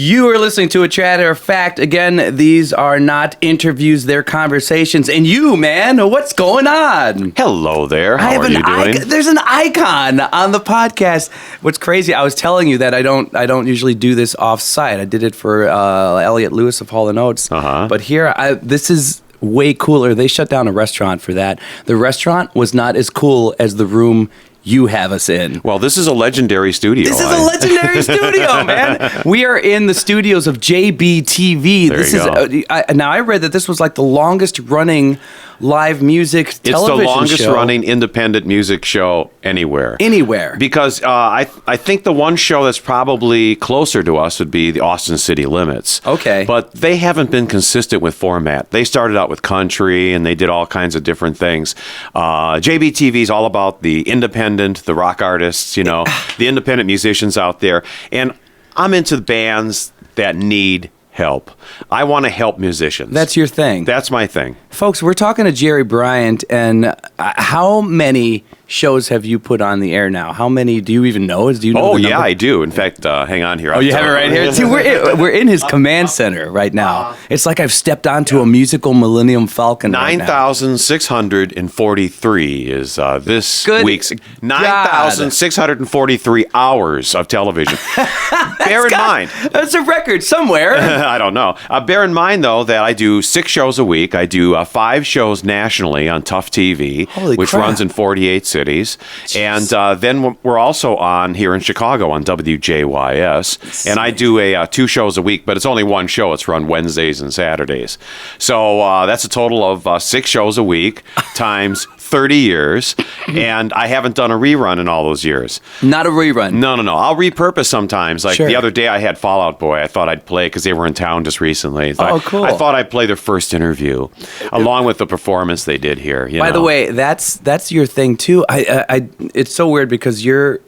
You are listening to A Chatter of Fact. Again, these are not interviews, they're conversations. And you, man, what's going on? Hello there. How are you doing? There's an icon on the podcast. What's crazy, I was telling you that I don't usually do this off-site. I did it for Elliot Lewis of Hall & Oates. But here, this is way cooler. They shut down a restaurant for that. The restaurant was not as cool as the room you have us in. Well, this is a legendary studio. This is a legendary studio, man. We are in the studios of JBTV. Now, I read that this was like the longest running live music television show. It's the longest running independent music show anywhere. Because I think the one show that's probably closer to us would be the Austin City Limits. Okay. But they haven't been consistent with format. They started out with country and they did all kinds of different things. JBTV is all about the independent, the rock artists, the independent musicians out there. And I'm into bands that need help. I want to help musicians. That's your thing. That's my thing. Folks, we're talking to Jerry Bryant, and how many shows have you put on the air now? How many do you even know? Do you know the number? I do. In fact, hang on here. Oh, you have it right here? See, we're in his command center right now. It's like I've stepped onto a musical Millennium Falcon. 9,643 is this week's 9,643 hours of television. Bear in mind. That's a record somewhere. I don't know. Bear in mind, though, that I do 6 shows a week. I do 5 shows nationally on Tough TV, which runs in 48 cities. Jeez. And then we're also on here in Chicago on WJYS. And I do 2 shows a week, but it's only one show. It's run Wednesdays and Saturdays. So that's a total of 6 shows a week times 30 years, and I haven't done a rerun in all those years. Not a rerun? No. I'll repurpose sometimes. Like the other day I had Fall Out Boy. I thought I'd play because they were in town just recently. Cool. I thought I'd play their first interview along with the performance they did here. By the way, that's your thing too. It's so weird because you're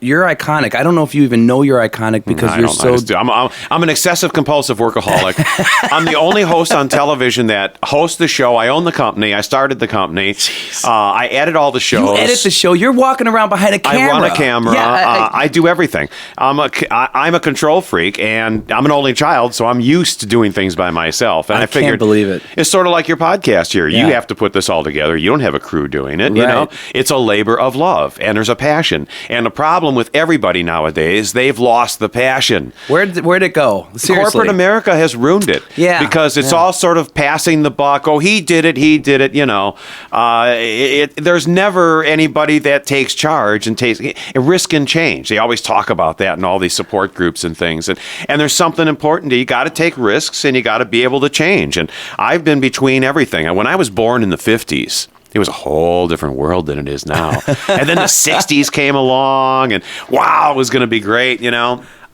iconic. I don't know if you even know you're iconic because I'm an excessive compulsive workaholic. I'm the only host on television that hosts the show. I own the company. I started the company. I edit all the shows. You edit the show. You're walking around behind a camera. I run a camera. Yeah, I do everything. I'm a control freak, and I'm an only child, so I'm used to doing things by myself. And I figured, can't believe it. It's sort of like your podcast here. Yeah. You have to put this all together. You don't have a crew doing it. Right. It's a labor of love, and there's a passion. And the problem with everybody nowadays, they've lost the passion. Where'd it go? Seriously. Corporate America has ruined it. Yeah. Because it's all sort of passing the buck. Oh, he did it. There's never anybody that takes charge and takes risk and change. They always talk about that in all these support groups and things. And there's something important. You got to take risks and you got to be able to change. And I've been between everything. When I was born in the 50s, it was a whole different world than it is now. And then the 60s came along, and wow, it was going to be great,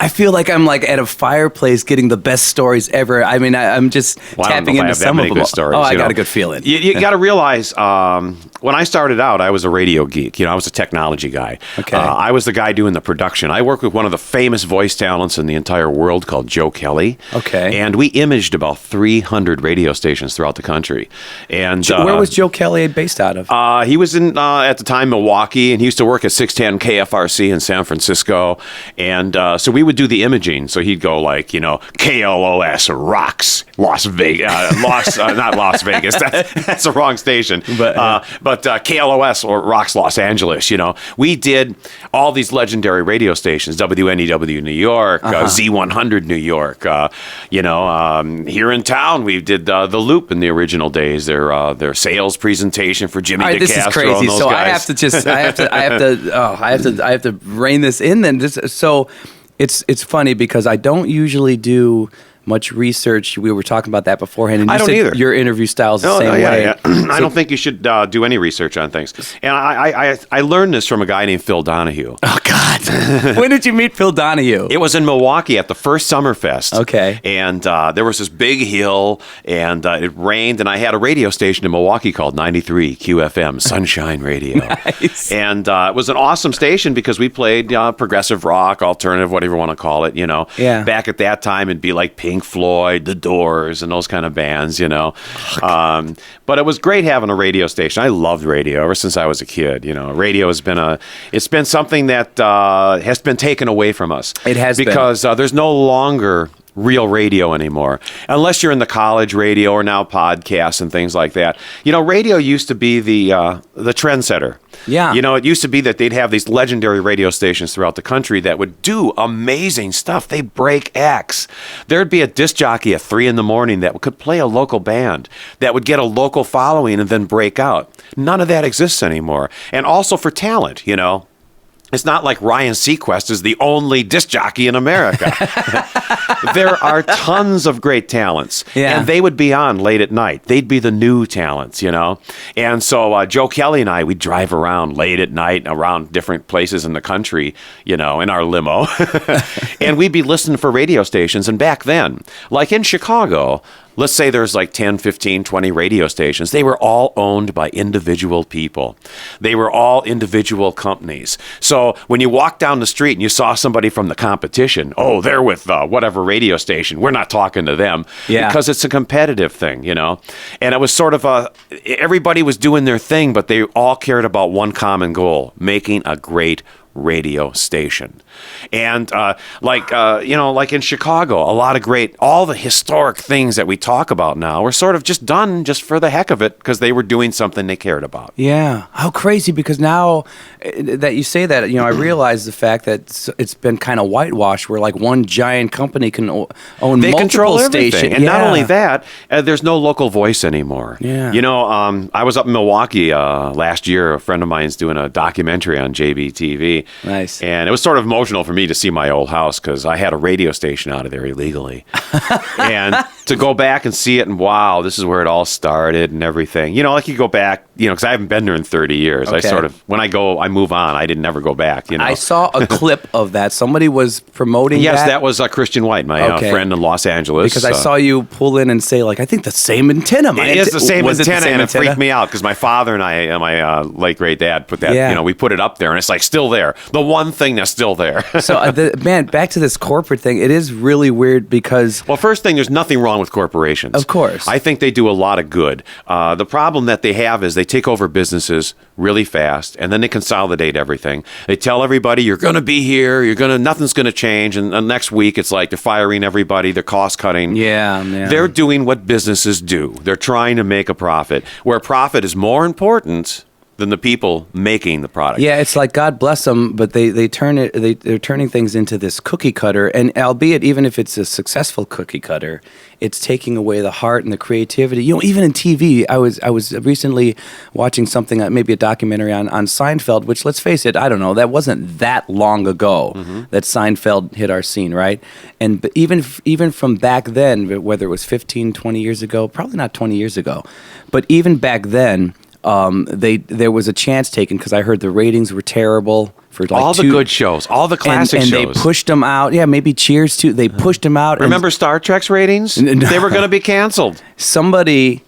I feel like I'm at a fireplace getting the best stories ever. I mean, I'm just tapping into some of them. Good stories, I got a good feeling. You got to realize, when I started out, I was a radio geek. I was a technology guy. Okay. I was the guy doing the production. I worked with one of the famous voice talents in the entire world called Joe Kelly. Okay. And we imaged about 300 radio stations throughout the country. And where was Joe Kelly based out of? He was in, at the time, Milwaukee, and he used to work at 610 KFRC in San Francisco. And so we would do the imaging. So he'd go like, KLOS rocks Las Vegas. Not Las Vegas. That's the wrong station. But KLOS or rocks Los Angeles. We did all these legendary radio stations. WNEW New York, Z100 New York. Here in town, we did the Loop in the original days. Their sales presentation for Jimmy DeCastro. This is crazy. So guys. I have to rein this in then. So it's funny because I don't usually do much research. We were talking about that beforehand. And I don't either. Your interview style is the same way. Yeah. I don't think you should do any research on things. And I learned this from a guy named Phil Donahue. Oh, God. When did you meet Phil Donahue? It was in Milwaukee at the first Summerfest. Okay. And there was this big hill, and it rained, and I had a radio station in Milwaukee called 93 QFM, Sunshine Radio. Nice. And it was an awesome station because we played progressive rock, alternative, whatever you want to call it, Yeah. Back at that time, it'd be like Pink Pink Floyd, The Doors, and those kind of bands, you know. But it was great having a radio station. I loved radio ever since I was a kid. You know, radio has been it's been something that has been taken away from us. It has because there's no longer real radio anymore, unless you're in the college radio or now podcasts and things like that. You know, radio used to be the trendsetter. Yeah. You know, it used to be that they'd have these legendary radio stations throughout the country that would do amazing stuff. They break acts. There'd be a disc jockey at 3 a.m. that could play a local band, that would get a local following and then break out. None of that exists anymore. And also for talent, you know. It's not like Ryan Seacrest is the only disc jockey in America. There are tons of great talents, and they would be on late at night. They'd be the new talents, you know. And so Joe Kelly and I, we'd drive around late at night around different places in the country, you know, in our limo. And we'd be listening for radio stations. And back then, like in Chicago, let's say there's like 10, 15, 20 radio stations. They were all owned by individual people. They were all individual companies. So when you walk down the street and you saw somebody from the competition, oh, they're with whatever radio station. We're not talking to them because it's a competitive thing, you know. And it was sort of everybody was doing their thing, but they all cared about one common goal, making a great radio station. And like in Chicago, all the historic things that we talk about now were sort of just done just for the heck of it because they were doing something they cared about. Yeah. How crazy, because now that you say that, you know, I realize the fact that it's been kind of whitewashed where like one giant company can own they multiple control everything. stations. And not only that, there's no local voice anymore. Yeah. You know, I was up in Milwaukee last year. A friend of mine's doing a documentary on JBTV. Nice. And it was sort of emotional for me to see my old house because I had a radio station out of there illegally. And to go back and see it and wow, this is where it all started and everything. You know, like you go back, you know, because I haven't been there in 30 years. Okay. When I go, I move on. I didn't never go back, you know. I saw a clip of that. Somebody was promoting that was Christian White, my friend in Los Angeles. Because I saw you pull in and say, like, I think the same antenna. It is the same antenna, and it freaked me out because my father and I, my late great dad, put that, you know, we put it up there, and it's like still there. The one thing that's still there. So, man, back to this corporate thing. It is really weird because... Well, first thing, there's nothing wrong with corporations. Of course. I think they do a lot of good. The problem that they have is they take over businesses really fast, and then they consolidate everything. They tell everybody, you're going to be here, nothing's going to change, and next week it's like they're firing everybody, they're cost cutting. Yeah, man. They're doing what businesses do. They're trying to make a profit, where profit is more important than the people making the product. Yeah, it's like God bless them, but they're turning things into this cookie cutter, and albeit even if it's a successful cookie cutter, it's taking away the heart and the creativity. You know, even in TV, I was recently watching something, maybe a documentary on Seinfeld, which, let's face it, I don't know, that wasn't that long ago that Seinfeld hit our scene, right? And even from back then, whether it was 15, 20 years ago, probably not 20 years ago, but even back then, there was a chance taken because I heard the ratings were terrible for like all the good shows, all the classic shows, and they pushed them out. Yeah, maybe Cheers too. They pushed them out. Remember Star Trek's ratings? They were going to be canceled. Somebody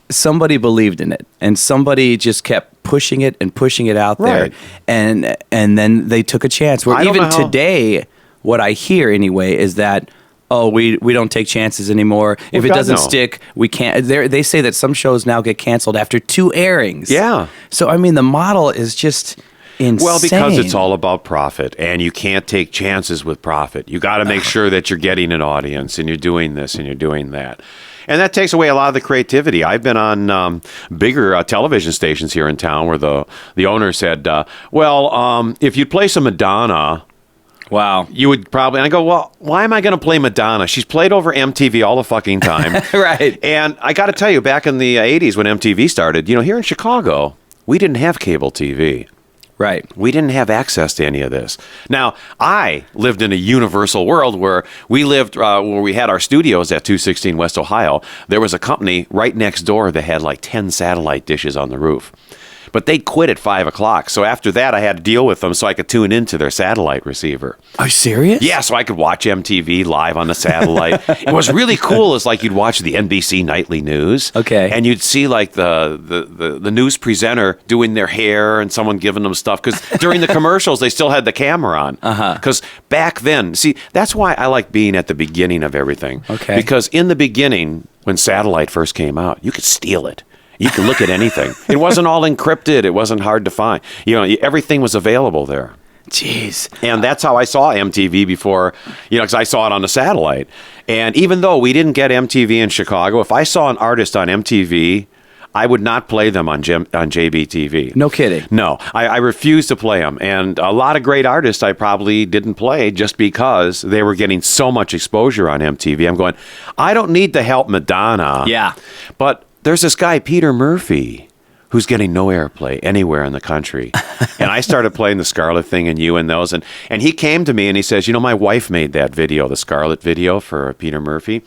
believed in it, and somebody just kept pushing it out there, right. and then they took a chance. Where even today, what I hear anyway is that, oh, we don't take chances anymore. If it doesn't stick, we can't. They say that some shows now get canceled after 2 airings. Yeah. So, I mean, the model is just insane. Well, because it's all about profit, and you can't take chances with profit. You got to make sure that you're getting an audience, and you're doing this, and you're doing that. And that takes away a lot of the creativity. I've been on bigger television stations here in town where the owner said, if you'd play some Madonna... Wow. You would probably... And I go, well, why am I going to play Madonna? She's played over MTV all the fucking time. Right. And I got to tell you, back in the 80s when MTV started, you know, here in Chicago, we didn't have cable TV. Right. We didn't have access to any of this. Now, I lived in a universal world where we lived, where we had our studios at 216 West Ohio. There was a company right next door that had like 10 satellite dishes on the roof. but they quit at 5 o'clock. So after that, I had to deal with them so I could tune into their satellite receiver. Are you serious? Yeah, so I could watch MTV live on the satellite. What was really cool is like you'd watch the NBC nightly news. Okay. And you'd see like the news presenter doing their hair and someone giving them stuff. Because during the commercials, they still had the camera on. Because back then, see, that's why I like being at the beginning of everything. Okay. Because in the beginning, when satellite first came out, you could steal it. You could look at anything. It wasn't all encrypted. It wasn't hard to find. Everything was available there. Jeez. And that's how I saw MTV before, because I saw it on the satellite. And even though we didn't get MTV in Chicago, if I saw an artist on MTV, I would not play them on JBTV. No kidding. No, I refuse to play them. And a lot of great artists I probably didn't play just because they were getting so much exposure on MTV. I'm going, I don't need to help Madonna. Yeah. But there's this guy, Peter Murphy, who's getting no airplay anywhere in the country. And I started playing the Scarlet Thing and You and those. And he came to me and he says, my wife made that video, the Scarlet video for Peter Murphy.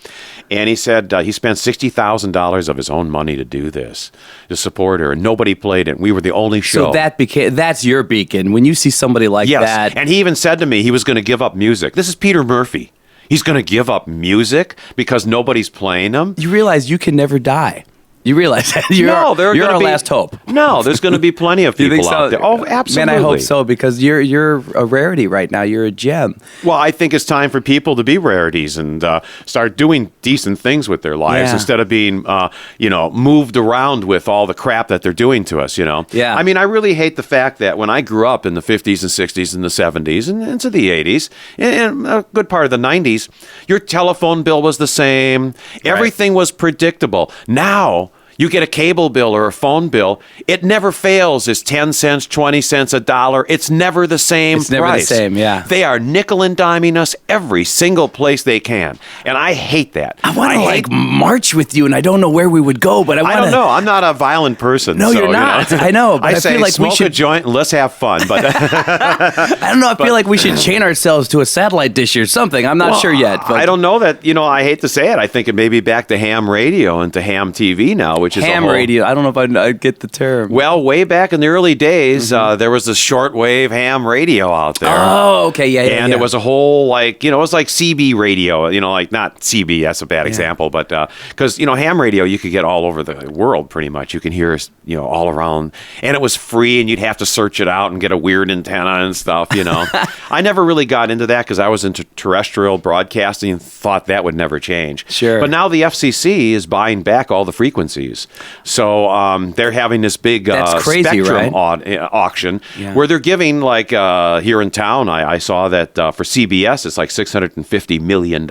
And he said he spent $60,000 of his own money to do this, to support her. And nobody played it. We were the only show. So that's your beacon. When you see somebody like that. And he even said to me he was going to give up music. This is Peter Murphy. He's going to give up music because nobody's playing him. You realize you can never die. You realize that you're our last hope. No, there's going to be plenty of people out there. Oh, absolutely. Man, I hope so because you're a rarity right now. You're a gem. Well, I think it's time for people to be rarities and start doing decent things with their lives instead of being, moved around with all the crap that they're doing to us. Yeah. I mean, I really hate the fact that when I grew up in the 50s and 60s and the 70s and into the 80s and a good part of the 90s, your telephone bill was the same. Everything was predictable. Now, you get a cable bill or a phone bill, it never fails. It's 10 cents, 20 cents, $1. It's never the same price. It's never the same, yeah. They are nickel and diming us every single place they can. And I hate that. I want to march with you, and I don't know where we would go, but I don't know. I'm not a violent person. No, you're not. I know, but I say, feel like smoke a joint and let's have fun. But I don't know. I feel like we should chain ourselves to a satellite dish or something. I'm not sure yet. But I don't know that, I hate to say it. I think it may be back to ham radio and to ham TV now, which is ham radio. I don't know if I get the term. Well, way back in the early days, there was the shortwave ham radio out there. Oh, okay, yeah. And it was a whole it was like CB radio. Like not CB. That's a bad example, but because ham radio you could get all over the world pretty much. You can hear us, all around, and it was free, and you'd have to search it out and get a weird antenna and stuff. I never really got into that because I was into terrestrial broadcasting and thought that would never change. Sure. But now the FCC is buying back all the frequencies. So they're having this big Spectrum auction where they're giving, here in town, I saw that for CBS, it's like $650 million.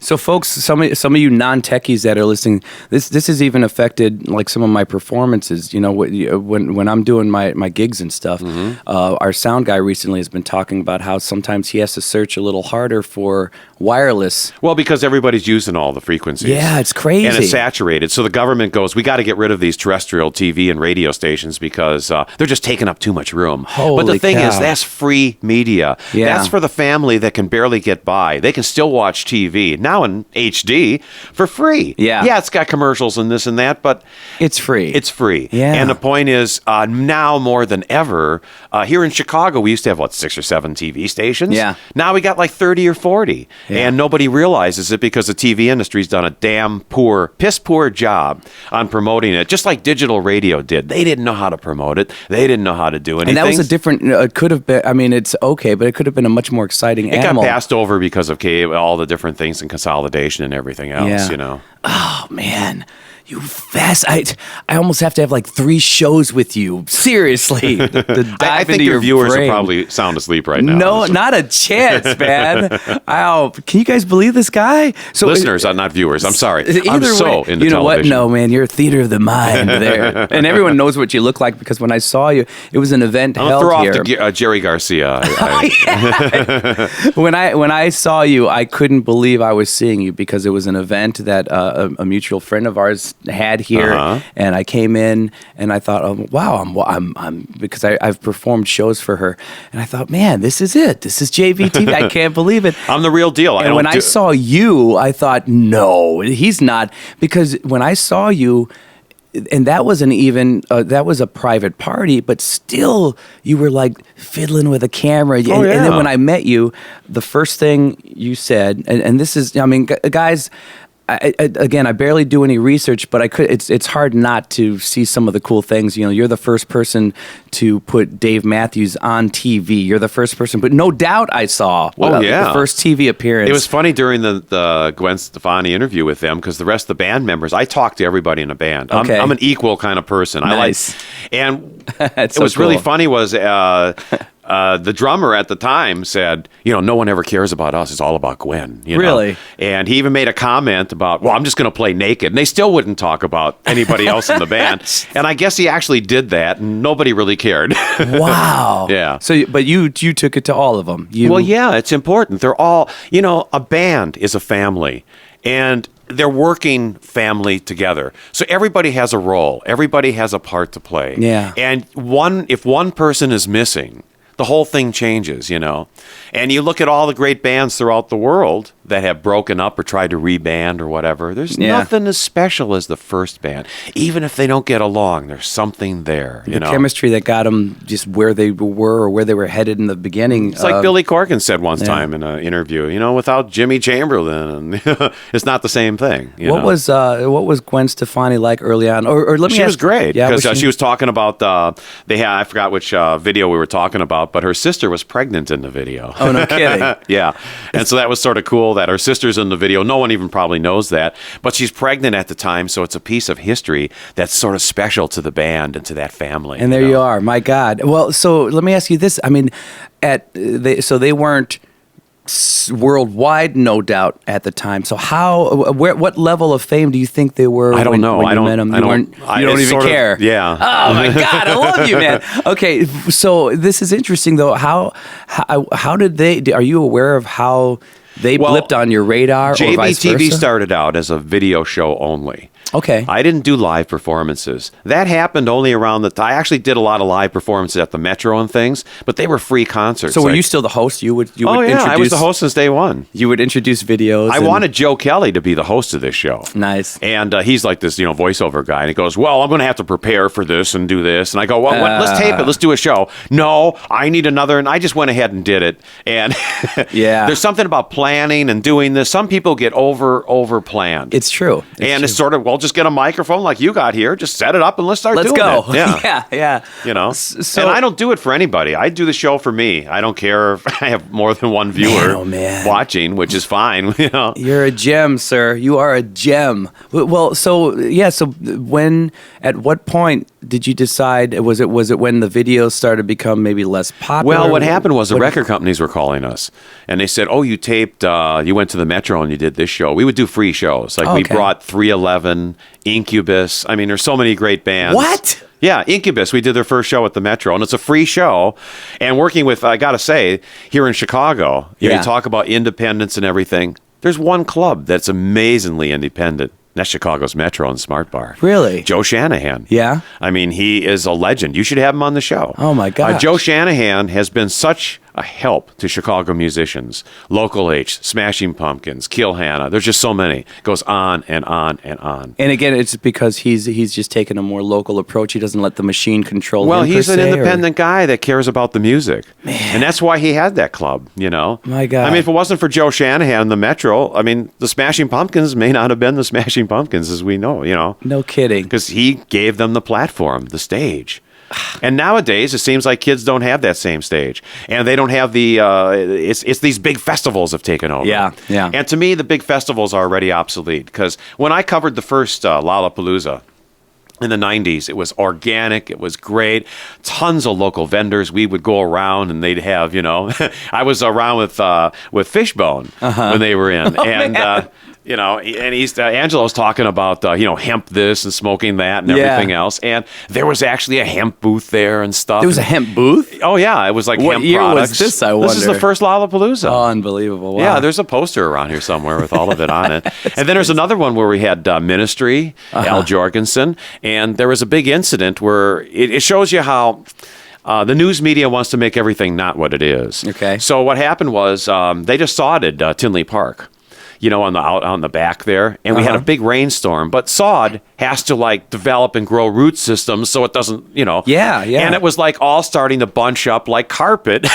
So folks, some of you non-techies that are listening, this has even affected some of my performances. When I'm doing my gigs and stuff, our sound guy recently has been talking about how sometimes he has to search a little harder for wireless. Well, because everybody's using all the frequencies. Yeah, it's crazy. And it's saturated. So the government goes, we got to get rid of these terrestrial TV and radio stations because they're just taking up too much room. Holy but the thing cow. is, that's free media. Yeah. That's for the family that can barely get by. They can still watch TV, now in HD, for free. Yeah. Yeah, it's got commercials and this and that, but it's free. It's free. Yeah. And the point is, now more than ever, here in Chicago, we used to have, 6 or 7 TV stations? Yeah. Now we got 30 or 40. Yeah. And nobody realizes it because the TV industry's done a damn piss poor job on promoting it, just like digital radio did. They didn't know how to promote it. They didn't know how to do anything. And that was a different, it could have been, it's okay, but it could have been a much more exciting animal. It got passed over because of all the different things and consolidation and everything else, Oh, man. You fast. I almost have to have 3 shows with you. Seriously. To dive I think into your viewers brain. are probably sound asleep right now. No, not a chance, man. Can you guys believe this guy? So listeners, not viewers. I'm sorry. Either I'm so way, into you know television. what? No, man, you're a theater of the mind there. And everyone knows what you look like because when I saw you, it was an event held throw here. off to Jerry Garcia. When I saw you, I couldn't believe I was seeing you because it was an event that a mutual friend of ours had here, and I came in and I thought, oh, wow, I'm because I've performed shows for her, and I thought, man, this is it. This is JBTV. I can't believe it. I'm the real deal. And when I saw you, I thought, no, he's not, because when I saw you, and that wasn't even that was a private party, but still you were like fiddling with a camera. And then when I met you, the first thing you said, and this is, I mean, guys, again, I barely do any research, but it's hard not to see some of the cool things. You know, you're the first person to put Dave Matthews on TV. You're the first person, but no doubt I saw the first TV appearance. It was funny during the Gwen Stefani interview with them, because the rest of the band members, I talked to everybody in the band. Okay. I'm an equal kind of person. Nice. And it was really funny was the drummer at the time said, no one ever cares about us. It's all about Gwen. Really? And he even made a comment about, well, I'm just going to play naked. And they still wouldn't talk about anybody else in the band. And I guess he actually did that, and nobody really cared. Wow. Yeah. So, but you took it to all of them. Well, yeah, it's important. They're all, a band is a family. And they're working family together. So everybody has a role. Everybody has a part to play. Yeah. And if one person is missing, the whole thing changes, And you look at all the great bands throughout the world that have broken up or tried to reband or whatever. There's nothing as special as the first band. Even if they don't get along, there's something there, The chemistry that got them just where they were or where they were headed in the beginning. It's like Billy Corgan said one time in an interview, without Jimmy Chamberlain, it's not the same thing. What was Gwen Stefani like early on? Or let me ask, she was great, because she? She was talking about, I forgot which video we were talking about, but her sister was pregnant in the video. Oh, no kidding. Yeah. And so that was sort of cool that her sister's in the video. No one even probably knows that, but she's pregnant at the time, so it's a piece of history that's sort of special to the band and to that family. And there you are. My God. Well, so let me ask you this. I mean, they weren't worldwide, no doubt, at the time. So what level of fame do you think they were? I don't know. When you met them? You don't even care. Yeah. Oh my God, I love you, man. Okay, so this is interesting though. How did they? Are you aware of how they blipped on your radar? Or vice versa? JBTV started out as a video show only. Okay. I didn't do live performances. That happened only around the time. I actually did a lot of live performances at the Metro and things, but they were free concerts. So were you still the host? You would I was the host since day one. You would introduce videos. I wanted Joe Kelly to be the host of this show. Nice. And he's like this, voiceover guy. And he goes, well, I'm going to have to prepare for this and do this. And I go, well, let's tape it. Let's do a show. No, I need another. And I just went ahead and did it. And there's something about planning and doing this. Some people get over planned. It's true. It's sort of, well, just get a microphone like you got here, just set it up and let's doing it. Let's go. Yeah. So, and I don't do it for anybody. I do the show for me. I don't care if I have more than one viewer watching, which is fine. You're a gem, sir. You are a gem. Well, at what point did you decide? Was it when the videos started to become maybe less popular? Well, what happened was the record companies were calling us, and they said, "Oh, you taped. You went to the Metro and you did this show." We would do free shows, like we brought 311, Incubus. I mean, there's so many great bands. What? Yeah, Incubus. We did their first show at the Metro, and it's a free show. And working with, I got to say, here in Chicago, you talk about independence and everything. There's one club that's amazingly independent. That's Chicago's Metro and Smart Bar. Really? Joe Shanahan. Yeah? I mean, he is a legend. You should have him on the show. Oh, my God. Joe Shanahan has been such a help to Chicago musicians. Local H, Smashing Pumpkins, Kill Hannah. There's just so many. It goes on and on and on. And again, it's because he's just taken a more local approach. He doesn't let the machine control him. Well, he's an independent guy that cares about the music. Man. And that's why he had that club, My God. I mean, if it wasn't for Joe Shanahan and the Metro, I mean, the Smashing Pumpkins may not have been the Smashing Pumpkins as we know, No kidding. Because he gave them the platform, the stage. And nowadays, it seems like kids don't have that same stage, and they don't have the. It's these big festivals have taken over. Yeah. And to me, the big festivals are already obsolete, because when I covered the first Lollapalooza in the 90s, it was organic. It was great. Tons of local vendors. We would go around and they'd have, I was around with Fishbone when they were in, and. And Angelo's talking about, hemp this and smoking that and everything else. And there was actually a hemp booth there and stuff. There was a hemp booth? Oh, yeah. It was like what hemp year products. Was this, I wonder? This is the first Lollapalooza. Oh, unbelievable. Wow. Yeah, there's a poster around here somewhere with all of it on it. And then there's another one where we had Ministry, Al Jorgensen. And there was a big incident where it shows you how... the news media wants to make everything not what it is. Okay. So what happened was they just sodded Tinley Park. out on the back there, and we had a big rainstorm. But sod has to like develop and grow root systems so it doesn't, Yeah. And it was like all starting to bunch up like carpet,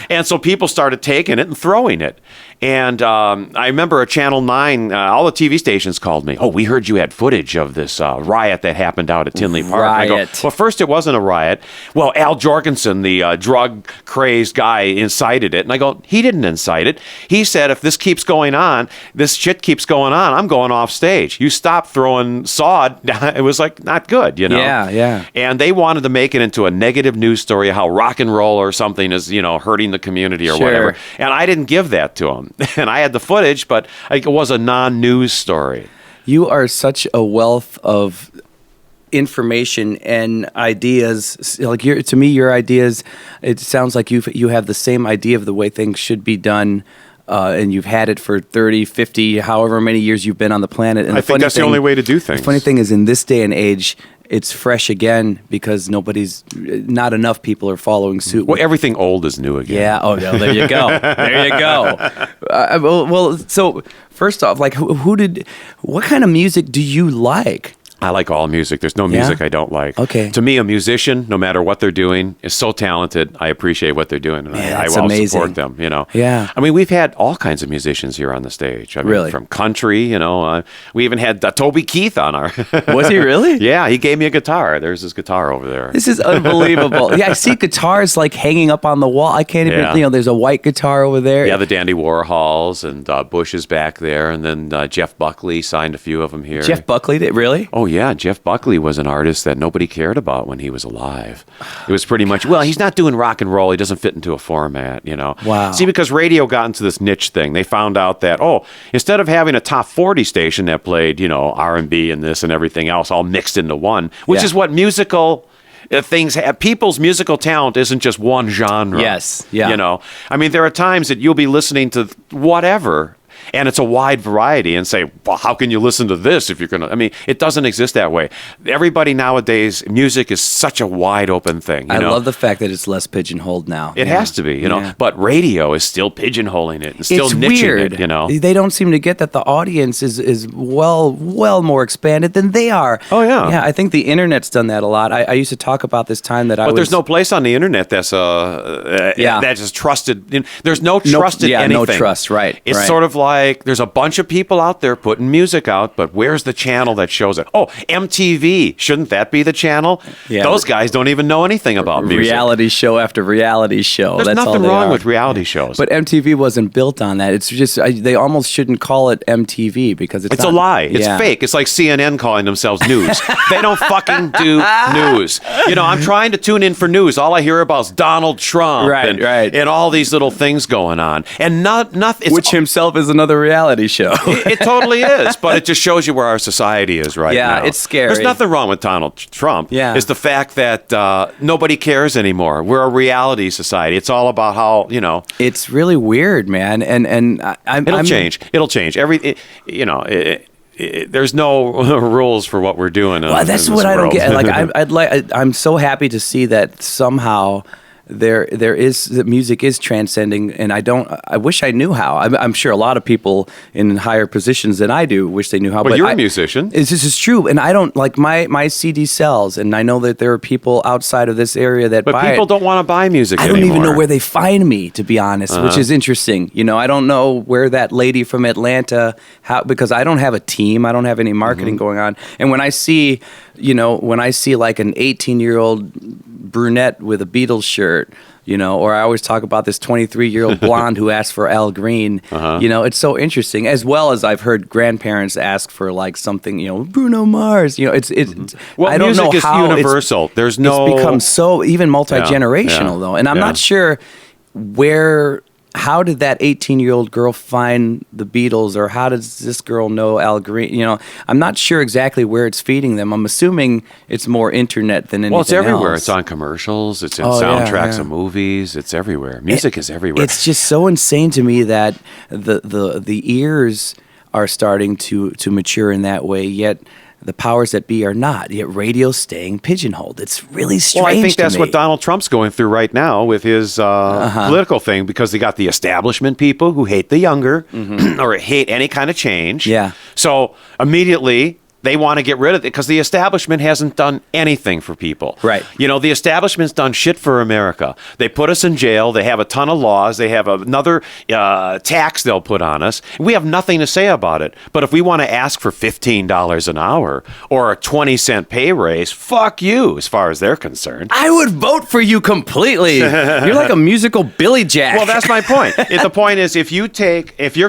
and so people started taking it and throwing it. And I remember Channel 9, all the TV stations called me. Oh, we heard you had footage of this riot that happened out at Tinley Park. Riot. And I go, well, first it wasn't a riot. Well, Al Jorgensen, the drug-crazed guy, incited it. And I go, he didn't incite it. He said, if this keeps going on, this shit keeps going on, I'm going off stage. You stop throwing sod. It was like not good, Yeah. And they wanted to make it into a negative news story, how rock and roll or something is, hurting the community or whatever. And I didn't give that to them. And I had the footage, but it was a non-news story. You are such a wealth of information and ideas. Like to me, your ideas, it sounds like you have the same idea of the way things should be done. And you've had it for 30, 50, however many years you've been on the planet. And I think that's the only way to do things. The funny thing is, in this day and age, it's fresh again because not enough people are following suit. Well, everything old is new again. Yeah. Oh, no, there you go. There you go. Well, so first off, like, what kind of music do you like? I like all music. There's no music I don't like. Okay. To me, a musician, no matter what they're doing, is so talented. I appreciate what they're doing, and I will support them. Yeah. I mean, we've had all kinds of musicians here on the stage. I mean, really? From country, we even had Toby Keith on our. Was he really? Yeah, he gave me a guitar. There's his guitar over there. This is unbelievable. Yeah, I see guitars like hanging up on the wall. I can't even. There's a white guitar over there. Yeah, the Dandy Warhols and Bush is back there, and then Jeff Buckley signed a few of them here. Jeff Buckley did really? Oh. Yeah, Jeff Buckley was an artist that nobody cared about when he was alive. It was pretty much, he's not doing rock and roll. He doesn't fit into a format, Wow. See, because radio got into this niche thing. They found out that, instead of having a top 40 station that played, R&B and this and everything else all mixed into one, which is what musical things have. People's musical talent isn't just one genre. Yes, yeah. I mean, there are times that you'll be listening to whatever, and it's a wide variety, and say, well, how can you listen to this if you're going to... I mean, it doesn't exist that way. Everybody nowadays, music is such a wide open thing. I love the fact that it's less pigeonholed now. It has to be, but radio is still pigeonholing it and still it's niching weird. it, They don't seem to get that the audience is well more expanded than they are. Oh, yeah. Yeah, I think the internet's done that a lot. I used to talk about this time that But there's no place on the internet that's that's trusted. There's no trust in anything. No trust, right. It's sort of like there's a bunch of people out there putting music out, but where's the channel that shows it? Oh, MTV. Shouldn't that be the channel? Yeah. Those guys don't even know anything about music. Reality show after reality show. There's nothing wrong with reality shows. But MTV wasn't built on that. It's just, they almost shouldn't call it MTV because it's a lie. It's fake. It's like CNN calling themselves news. They don't fucking do news. I'm trying to tune in for news. All I hear about is Donald Trump and all these little things going on. And nothing. Which himself is another reality show. It totally is, but it just shows you where our society is now. Yeah, it's scary. There's nothing wrong with Donald Trump. Yeah. It's the fact that nobody cares anymore. We're a reality society. It's all about how, It's really weird, man. And it'll change. It'll change. There's no rules for what we're doing. Well, that's what I don't get. Like I'm so happy to see that somehow there is that music is transcending, and I wish I knew how. I'm sure a lot of people in higher positions than I do wish they knew how. But you're a musician. This is true, and I don't like my CD sells, and I know that there are people outside of this area that buy it. But people don't want to buy music anymore. I don't even know where they find me, to be honest, which is interesting. I don't know where that lady from Atlanta, because I don't have a team, I don't have any marketing going on, and when I see like an 18-year-old brunette with a Beatles shirt, or I always talk about this 23-year-old blonde who asked for Al Green. It's so interesting. As well as I've heard grandparents ask for like something, Bruno Mars. It's well, I don't music know is how universal. There's no. It's become so even multi-generational though, and I'm not sure how did that 18-year-old girl find the Beatles, or how does this girl know Al Green? I'm not sure exactly where it's feeding them. I'm assuming it's more internet than anything else. Well, it's everywhere. It's on commercials. It's in soundtracks of movies. It's everywhere. Music is everywhere. It's just so insane to me that the ears are starting to mature in that way, yet the powers that be are not. Yet radio's staying pigeonholed. It's really strange. Well, I think that's to me. what Donald Trump's going through right now with his political thing, because they got the establishment people who hate the younger or hate any kind of change. Yeah. So immediately they want to get rid of it because the establishment hasn't done anything for people. Right. You know, the establishment's done shit for America. They put us in jail. They have a ton of laws. They have another tax they'll put on us. We have nothing to say about it. But if we want to ask for $15 an hour or a 20-cent pay raise, fuck you, as far as they're concerned. I would vote for you completely. You're like a musical Billy Jack. Well, that's my point. The point is, if you're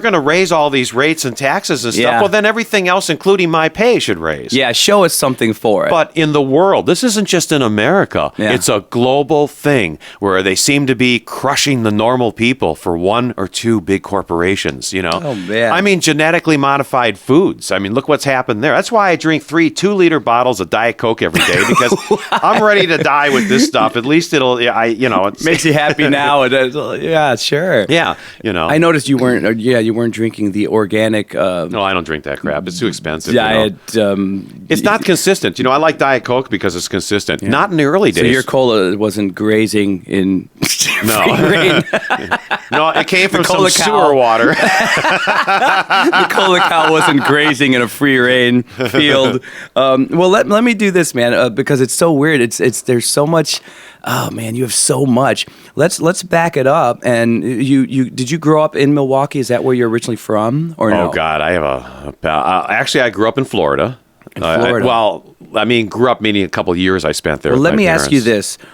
going to raise all these rates and taxes and stuff, Yeah. well, then everything else, including my pay, should raise. Yeah, show us something for it. But in the world, this isn't just in America. Yeah. It's a global thing where they seem to be crushing the normal people for one or two big corporations, you know? Oh, man. I mean, genetically modified foods. I mean, look what's happened there. That's why I drink 3 2-liter bottles of Diet Coke every day, because I'm ready to die with this stuff. At least it makes you happy now. Yeah, sure. Yeah, you know. I noticed you weren't drinking the organic No, I don't drink that crap. It's too expensive. diet. It's not consistent. You know, I like Diet Coke because it's consistent. Not in the early days. So your cola wasn't grazing in No. free rain. No, it came from some Cola cow. sewer water. The cola cow wasn't grazing in a free rain field. Well, let me do this, man, because it's so weird. It's there's so much. Oh man, you have so much. Let's back it up. And you did you grow up in Milwaukee? Is that where you're originally from, or no? Oh God, I have actually I grew up in Florida. In Florida. Grew up meaning a couple of years I spent there. Well, with let my me ask you parents. this: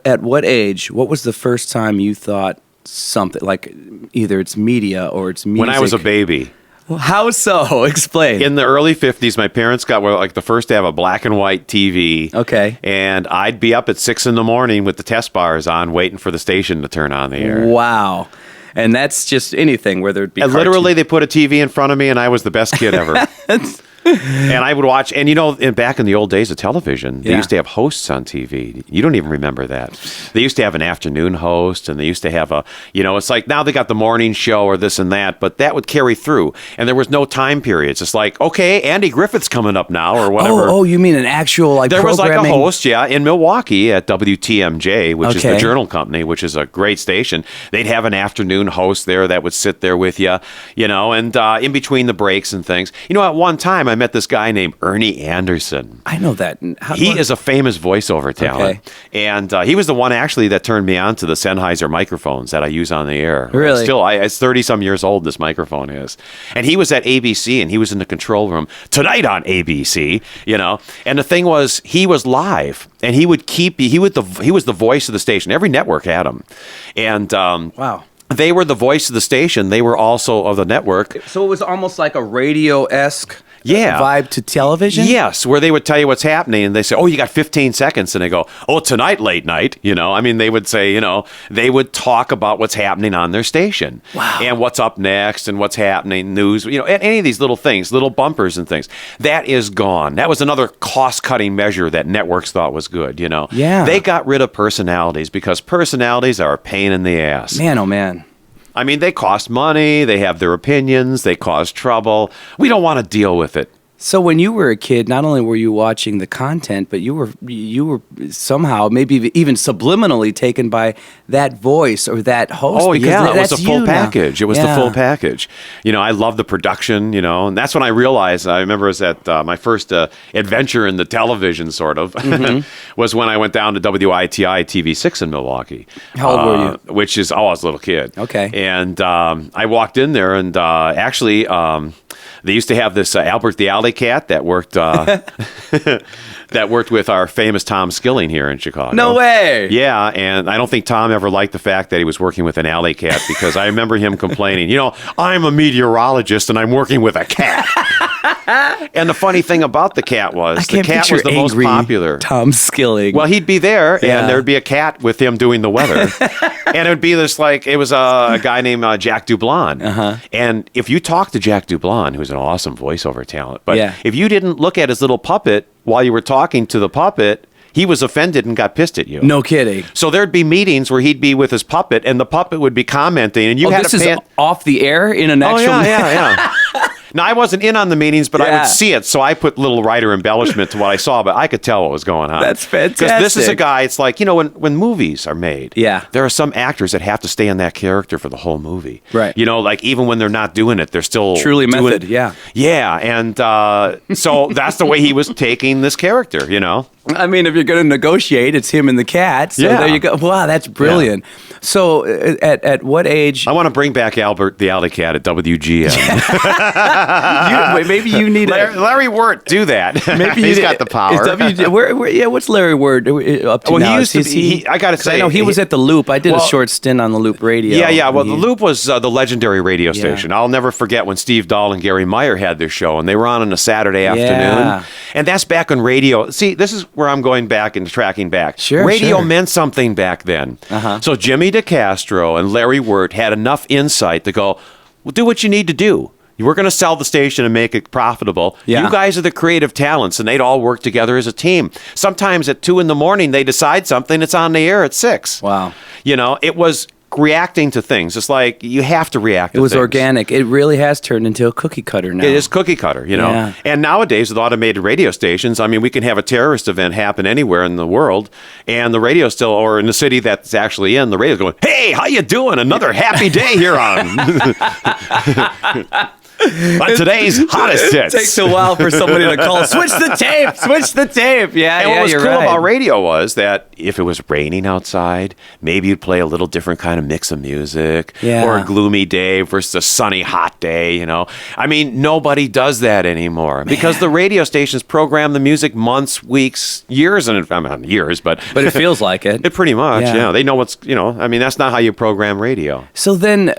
at what age? What was the first time you thought something like either it's media or it's music? When I was a baby. Well, how so? Explain. In the early 50s, my parents got the first to have a black and white TV. Okay. And I'd be up at 6 a.m. with the test bars on, waiting for the station to turn on the air. Wow. And that's just anything, whether it be And literally, they put a TV in front of me, and I was the best kid ever. And I would watch, and back in the old days of television, they used to have hosts on TV. You don't even remember that. They used to have an afternoon host, and they used to have it's like now they got the morning show or this and that, but that would carry through. And there was no time periods. It's like, okay, Andy Griffith's coming up now or whatever. Oh, you mean an actual There was like a programming? host, in Milwaukee at WTMJ, which is the Journal Company, which is a great station. They'd have an afternoon host there that would sit there with you, and in between the breaks and things. At one time I met this guy named Ernie Anderson. I know that. He is a famous voiceover talent. Okay. And he was the one actually that turned me on to the Sennheiser microphones that I use on the air. Really? It's 30-some years old, this microphone is. And he was at ABC, and he was in the control room tonight on ABC, And the thing was, he was live, and he was the voice of the station. Every network had him. And Wow. they were the voice of the station. They were also of the network. So it was almost like a radio-esque Yeah. vibe to television? Yes, where they would tell you what's happening, and they say, oh, you got 15 seconds. And they go, oh, tonight, late night. They would say, they would talk about what's happening on their station. Wow. And what's up next and what's happening, news, any of these little things, little bumpers and things. That is gone. That was another cost-cutting measure that networks thought was good, Yeah. They got rid of personalities because personalities are a pain in the ass. Man, oh man. I mean, they cost money, they have their opinions, they cause trouble. We don't want to deal with it. So when you were a kid, not only were you watching the content, but you were somehow maybe even subliminally taken by that voice or that host. Oh because yeah, it was that's the full you now. package. It was the full package. I love the production. And that's when I realized. I remember it was at my first adventure in the television, sort of, was when I went down to WITI TV6 in Milwaukee. How old were you? Which is I was a little kid. Okay. And I walked in there, and actually. They used to have this Albert the Alley Cat that worked that worked with our famous Tom Skilling here in Chicago. No way. Yeah, and I don't think Tom ever liked the fact that he was working with an alley cat because I remember him complaining, I'm a meteorologist and I'm working with a cat. And the funny thing about the cat was the cat was the most popular. Tom Skilling. Well, he'd be there, and there'd be a cat with him doing the weather. And it would be it was a guy named Jack Dublon. And if you talk to Jack Dublon, who's an awesome voiceover talent, but if you didn't look at his little puppet while you were talking to the puppet, he was offended and got pissed at you. No kidding. So there'd be meetings where he'd be with his puppet, and the puppet would be commenting, and you had this to pay is off the air in an actual... yeah. Now, I wasn't in on the meetings, but I would see it, so I put little writer embellishment to what I saw, but I could tell what was going on. That's fantastic. Because this is a guy, it's like, when movies are made, there are some actors that have to stay in that character for the whole movie. Right. Like even when they're not doing it, they're still truly doing method, it. yeah. Yeah, and so that's the way he was taking this character, I mean, if you're going to negotiate, it's him and the cat. So there you go. Wow, that's brilliant. Yeah. So at what age? I want to bring back Albert the Alley Cat at WGN. Maybe you need Larry Wirt do that. Maybe he's got the power. What's Larry Wirt up to now? He used to be, I got to say, I know he was at the Loop. I did a short stint on the Loop radio. Yeah. Well, the Loop was the legendary radio station. I'll never forget when Steve Dahl and Gary Meyer had their show, and they were on a Saturday afternoon. And that's back on radio. See, this is where I'm going back and tracking back. Radio meant something back then. So Jimmy DeCastro and Larry Wirt had enough insight to go, well, do what you need to do. We're going to sell the station and make it profitable. You guys are the creative talents, and they'd all work together as a team. Sometimes at 2 a.m, they decide something. It's on the air at 6. Wow. It was reacting to things. It's like you have to react to things. It was organic. It really has turned into a cookie cutter now. It is cookie cutter, Yeah. And nowadays with automated radio stations, I mean, we can have a terrorist event happen anywhere in the world, and the radio still, or in the city that's actually in, the radio's going, hey, how you doing? Another happy day here on... today's hottest hits. It takes a while for somebody to call. Switch the tape. Switch the tape. Yeah, and what was you're cool right. about radio was that if it was raining outside, maybe you'd play a little different kind of mix of music. Or a gloomy day versus a sunny, hot day. I mean, nobody does that anymore because the radio stations program the music months, weeks, years, and not years, but it feels like it. It pretty much. Yeah, they know what's. I mean, that's not how you program radio. So then,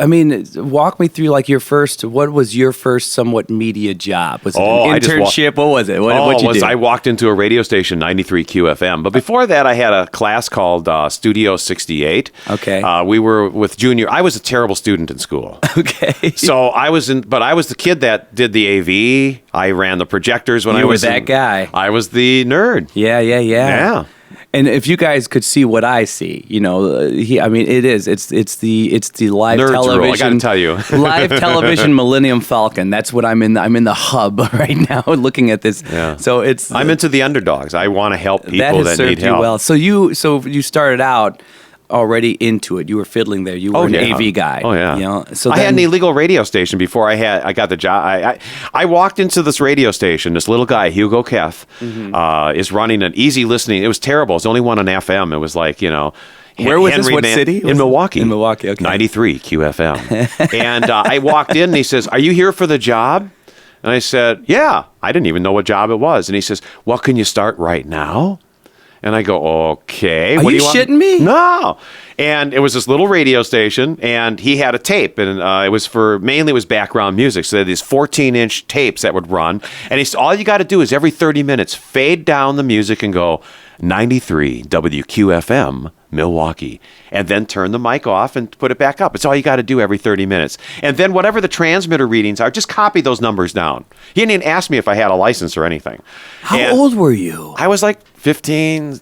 I mean, walk me through like your first. What was your first somewhat media job? Was it an internship? What was it? What'd you do? I walked into a radio station, 93 QFM. But before that, I had a class called Studio 68. Okay. We were with junior. I was a terrible student in school. Okay. So I was the kid that did the AV. I ran the projectors when you I was that guy. I was the nerd. Yeah. And if you guys could see what I see, I mean, it's the live Nerds television. Rule, I got to tell you, live television Millennium Falcon. That's what I'm in. I'm in the hub right now, looking at this. Yeah. So I'm into the underdogs. I want to help people that need help. Well. So you started out already into it. You were fiddling there. You were an AV guy. Oh yeah. So I had an illegal radio station before I got the job. I walked into this radio station. This little guy, Hugo Keth, is running an easy listening. It was terrible. It was only one on FM. It was like Where was this? What city? In Milwaukee. In Milwaukee. Okay. 93 QFM. And I walked in and he says, "Are you here for the job?" And I said, "Yeah." I didn't even know what job it was. And he says, "Well, can you start right now?" And I go, okay. Are you shitting me? No. And it was this little radio station, and he had a tape, and it was mainly background music. So they had these 14-inch tapes that would run. And he said, all you got to do is every 30 minutes fade down the music and go 93 WQFM Milwaukee, and then turn the mic off and put it back up. It's all you got to do every 30 minutes. And then whatever the transmitter readings are, just copy those numbers down. He didn't even ask me if I had a license or anything. How old were you? I was like 15,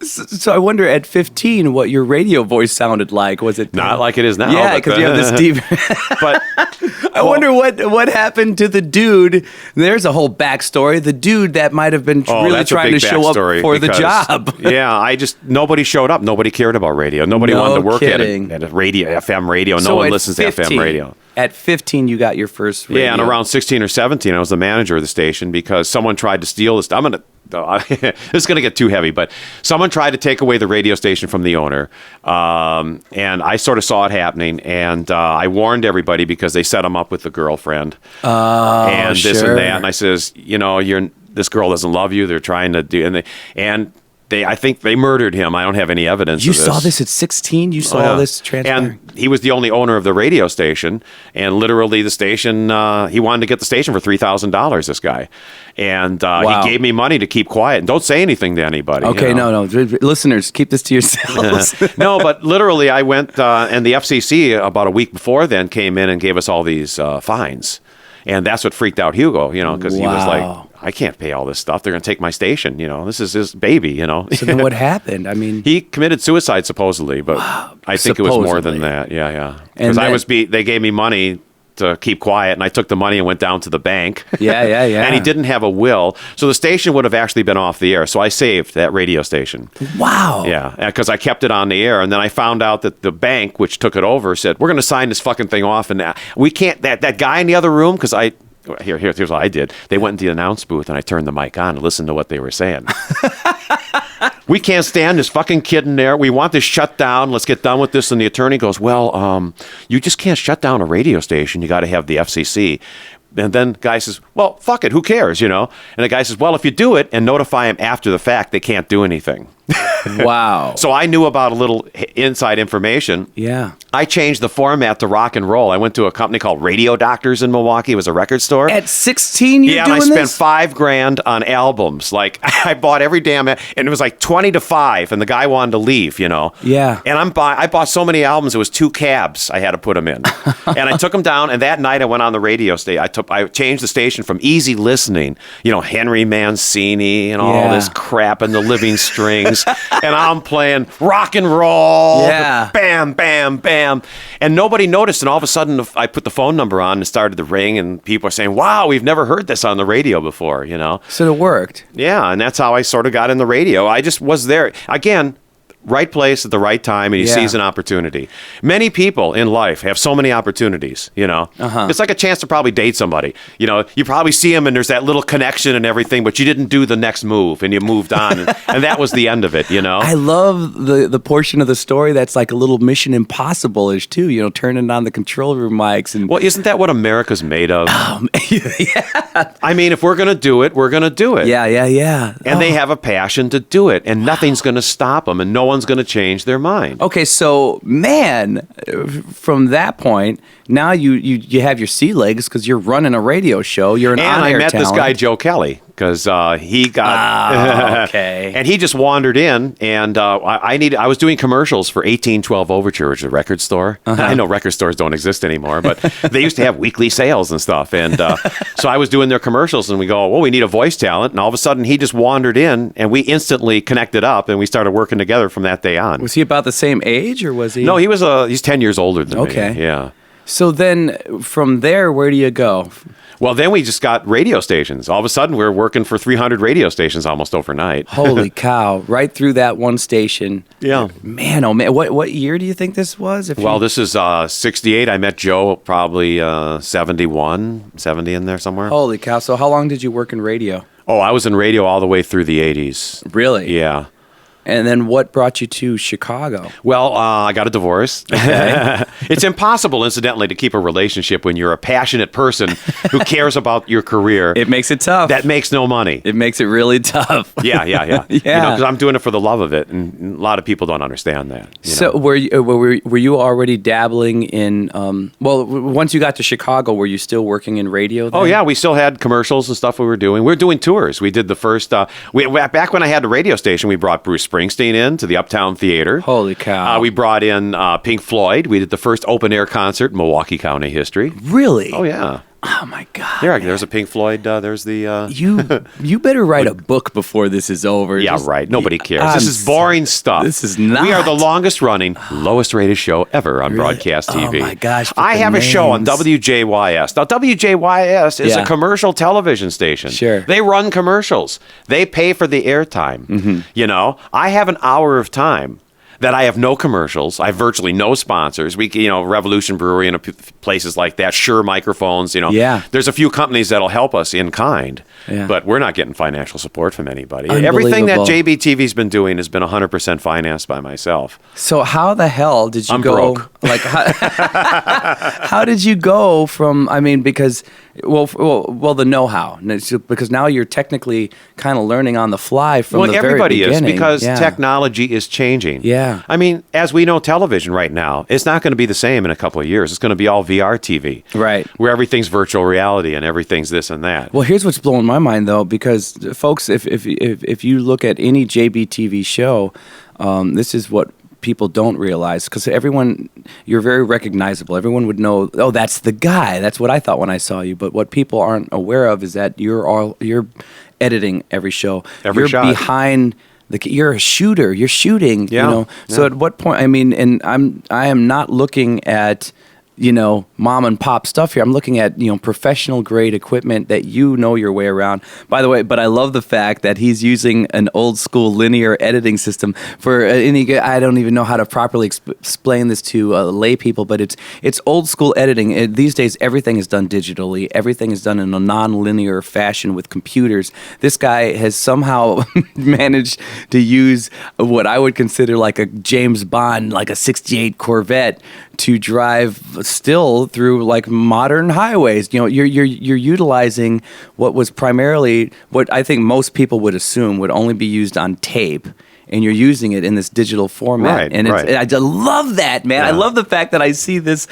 So I wonder at 15 what your radio voice sounded like. Was it not like it is now? Yeah, because you have this deep. But I wonder what happened to the dude. There's a whole backstory. The dude that might have been really trying to show up for the job. Nobody showed up. Nobody cared about radio. Nobody wanted to work at a radio, FM radio. No one listens to FM radio. At 15, you got your first radio. Yeah, and around 16 or 17, I was the manager of the station because someone tried to steal this. This is going to get too heavy, but someone tried to take away the radio station from the owner, and I sort of saw it happening, and I warned everybody because they set him up with the girlfriend, and this and that, and I says, this girl doesn't love you. They're trying to do, I think they murdered him. I don't have any evidence of this. You saw this at 16? You saw this transpire? And he was the only owner of the radio station. And literally the station, he wanted to get the station for $3,000, this guy. And he gave me money to keep quiet. And don't say anything to anybody. Okay, no. Listeners, keep this to yourselves. No, but literally I went, and the FCC about a week before then came in and gave us all these fines. And that's what freaked out Hugo, because he was like, I can't pay all this stuff. They're going to take my station. This is his baby, So then what happened? I mean, he committed suicide supposedly, but I think it was more than that. Yeah. Because they gave me money to keep quiet, and I took the money and went down to the bank. Yeah. And he didn't have a will, so the station would have actually been off the air. So I saved that radio station. Wow. Yeah, because I kept it on the air, and then I found out that the bank, which took it over, said, we're going to sign this fucking thing off, and we can't, that guy in the other room, because here's what I did. They went into the announce booth, and I turned the mic on and listened to what they were saying. We can't stand this fucking kid in there. We want this shut down. Let's get done with this. And the attorney goes, well, you just can't shut down a radio station. You got to have the FCC. And then the guy says, well, fuck it. Who cares, And the guy says, well, if you do it and notify him after the fact, they can't do anything. Wow. So I knew about a little inside information. Yeah. I changed the format to rock and roll. I went to a company called Radio Doctors in Milwaukee. It was a record store. At 16, you're doing doing and I this? spent $5,000 on albums. Like, I bought every damn, and it was like 20 to 5, and the guy wanted to leave, Yeah. And I bought so many albums, it was 2 cabs I had to put them in. And I took them down, and that night I went on the radio station. I changed the station from easy listening, Henry Mancini and all this crap and the Living Strings. And I'm playing rock and roll. Yeah. Bam, bam, bam. And nobody noticed. And all of a sudden, I put the phone number on and started to ring. And people are saying, wow, we've never heard this on the radio before, So it worked. Yeah. And that's how I sort of got in the radio. I just was there. Again, right place at the right time, and he sees an opportunity. Many people in life have so many opportunities, It's like a chance to probably date somebody. You probably see him, and there's that little connection and everything, but you didn't do the next move, and you moved on, and that was the end of it, I love the portion of the story that's like a little Mission Impossible-ish, too, turning on the control room mics. And well, isn't that what America's made of? Yeah. I mean, if we're going to do it, we're going to do it. Yeah. And they have a passion to do it, and nothing's going to stop them, and no one's going to change their mind. Okay, so man, from that point, now you have your sea legs because you're running a radio show. You're an on-air And I met talent. this guy Joe Kelly because he got okay, and he just wandered in, and I was doing commercials for 1812 Overture, which is a record store. I know record stores don't exist anymore, but they used to have weekly sales and stuff. And so I was doing their commercials, and we go, well, we need a voice talent, and all of a sudden he just wandered in, and we instantly connected up, and we started working together from that day on. Was he about the same age, or was he? No, he's 10 years older than me. Okay, yeah. So then, from there, where do you go? Well, then we just got radio stations. All of a sudden, we were working for 300 radio stations almost overnight. Holy cow! Right through that one station. Yeah. Man, oh man, what year do you think this was? This is 68. I met Joe probably 71, 70 in there somewhere. Holy cow! So how long did you work in radio? Oh, I was in radio all the way through the 80s. Really? Yeah. And then what brought you to Chicago? Well, I got a divorce. Okay. It's impossible, incidentally, to keep a relationship when you're a passionate person who cares about your career. It makes it tough. That makes no money. It makes it really tough. Yeah. Yeah. Because I'm doing it for the love of it, and a lot of people don't understand that. So were you already dabbling in? Once you got to Chicago, were you still working in radio then? Oh yeah, we still had commercials and stuff we were doing. We were doing tours. We did the first. Back when I had the radio station, we brought Bruce Springsteen in to the Uptown Theater. Holy cow! We brought in Pink Floyd. We did the first open air concert in Milwaukee County history. Really? Oh yeah. Oh my God! There's a Pink Floyd. There's the. You better write a book before this is over. Yeah, right. Nobody cares. This is boring stuff. This is not. We are the longest running, lowest rated show ever on broadcast TV. Oh my gosh! I have a show on WJYS. Now WJYS is a commercial television station. Sure. They run commercials. They pay for the airtime. Mm-hmm. I have an hour of time that I have no commercials. I have virtually no sponsors. Revolution Brewery and places like that, Shure microphones, Yeah. There's a few companies that'll help us in kind, but we're not getting financial support from anybody. Everything that JBTV's been doing has been 100% financed by myself. So how the hell did you I'm go? broke. Like, how did you go from? I mean, because the know-how, because now you're technically kind of learning on the fly from the very everybody beginning. is because technology is changing. Yeah. I mean, as we know, television right now, it's not going to be the same in a couple of years. It's going to be all VR TV. Right. Where everything's virtual reality and everything's this and that. Well, here's what's blowing my mind, though, because, folks, if you look at any JBTV show, this is what people don't realize, because you're very recognizable. Everyone would know, oh, that's the guy. That's what I thought when I saw you. But what people aren't aware of is that you're editing every show. You're shot. Behind... You're a shooter. You're shooting. Yeah. So at what point? I mean, and I am not looking at mom and pop stuff here. I'm looking at, professional grade equipment that your way around. By the way, but I love the fact that he's using an old school linear editing system for I don't even know how to properly explain this to lay people, but it's old school editing. These days, everything is done digitally. Everything is done in a non-linear fashion with computers. This guy has somehow managed to use what I would consider like a James Bond, like a 68 Corvette, to drive still through like modern highways. You're utilizing what was primarily what I think most people would assume would only be used on tape, and you're using it in this digital format. Right, and right. I just love that, man. Yeah. I love the fact that I see this,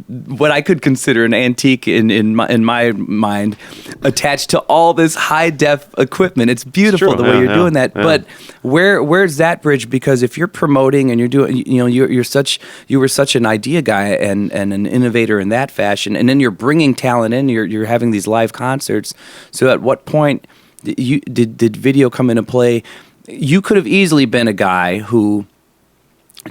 what I could consider an antique in my mind, attached to all this high def equipment. It's beautiful the way you're doing that. Yeah. But where's that bridge? Because if you're promoting and you're doing, you were such an idea guy and an innovator in that fashion, and then you're bringing talent in. You're having these live concerts. So at what point did video come into play? You could have easily been a guy who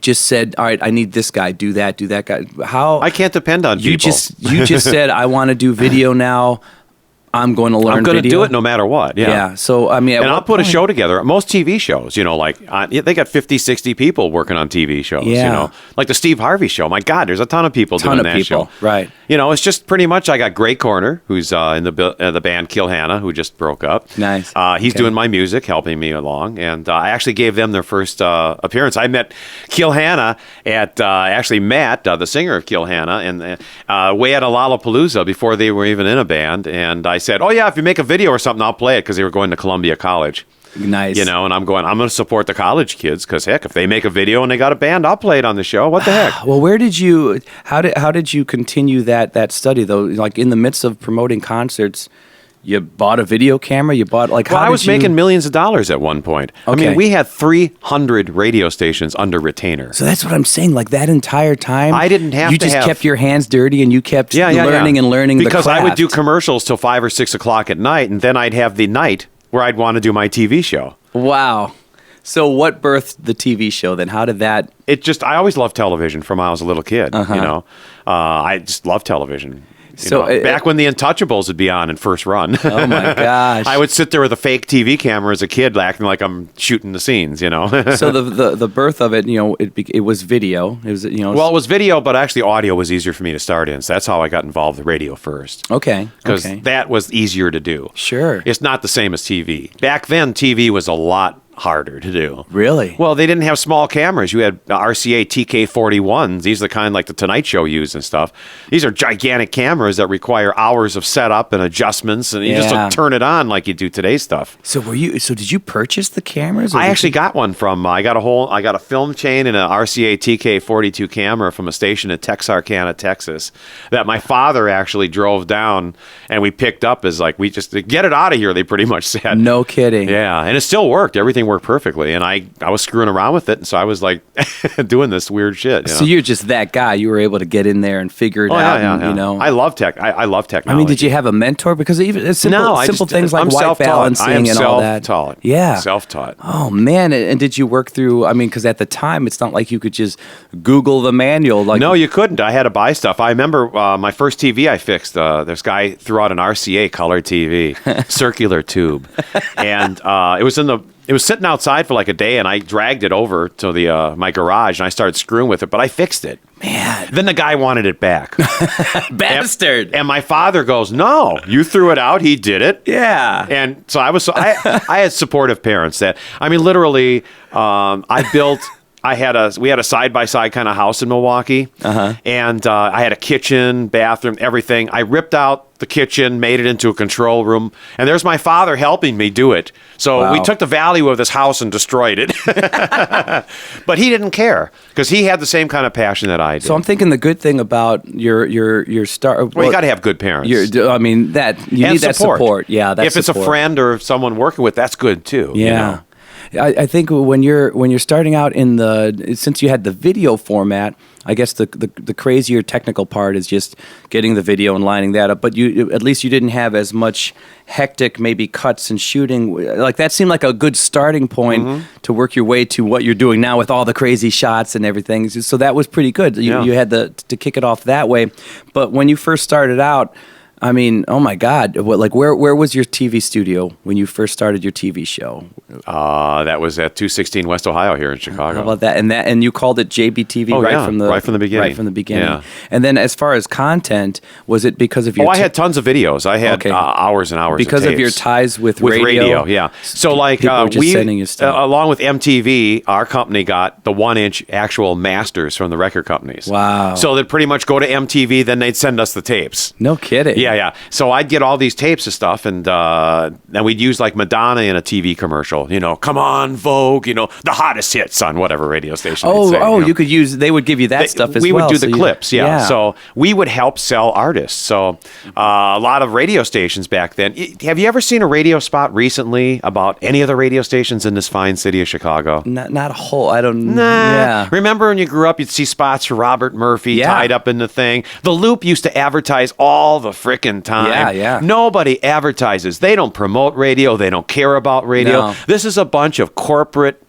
just said, all right, I need this guy, do that guy. How? I can't depend on people. You just said, I want to do video now. I'm going to learn. I'm going to video. do it no matter what. Yeah. So I mean, and I'll put a show together. Most TV shows, they got 50, 60 people working on TV shows. Yeah. Like the Steve Harvey show. My God, there's a ton of people doing that show. Right. It's just pretty much. I got Gray Corner, who's in the band Kill Hannah, who just broke up. Nice. He's doing my music, helping me along, and I actually gave them their first appearance. I met Kill Hannah at Matt, the singer of Kill Hannah, and way at a Lollapalooza before they were even in a band, and I said, oh yeah, if you make a video or something, I'll play it, because they were going to Columbia College. Nice. And I'm going to support the college kids, because heck, if they make a video and they got a band, I'll play it on the show. What the heck? Well, how did you continue that study though? Like in the midst of promoting concerts, you bought a video camera. You bought I was making millions of dollars at one point. Okay. I mean, we had 300 radio stations under retainer. So that's what I'm saying. Like that entire time, I didn't have you to just have, kept your hands dirty and you kept learning and learning because the craft. I would do commercials till 5 or 6 o'clock at night, and then I'd have the night where I'd want to do my TV show. Wow. So what birthed the TV show then? How did that? I always loved television from when I was a little kid. I just loved television. Back when the Untouchables would be on in first run. Oh my gosh! I would sit there with a fake TV camera as a kid, acting like I'm shooting the scenes. So the birth of it, it was video. It was Well, it was video, but actually audio was easier for me to start in. So that's how I got involved with radio first. Okay. Because that was easier to do. Sure. It's not the same as TV. Back then, TV was a lot harder to do. Really? Well, they didn't have small cameras. You had RCA TK41s. These are the kind like the Tonight Show used and stuff. These are gigantic cameras that require hours of setup and adjustments, and you just don't turn it on like you do today's stuff. So did you purchase the cameras? I actually got one from I got a film chain and an RCA TK42 camera from a station in Texarkana, Texas, that my father actually drove down and we picked up as we just get it out of here, they pretty much said. No kidding. Yeah, and it still worked. Everything worked perfectly, and I was screwing around with it, and so I was doing this weird shit. So you're just that guy. You were able to get in there and figure it out. Yeah. I love tech. I love technology. I mean, did you have a mentor? Because even simple things like white balancing and all that. Self-taught. Yeah, self-taught. Oh man! And did you work through? I mean, because at the time, it's not like you could just Google the manual. No, you couldn't. I had to buy stuff. I remember my first TV I fixed. This guy threw out an RCA color TV, circular tube, and it was sitting outside for a day, and I dragged it over to my garage, and I started screwing with it, but I fixed it. Man. Then the guy wanted it back. Bastard. And my father goes, no, you threw it out. He did it. Yeah. And so I had supportive parents that, literally, we had a side-by-side kind of house in Milwaukee, and I had a kitchen, bathroom, everything. I ripped out the kitchen, made it into a control room, and there's my father helping me do it. So we took the value of this house and destroyed it. But he didn't care, because he had the same kind of passion that I did. So I'm thinking the good thing about your start. Well, you got to have good parents. You need that support. Yeah, that's if it's a friend or someone working with, that's good too. Yeah. I think when you're starting out since you had the video format, I guess the crazier technical part is just getting the video and lining that up. But at least you didn't have as much hectic maybe cuts and shooting. Like that seemed like a good starting point to work your way to what you're doing now with all the crazy shots and everything. So that was pretty good. You had to kick it off that way. But when you first started out, I mean, oh my God! Where was your TV studio when you first started your TV show? That was at 216 West Ohio here in Chicago. How about that? And you called it JBTV from the beginning. Right from the beginning. Yeah. And then as far as content, was it because of your? I had tons of videos. I had hours and hours because of your ties with radio. Yeah. So like we sending you stuff. Along with MTV, our company got the 1-inch actual masters from the record companies. Wow. So they'd pretty much go to MTV, then they'd send us the tapes. No kidding. Yeah. So I'd get all these tapes of stuff, and then we'd use like Madonna in a TV commercial. Come on, Vogue. The hottest hits on whatever radio station. You could use. They would give you that stuff as well. We would do the clips. Yeah. So we would help sell artists. So a lot of radio stations back then. Have you ever seen a radio spot recently about any of the radio stations in this fine city of Chicago? Not a whole. I don't. Nah. Yeah. Remember when you grew up, you'd see spots for Robert Murphy tied up in the thing. The Loop used to advertise all the frickin' time. Yeah. Nobody advertises. They don't promote radio. They don't care about radio. No. This is a bunch of corporate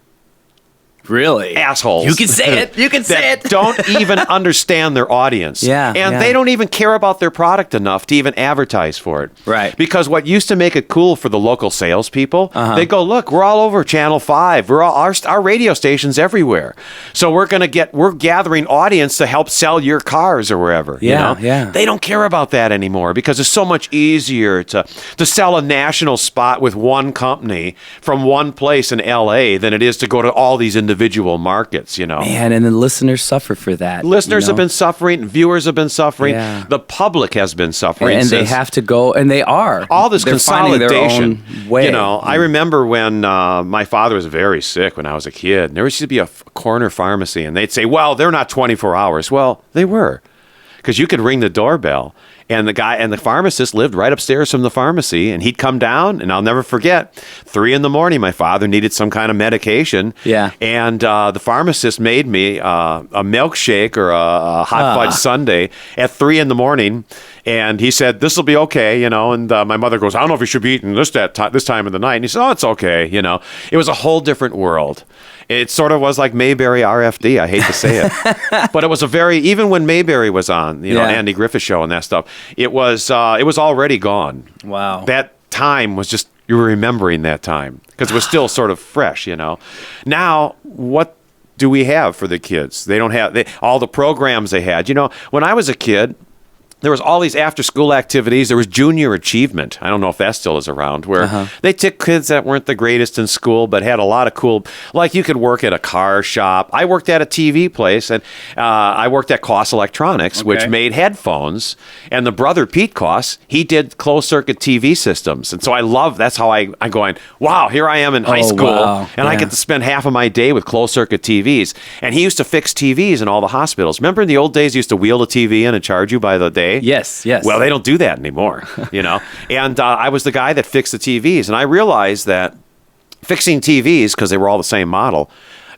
assholes. You can say it. You can say it. Don't even understand their audience. And they don't even care about their product enough to even advertise for it. Right. Because what used to make it cool for the local salespeople, they go, look, we're all over Channel 5. Our radio station's everywhere. So we're gathering audience to help sell your cars or wherever. Yeah. They don't care about that anymore because it's so much easier to sell a national spot with one company from one place in LA than it is to go to all these individual markets, Man, and the listeners suffer for that. Listeners have been suffering, viewers have been suffering, the public has been suffering. And they have to go, and they are. All this consolidation. Their own way. I remember when my father was very sick when I was a kid, and there used to be a corner pharmacy, and they'd say, well, they're not 24 hours. Well, they were. Because you could ring the doorbell, and the pharmacist lived right upstairs from the pharmacy, and he'd come down, and I'll never forget, 3 a.m, my father needed some kind of medication. Yeah. And the pharmacist made me a milkshake or a hot fudge sundae at 3 a.m, and he said, this will be okay, and my mother goes, I don't know if you should be eating this time of the night. And he said, oh, it's okay, It was a whole different world. It sort of was like Mayberry RFD. I hate to say it, but it was even when Mayberry was on, Andy Griffith Show and that stuff, it was already gone. Wow. That time was just, you were remembering that time because it was still sort of fresh, Now, what do we have for the kids? They don't have all the programs they had. When I was a kid, there was all these after-school activities. There was Junior Achievement. I don't know if that still is around, where they took kids that weren't the greatest in school, but had a lot of cool, like you could work at a car shop. I worked at a TV place, and I worked at Koss Electronics, which made headphones. And the brother, Pete Koss, he did closed-circuit TV systems. And so that's how I'm going, wow, here I am in high school, and I get to spend half of my day with closed-circuit TVs. And he used to fix TVs in all the hospitals. Remember in the old days, he used to wheel the TV in and charge you by the day? Yes. Well, they don't do that anymore, And I was the guy that fixed the TVs, and I realized that fixing TVs, because they were all the same model,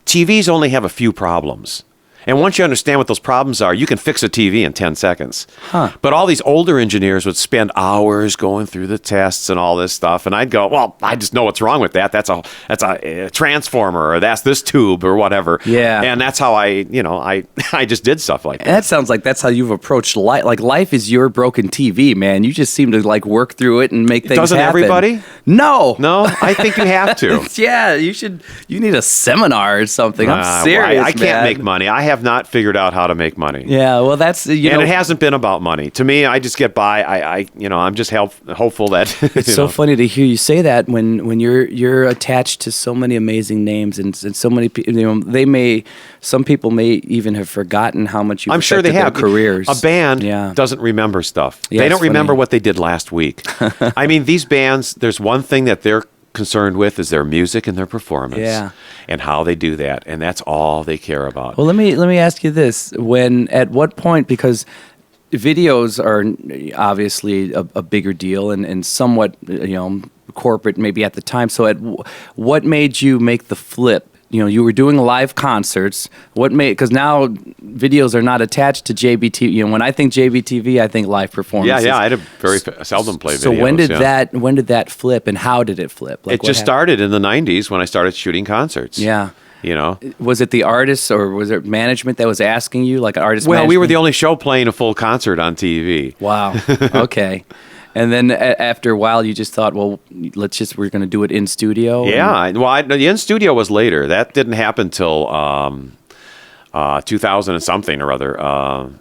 TVs only have a few problems. And once you understand what those problems are, you can fix a TV in 10 seconds. But all these older engineers would spend hours going through the tests and all this stuff. And I'd go, well, I just know what's wrong with that. That's a transformer, or that's this tube or whatever. Yeah. And that's how I just did stuff like that. And that sounds like that's how you've approached life. Like life is your broken TV, man. You just seem to work through it and make things Doesn't happen. Everybody? No, I think you have to. Yeah, you need a seminar or something. I'm serious, I can't make money. I have not figured out how to make money. Yeah, well, that's and it hasn't been about money. To me, I just get by. I'm just hopeful that it's so funny to hear you say that when you're attached to so many amazing names and so many people. Some people may even have forgotten how much you. I'm sure they have careers. A band doesn't remember stuff. Yeah, they don't remember what they did last week. I mean, these bands. There's one thing that they're concerned with is their music and their performance and how they do that, and that's all they care about. Well, let me ask you this: at what point, because videos are obviously a bigger deal and somewhat corporate maybe at the time. So what made you make the flip? You know, you were doing live concerts. What made, because now videos are not attached to JBTV. You know, when I think JBTV, I think live performances. Yeah, I very seldom play videos. So when did that flip, and how did it flip? Like, it just started in the 90s when I started shooting concerts. Yeah. You know, was it the artists or was it management that was asking you, like an artist? Well, we were the only show playing a full concert on TV. Wow. Okay. And then after a while, you just thought, well, we're going to do it in studio. Yeah. Well, the in studio was later. That didn't happen till 2000 and something or other.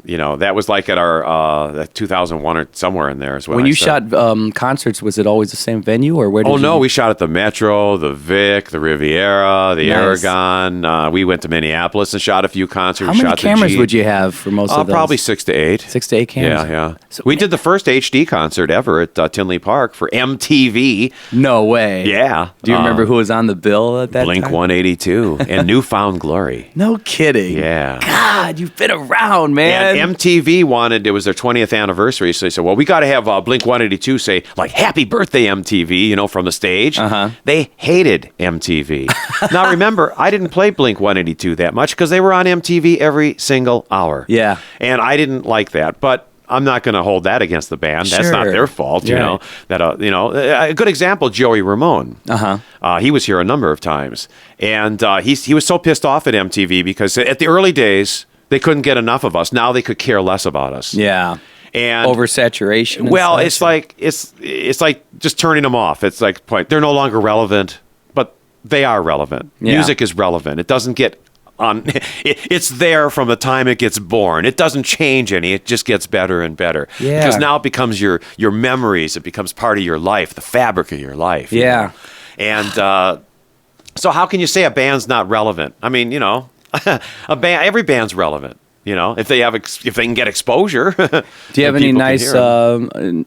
You know, that was like at our 2001 or somewhere in there as well. When you shot concerts, was it always the same venue, or where? No, we shot at the Metro, the Vic, the Riviera, the Aragon. We went to Minneapolis and shot a few concerts. How many cameras would you have for most of those? Probably 6 to 8. 6 to 8 cameras. Yeah. So, we did the first HD concert ever at Tinley Park for MTV. No way. Yeah. Do you remember who was on the bill at that Blink time? 182 and Newfound Glory. No kidding. Yeah. God, you've been around, man. And MTV it was their 20th anniversary, so they said, well, we got to have Blink 182 say, like, happy birthday, MTV, you know, from the stage. They hated MTV. Now, remember, I didn't play Blink 182 that much because they were on MTV every single hour. Yeah. And I didn't like that, but I'm not going to hold that against the band. That's not their fault, you know. That a good example, Joey Ramone. He was here a number of times, and he was so pissed off at MTV because at the early days they couldn't get enough of us. Now they could care less about us. Yeah. And oversaturation. Well, it's like just turning them off. It's like they're no longer relevant, but they are relevant. Yeah. Music is relevant. It doesn't get on. It's there from the time it gets born. It doesn't change any. It just gets better and better. Yeah. Because now it becomes your memories. It becomes part of your life, the fabric of your life. Yeah. And so how can you say a band's not relevant? I mean, you know, every band's relevant. You know, if they can get exposure. Do you have any nice,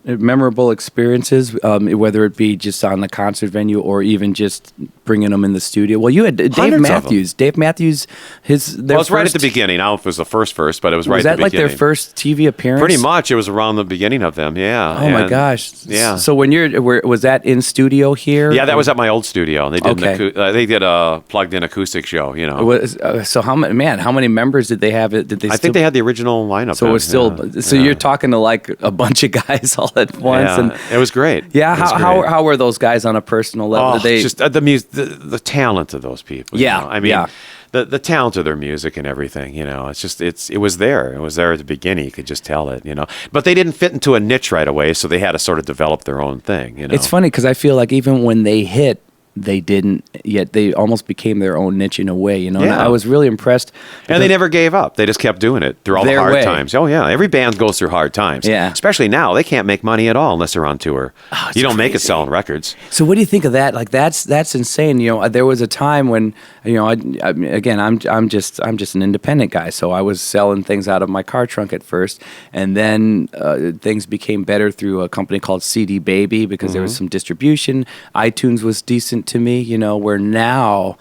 memorable experiences, whether it be just on the concert venue or even just bringing them in the studio? Well, you had Dave Matthews. Dave Matthews, it's right at the beginning. I don't know if it was the first, but it was right at the beginning. Was that like their first TV appearance? Pretty much. It was around the beginning of them, yeah. Oh, my gosh. Yeah. So when was that in studio here? Yeah, that was at my old studio. They did a plugged-in acoustic show, you know. So how many members did they have? I think they had the original lineup. So it was still. You're talking to like a bunch of guys all at once, and it was great. Yeah, how were those guys on a personal level? Just the music, the talent of those people. Yeah, you know? I mean, the talent of their music and everything. You know, it was there. It was there at the beginning. You could just tell it. You know, but they didn't fit into a niche right away, so they had to sort of develop their own thing. You know, it's funny because I feel like even when they hit, they didn't, yet they almost became their own niche in a way, you know. Yeah. And I was really impressed. And they never gave up. They just kept doing it through all the hard times. Oh, yeah. Every band goes through hard times. Yeah. Especially now. They can't make money at all unless they're on tour. Oh, you don't make it selling records. So what do you think of that? Like, that's insane. You know, there was a time when, you know, I'm just an independent guy. So I was selling things out of my car trunk at first. And then things became better through a company called CD Baby because there was some distribution. iTunes was decent to me, you know, where now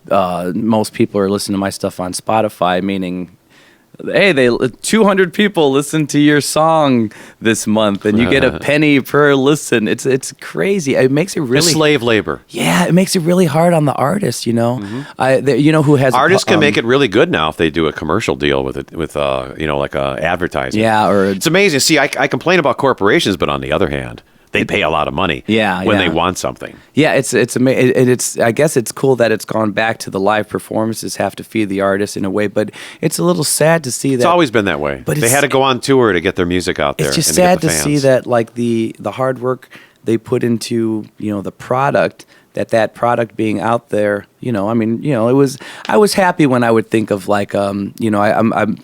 most people are listening to my stuff on Spotify, meaning, hey, 200 people listen to your song this month, and you get a penny per listen. It's crazy. It makes it really it's slave labor. Yeah, it makes it really hard on the artist. You know, you know who has artists can make it really good now if they do a commercial deal with you know, like a advertising. Yeah, or it's amazing. See, I complain about corporations, but on the other hand, they pay a lot of money when they want something. Yeah, it's amazing. I guess it's cool that it's gone back to the live performances have to feed the artist in a way, but it's a little sad to see that. It's always been that way. But they had to go on tour to get their music out there. It's just sad to see that, like, the hard work they put into, you know, the product, that product being out there, you know, I mean, you know, I was happy when I would think of, like, you know,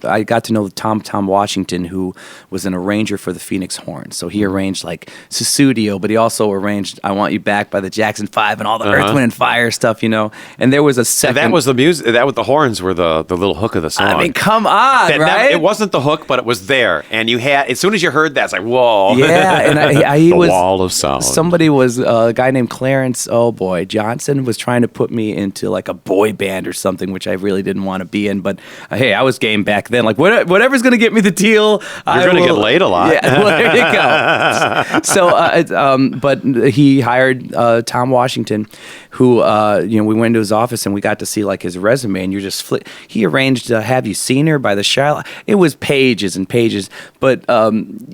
I got to know Tom Washington, who was an arranger for the Phoenix Horns. So he arranged, like, Susudio, but he also arranged I Want You Back by the Jackson 5 and all the Earth, Wind and Fire stuff, you know. And there was a second. And that was the music. That was the horns were the little hook of the song. I mean, come on, right? It wasn't the hook, but it was there, and you had as soon as you heard that, it's like, whoa. Yeah, and he the was wall of sound. Somebody was a guy named Clarence. Oh boy, Johnson was trying to put me into like a boy band or something, which I really didn't want to be in. But hey, I was game back then. Like whatever's going to get me the deal. You're going to get laid a lot. Yeah, well, there you go. So, but he hired Tom Washington, who we went into his office and we got to see like his resume, and you're just he arranged Have You Seen Her by the Shylock. It was pages and pages, but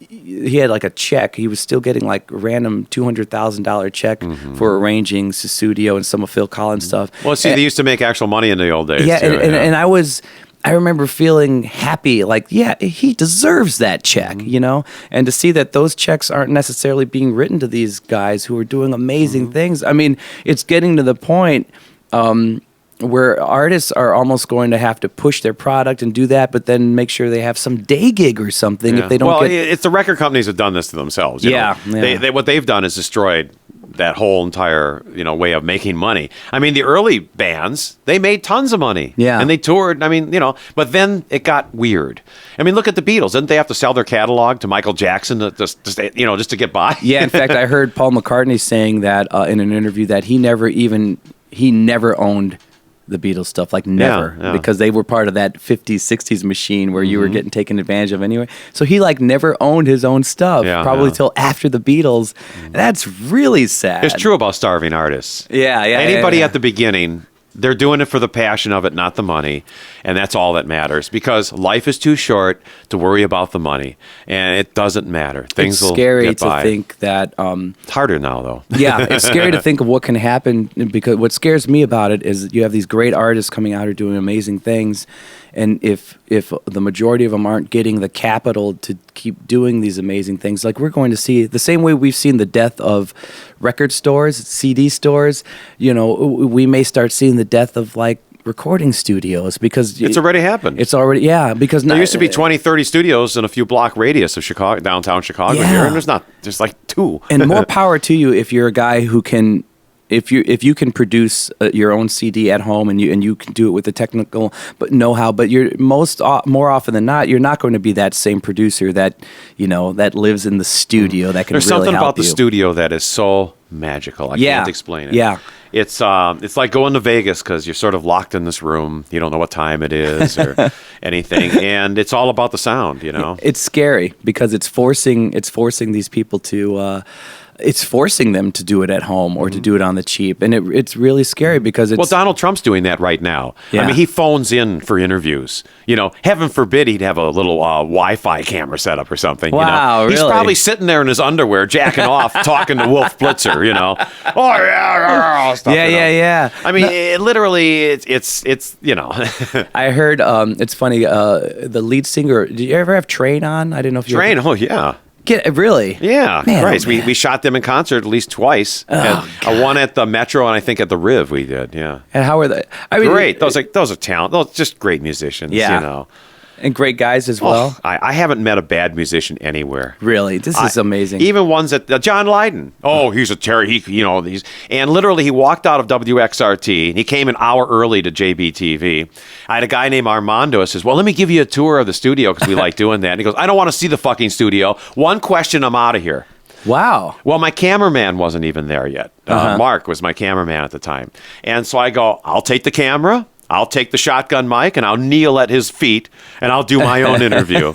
he had like a check. He was still getting like a random $200,000 check for arranging Sussudio and some of Phil Collins stuff. Well, see, they used to make actual money in the old days. Yeah, too, and I remember feeling happy, like, yeah, he deserves that check, and to see that those checks aren't necessarily being written to these guys who are doing amazing things. I mean, it's getting to the point where artists are almost going to have to push their product and do that, but then make sure they have some day gig or something if they don't Well, it's the record companies have done this to themselves. You know? They what they've done is destroyed that whole entire way of making money. I mean, the early bands, they made tons of money. Yeah. And they toured. I mean, but then it got weird. I mean, look at the Beatles. Didn't they have to sell their catalog to Michael Jackson just to get by? Yeah, in fact, I heard Paul McCartney saying that in an interview that he never owned the Beatles stuff, like never, because they were part of that 50s, 60s machine where you were getting taken advantage of anyway. So he like never owned his own stuff, probably till after the Beatles. That's really sad. It's true about starving artists. Yeah. Anybody at the beginning, they're doing it for the passion of it, not the money. And that's all that matters, because life is too short to worry about the money. And it doesn't matter. Things will get by. To think that... it's harder now, though. Yeah, it's scary to think of what can happen, because what scares me about it is you have these great artists coming out who are doing amazing things. And if the majority of them aren't getting the capital to keep doing these amazing things, like we're going to see the same way we've seen the death of record stores, CD stores, we may start seeing the death of like recording studios, because it's already happened. It's already, because there used to be 20, 30 studios in a few block radius of Chicago, downtown Chicago here, and there's like 2. And more power to you if you're a guy who can, if you can produce your own CD at home and you can do it with the technical know-how, but you're more often than not, you're not going to be that same producer that that lives in the studio that can. There's really something help about the studio that is so magical. I can't explain it. Yeah. It's like going to Vegas, because you're sort of locked in this room. You don't know what time it is or anything, and it's all about the sound. It's scary because it's forcing these people to. It's forcing them to do it at home or to do it on the cheap, and it's really scary because it's. Well, Donald Trump's doing that right now. Yeah. I mean, he phones in for interviews. Heaven forbid he'd have a little Wi-Fi camera set up or something. Wow, He's really? probably sitting there in his underwear, jacking off, talking to Wolf Blitzer. Oh yeah, stuff, yeah. I mean, it's I heard it's funny. The lead singer. Did you ever have Train on? I didn't know if you. Train. Oh yeah. Really? Yeah, man, Christ. We shot them in concert at least twice. One at the Metro and I think at the Riv we did, yeah. And how were they? I mean, great. Those are talent. Those just great musicians, And great guys as well. I haven't met a bad musician anywhere. Really, this is amazing. Even ones that John Lydon. Oh, he's a Terry. And literally he walked out of WXRT and he came an hour early to JBTV. I had a guy named Armando who says, "Well, let me give you a tour of the studio because we like doing that." And he goes, "I don't want to see the fucking studio. One question, I'm out of here." Wow. Well, my cameraman wasn't even there yet. Mark was my cameraman at the time, and so I go, "I'll take the camera. I'll take the shotgun mic and I'll kneel at his feet and I'll do my own interview."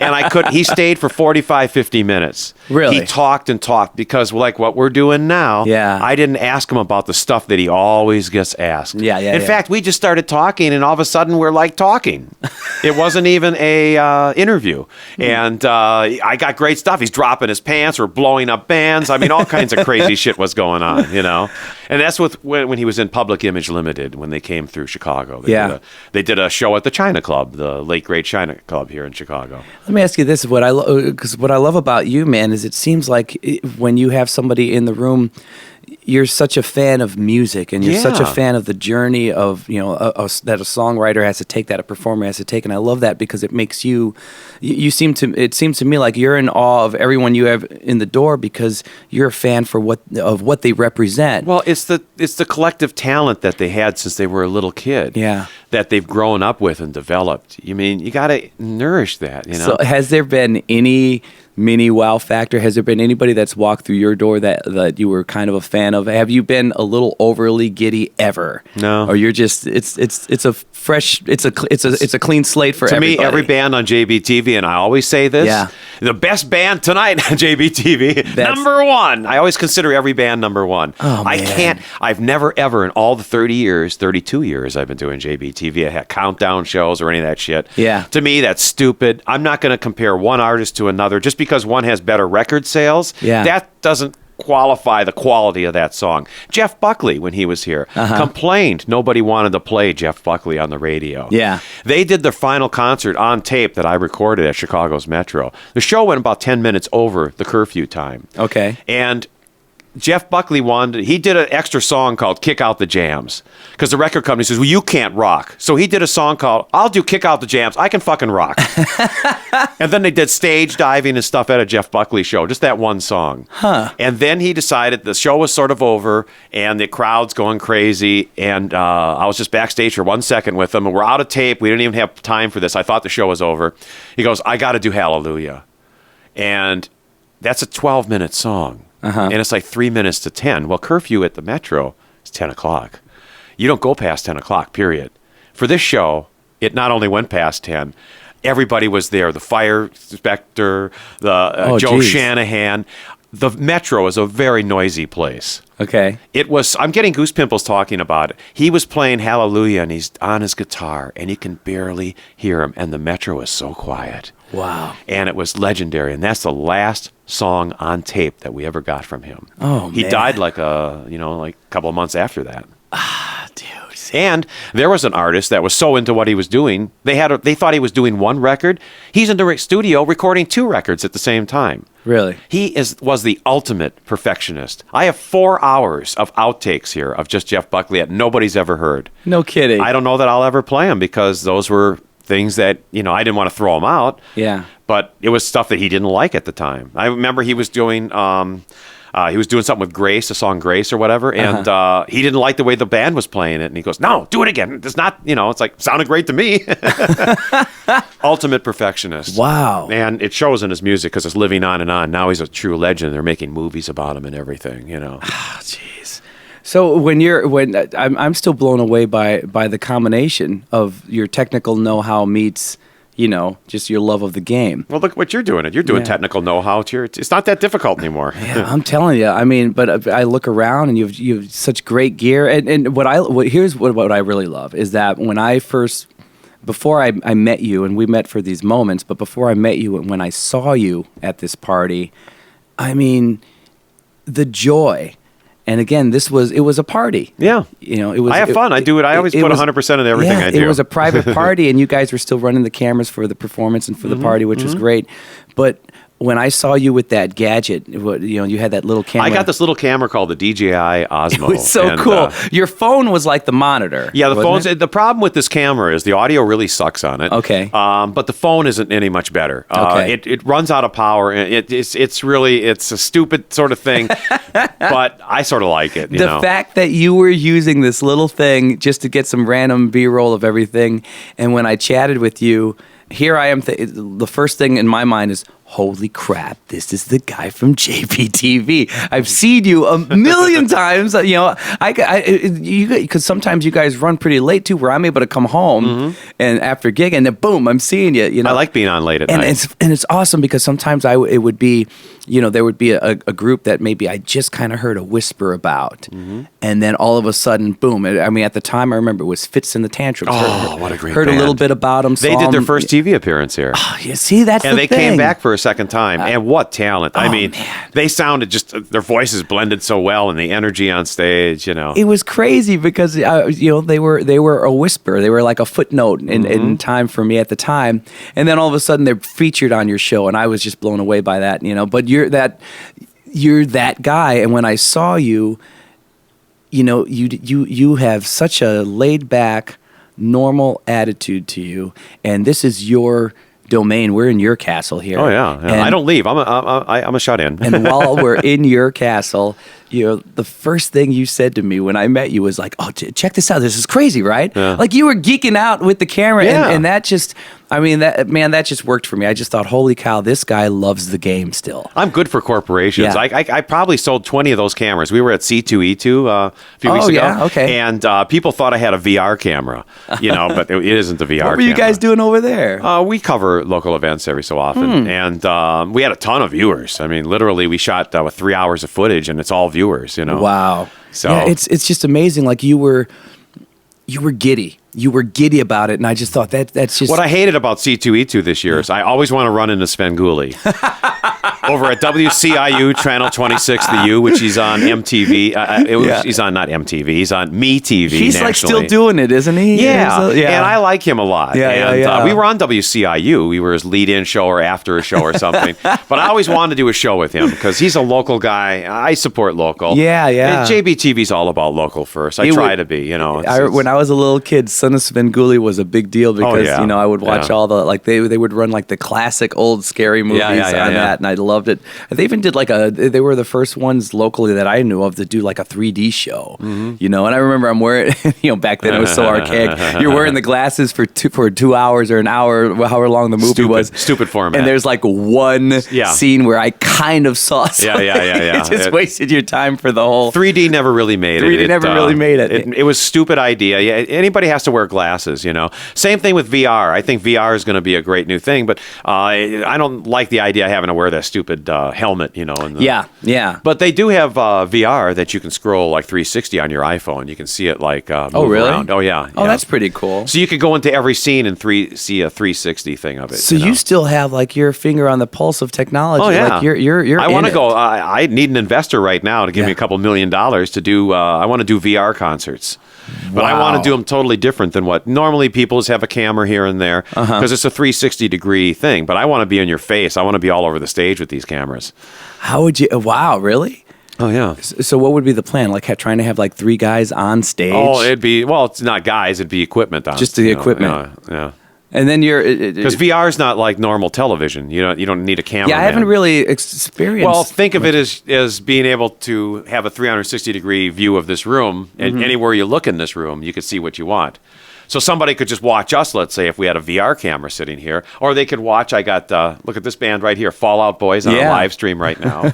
And he stayed for 45, 50 minutes. Really? He talked and talked because like what we're doing now, I didn't ask him about the stuff that he always gets asked. In fact, we just started talking and all of a sudden we're like talking. It wasn't even a interview. And I got great stuff. He's dropping his pants. We're blowing up bands. I mean, all kinds of crazy shit was going on, And that's when he was in Public Image Limited, when they came through Chicago. They did a show at the China Club, the late great China Club here in Chicago. Let me ask you this: because what I love about you, man, is it seems like when you have somebody in the room, you're such a fan of music, and you're such a fan of the journey of that a songwriter has to take, that a performer has to take, and I love that because it makes you. It seems to me like you're in awe of everyone you have in the door because you're a fan of what they represent. Well, it's the collective talent that they had since they were a little kid. Yeah. that they've grown up with and developed. You mean, you got to nourish that, you know? So has there been any mini wow factor? Has there been anybody that's walked through your door that you were kind of a fan of? Have you been a little overly giddy ever? No. Or you're just it's a fresh it's a clean slate for everybody. To me, every band on JBTV, and I always say this, the best band tonight on JBTV, number one. I always consider every band number one. Oh, man. I've never ever in all the 32 years I've been doing JBTV, I had countdown shows or any of that shit. Yeah. To me, that's stupid. I'm not going to compare one artist to another just because one has better record sales. Yeah. That doesn't qualify the quality of that song. Jeff Buckley, when he was here, complained nobody wanted to play Jeff Buckley on the radio. Yeah. They did their final concert on tape that I recorded at Chicago's Metro. The show went about 10 minutes over the curfew time. Okay. And Jeff Buckley he did an extra song called Kick Out the Jams because the record company says, well, you can't rock. So he did a song called I'll do Kick Out the Jams. I can fucking rock. And then they did stage diving and stuff at a Jeff Buckley show, just that one song. And then he decided the show was sort of over and the crowd's going crazy. And I was just backstage for 1 second with him and we're out of tape. We didn't even have time for this. I thought the show was over. He goes, I got to do Hallelujah. And that's a 12-minute song. And it's like 3 minutes to 10. Well, curfew at the Metro is 10 o'clock. You don't go past 10 o'clock, period. For this show, it not only went past 10, everybody was there. The fire inspector, Joe Shanahan. The Metro is a very noisy place. Okay. I'm getting goose pimples talking about it. He was playing Hallelujah, and he's on his guitar, and you can barely hear him, and the Metro is so quiet. Wow. And it was legendary, and that's the last song on tape that we ever got from him. Oh, He man. died like a couple of months after that. Dude. And there was an artist that was so into what he was doing, they thought he was doing one record. He's in the studio recording 2 records at the same time. Really? He was the ultimate perfectionist. I have 4 hours of outtakes here of just Jeff Buckley that nobody's ever heard. No kidding. I don't know that I'll ever play them because those were things that, I didn't want to throw them out. Yeah. But it was stuff that he didn't like at the time. I remember he was doing something with Grace, the song Grace or whatever, and he didn't like the way the band was playing it. And he goes, no, do it again. It's not, it's like, sounded great to me. Ultimate perfectionist. Wow. And it shows in his music because it's living on and on. Now he's a true legend. They're making movies about him and everything, Jeez. So I'm still blown away by the combination of your technical know-how meets, just your love of the game. Well, look what you're doing. You're doing technical know-how. It's not that difficult anymore. Yeah, I'm telling you. I mean, but I look around and you have such great gear. And here's what I really love is that before I met you, and we met for these moments, but before I met you and when I saw you at this party, I mean, the joy. And again, it was a party. Yeah. It was. I have fun. I do it. I always put 100% in everything I do. It was a private party, and you guys were still running the cameras for the performance and for the party, which was great. But when I saw you with that gadget, you had that little camera. I got this little camera called the DJI Osmo. It was so cool. Your phone was like the monitor. Yeah, the problem with this camera is the audio really sucks on it. Okay. But the phone isn't any much better. Okay. It runs out of power. It's a stupid sort of thing, but I sort of like it. The fact that you were using this little thing just to get some random B-roll of everything, and when I chatted with you, here I am. The first thing in my mind is, holy crap, this is the guy from JBTV. I've seen you a million times. Because sometimes you guys run pretty late too, where I'm able to come home and after gig, and then boom, I'm seeing you. I like being on late at night. It's awesome because sometimes it would be, there would be a group that maybe I just kind of heard a whisper about, and then all of a sudden, boom. I mean, at the time, I remember it was Fits and the Tantrums. What a great Heard band. a little bit about them. They did their first TV appearance here. Oh, you see, that's and the they thing. came back for a second time, and what talent! I mean, man. they sounded their voices blended so well, and the energy on stage. It was crazy because they were a whisper. They were like a footnote in time for me at the time, and then all of a sudden they're featured on your show, and I was just blown away by that. But you're that guy, and when I saw you, you have such a laid back, normal attitude to you, and this is your domain. We're in your castle here. Oh yeah. I don't leave. I'm a shut-in. And while we're in your castle, the first thing you said to me when I met you was like, "Oh, check this out. This is crazy, right?" Yeah. Like you were geeking out with the camera, Yeah. and that just, that just worked for me. I just thought, holy cow, this guy loves the game still. I'm good for corporations. Yeah. I probably sold 20 of those cameras. We were at C2E2 a few weeks ago. Yeah, okay. And people thought I had a VR camera, but it isn't a VR camera. What were you guys doing over there? We cover local events every so often. And we had a ton of viewers. I mean, literally, we shot with 3 hours of footage, and it's all viewers, Wow. So yeah, it's just amazing. Like you were giddy. You were giddy about it, and I just thought that's just what I hated about C2E2 this year is I always want to run into Svengoolie over at WCIU Channel 26, the U, which he's on MTV. He's on not MTV. He's on MeTV. He's nationally. like still doing it, isn't he? Yeah, and I like him a lot. Yeah. We were on WCIU. We were his lead-in show or after a show or something. But I always wanted to do a show with him because he's a local guy. I support local. Yeah. And JBTV's all about local first. I try to be. When I was a little kid, Son of Svengoolie was a big deal because I would watch all the they would run like the classic old scary movies on that, and I loved it. They even did they were the first ones locally that I knew of to do like a 3D show, And I remember I'm wearing back then it was so archaic. You're wearing the glasses for 2 hours or an hour, however long the movie was. Stupid format. And there's like one scene where I kind of saw something. Yeah. It just wasted your time for the whole 3D never really made it. 3D never really made it. It was a stupid idea. Yeah, anybody has to wear glasses, Same thing with VR. I think VR is going to be a great new thing, but I don't like the idea of having to wear that stupid helmet, Yeah. But they do have VR that you can scroll like 360 on your iPhone. You can see it like move really? around. Oh, yeah. Oh, that's pretty cool. So you could go into every scene and see a 360 thing of it. So you still have like your finger on the pulse of technology. Oh, yeah. Like you're I want to go. I need an investor right now to give me a couple $1 million to do. I want to do VR concerts. But I want to do them totally different than what normally people just have a camera here and there because it's a 360-degree thing. But I want to be in your face. I want to be all over the stage with these cameras. How would you? Wow, really? Oh, yeah. So what would be the plan? Like trying to have like 3 guys on stage? Oh, it's not guys. It'd be equipment on. Just the equipment. Yeah. And then because VR is not like normal television. You don't need a camera. Yeah, I haven't really experienced. Well, think of it as being able to have a 360-degree view of this room, and anywhere you look in this room, you could see what you want. So somebody could just watch us, let's say, if we had a VR camera sitting here, or they could watch. I got look at this band right here, Fallout Boys, on a live stream right now.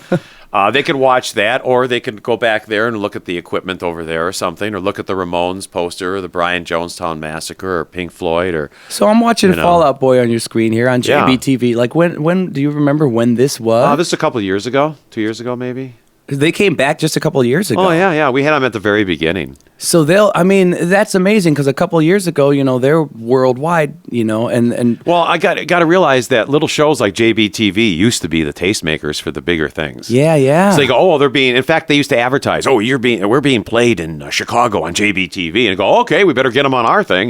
They could watch that, or they could go back there and look at the equipment over there or something, or look at the Ramones poster, or the Bryant Jonestown Massacre, or Pink Floyd, or. So I'm watching Fallout Boy on your screen here on JBTV. Like when do you remember when this was? This is a couple of years ago, 2 years ago maybe. They came back just a couple of years ago. Oh yeah, we had them at the very beginning. So that's amazing because a couple of years ago, they're worldwide, and well, I got to realize that little shows like JBTV used to be the tastemakers for the bigger things. Yeah. So they go, in fact, they used to advertise, we're being played in Chicago on JBTV, and go, okay, we better get them on our thing,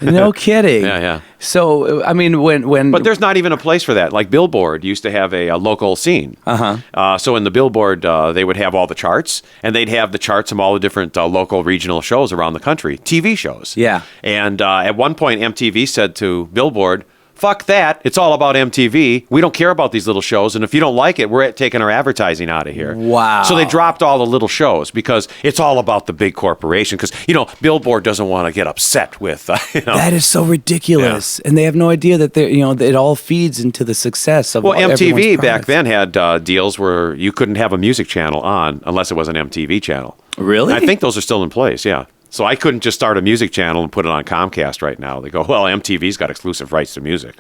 No kidding. Yeah. So when but there's not even a place for that. Like Billboard used to have a local scene. So in the Billboard, they would have all the charts, and they'd have the charts from all the different local regional shows around the country, TV shows. Yeah. And at one point, MTV said to Billboard, fuck that. It's all about MTV. We don't care about these little shows. And if you don't like it, we're taking our advertising out of here. Wow. So they dropped all the little shows because it's all about the big corporation. Because, Billboard doesn't want to get upset with, That is so ridiculous. Yeah. And they have no idea that it all feeds into the success of MTV back then had deals where you couldn't have a music channel on unless it was an MTV channel. Really? I think those are still in place, yeah. So I couldn't just start a music channel and put it on Comcast right now. They go, well, MTV's got exclusive rights to music.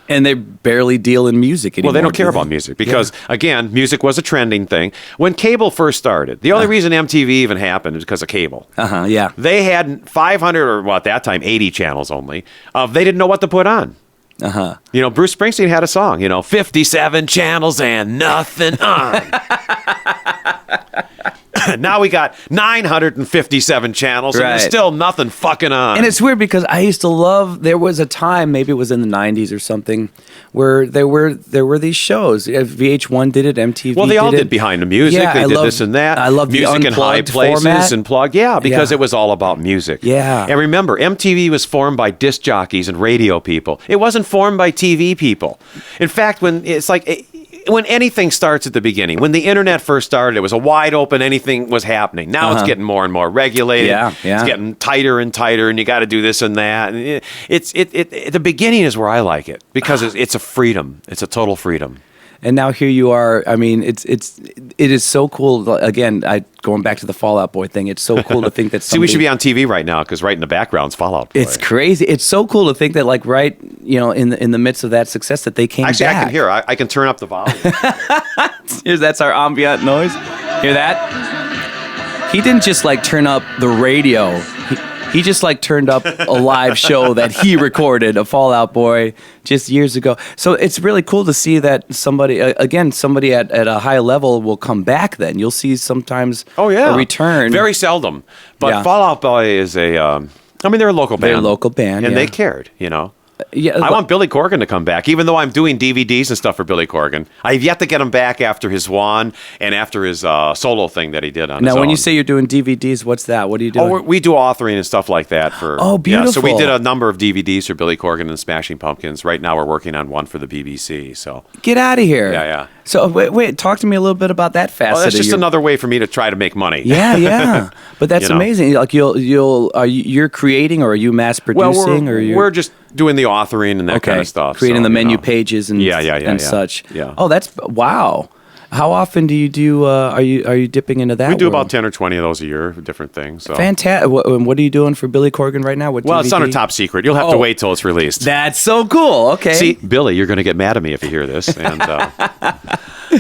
And they barely deal in music anymore. Well, they don't care about music because, again, music was a trending thing. When cable first started, the only reason MTV even happened is because of cable. Yeah. They had 500 or, at that time, 80 channels only. They didn't know what to put on. Bruce Springsteen had a song, 57 channels and nothing on. Now we got 957 channels, and there's still nothing fucking on. And it's weird because I used to love. There was a time, maybe it was in the '90s or something, where there were these shows. VH1 did it, MTV. Well, they all did did Behind the Music. Yeah, they did this and that. I love music in high places format. and plug. Yeah, because it was all about music. Yeah. And remember, MTV was formed by disc jockeys and radio people. It wasn't formed by TV people. In fact, when it's like. when anything starts at the beginning, when the internet first started, it was a wide open, anything was happening. Now it's getting more and more regulated. Yeah. It's getting tighter and tighter, and you got to do this and that. And the beginning is where I like it because it's a freedom. It's a total freedom. And now here you are. I mean, it is so cool. Again, going back to the Fall Out Boy thing, it's so cool to think that. See, we should be on TV right now because right in the background's Fall Out Boy. It's crazy. It's so cool to think that, like, right, in the midst of that success, that they came Actually, back. I can hear. I can turn up the volume. That's our ambient noise. Hear that? He didn't just like turn up the radio. He just like turned up a live show that he recorded, a Fall Out Boy, just years ago. So it's really cool to see that somebody at a high level will come back then. You'll see sometimes a return. Very seldom. But Fall Out Boy is they're a local band. They're a local band, and they cared, you know. Yeah, I want Billy Corgan to come back, even though I'm doing DVDs and stuff for Billy Corgan. I've yet to get him back after his Swan and after his solo thing that he did on his own. Now, when you say you're doing DVDs, what's that? What are you doing? Oh, we do authoring and stuff like that. Beautiful. Yeah, so we did a number of DVDs for Billy Corgan and Smashing Pumpkins. Right now we're working on one for the BBC. So get out of here. Yeah. So wait, talk to me a little bit about that facet. Well, that's just another way for me to try to make money. Yeah. But that's amazing. Like you're creating, or are you mass producing, we're just doing the authoring and that kind of stuff. Creating the menu pages and such. Yeah. Oh, that's wow. How often do you do? Are you dipping into that? We do world? about 10 or 20 of those a year, different things. So. Fantastic. What are you doing for Billy Corgan right now? Well, it's under top secret. You'll have to wait till it's released. That's so cool. Okay. See, Billy, you're going to get mad at me if you hear this. And,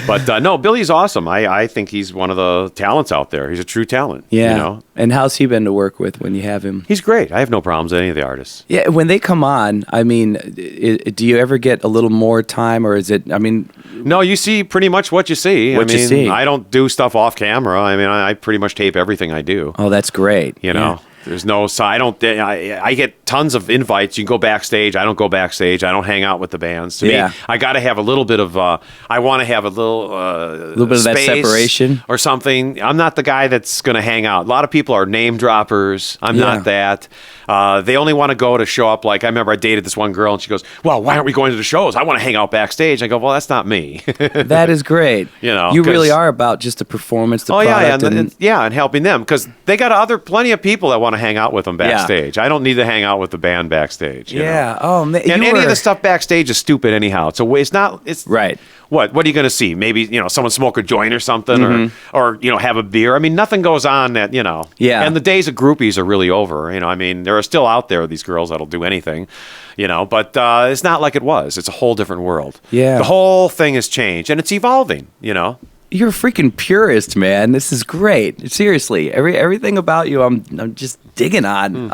but no, Billy's awesome. I think he's one of the talents out there. He's a true talent. Yeah. You know? And how's he been to work with when you have him? He's great. I have no problems with any of the artists. Yeah, when they come on, I mean, do you ever get a little more time, or is it? I mean, no, you see pretty much what you see. You see. I don't do stuff off camera. I mean, I pretty much tape everything I do. Oh, that's great. You know. There's no, so I get tons of invites. You can go backstage. I don't go backstage. I don't hang out with the bands. To me, I got to have a little bit of, I want to have a little bit of that separation or something. I'm not the guy that's going to hang out. A lot of people are name droppers. I'm not that. They only want to go to show up. Like, I remember I dated this one girl and she goes, well, why aren't we going to the shows? I want to hang out backstage. I go, well, that's not me. That is great. You know, you really are about just the performance, the product. And helping them, because they got plenty of people that want to hang out with them backstage. I don't need to hang out with the band backstage. You know? Oh, man. And any of the stuff backstage is stupid anyhow. It's not. It's right. What are you going to see? Maybe, someone smoke a joint or something, or have a beer. I mean, nothing goes on that, Yeah. And the days of groupies are really over. I mean, there are still out there these girls that'll do anything, but it's not like it was. It's a whole different world. Yeah. The whole thing has changed, and it's evolving, You're a freaking purist, man. This is great. Seriously, everything about you, I'm just digging on.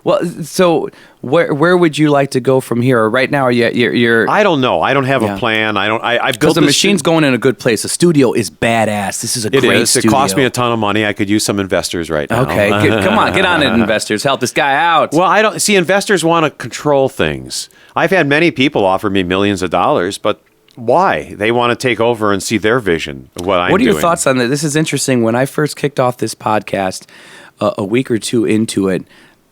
Well, so where would you like to go from here? Or right now, you're I don't know. I don't have a plan. I built because the machine's going in a good place. The studio is badass. This is a great studio. It cost me a ton of money. I could use some investors right now. Okay, come on, get on it, investors. Help this guy out. Well, I don't see. Investors want to control things. I've had many people offer me millions of dollars, but why? They want to take over and see their vision of what I'm doing. What are your thoughts on that? This is interesting. When I first kicked off this podcast, a week or two into it,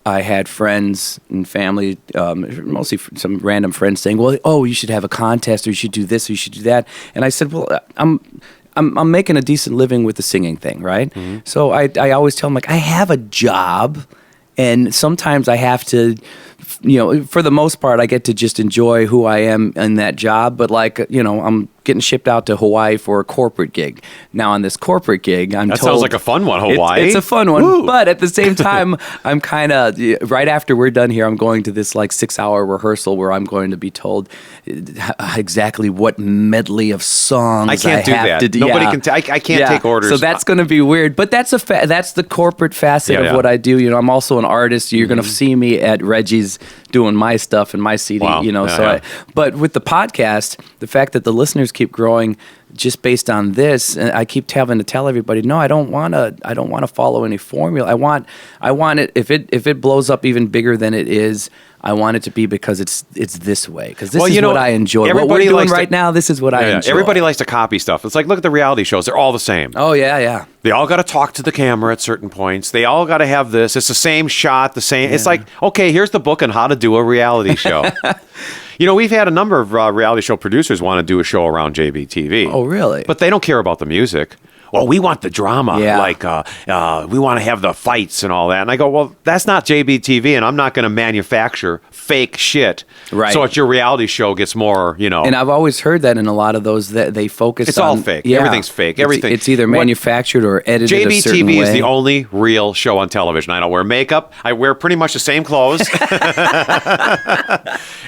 I had friends and family, mostly some random friends, saying, "Well, you should have a contest, or you should do this, or you should do that." And I said, "Well, I'm making a decent living with the singing thing, right?" Mm-hmm. So I always tell them, like, I have a job, and sometimes I have to. For the most part, I get to just enjoy who I am in that job. But I'm getting shipped out to Hawaii for a corporate gig. Now, on this corporate gig, I'm told... That sounds like a fun one, Hawaii. It's a fun one. Woo. But at the same time, I'm kind of... Right after we're done here, I'm going to this 6-hour rehearsal where I'm going to be told exactly what medley of songs I can't do have that. to do. Nobody can... I can't take orders. So that's going to be weird. But that's that's the corporate facet of what I do. I'm also an artist. You're going to see me at Reggie's doing my stuff and my CD. Wow. But with the podcast, the fact that the listeners keep growing, just based on this, and I keep having to tell everybody, no, I don't want to follow any formula. I want it if it blows up even bigger than it is. I want it to be because it's this way. Because this is what I enjoy. What we're doing right now, this is what I enjoy. Everybody likes to copy stuff. It's like, look at the reality shows. They're all the same. Oh, yeah. They all got to talk to the camera at certain points. They all got to have this. It's the same shot, the same. Yeah. It's like, okay, here's the book on how to do a reality show. We've had a number of reality show producers want to do a show around JBTV. Oh, really? But they don't care about the music. Oh, we want the drama. Yeah. Like, we want to have the fights and all that. And I go, well, that's not JBTV, and I'm not going to manufacture fake shit. Right. So your reality show gets more, And I've always heard that in a lot of those that they focus on. It's all fake. Yeah. Everything's fake. Everything. It's either manufactured or edited a certain way. JBTV is the only real show on television. I don't wear makeup. I wear pretty much the same clothes.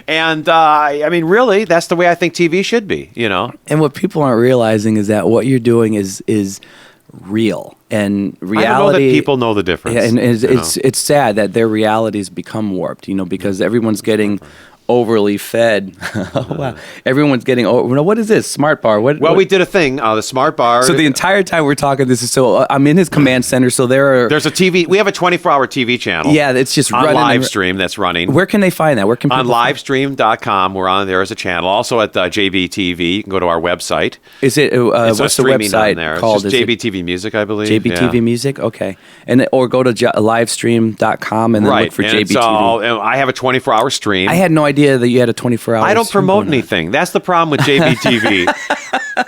And, really, that's the way I think TV should be, And what people aren't realizing is that what you're doing is real, and reality. I don't know that people know the difference. And it's sad that their realities become warped, because everyone's getting overly fed. Oh, wow. Everyone's getting what is this? Smart bar. What? We did a thing, the Smart Bar. So the entire time we're talking, this is I'm in his command center, so there's a TV. We have a 24-hour TV channel. Yeah, it's just on running live stream that's running. Where can they find that? Where can people on livestream.com. We're on there as a channel. Also at JBTV. You can go to our website. Is it what's the website there. called? It's just JBTV Music, I believe. JBTV Music, okay. Or go to livestream.com and then look for JBTV. I have a 24-hour stream. I had no idea that you had a 24-hour. I don't promote anything. That's the problem with JBTV.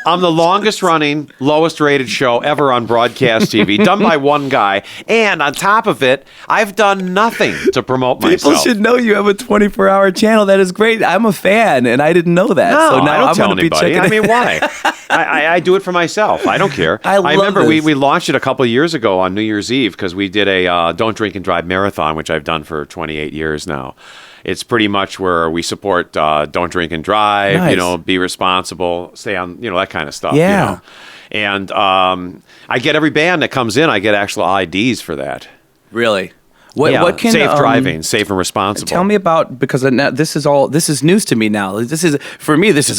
I'm the longest running, lowest rated show ever on broadcast TV, done by one guy. And on top of it, I've done nothing to promote myself. People should know you have a 24-hour channel. That is great. I'm a fan, and I didn't know that. No, so now I don't I'm tell gonna anybody. Be checking why? I do it for myself. I don't care. I remember this. we launched it a couple of years ago on New Year's Eve because we did a Don't Drink and Drive marathon, which I've done for 28 years now. It's pretty much where we support don't drink and drive, nice. Be responsible, stay on, that kind of stuff. Yeah. And I get every band that comes in, I get actual IDs for that. Really? What can safe driving, safe and responsible. Tell me about, because this is news to me now. This is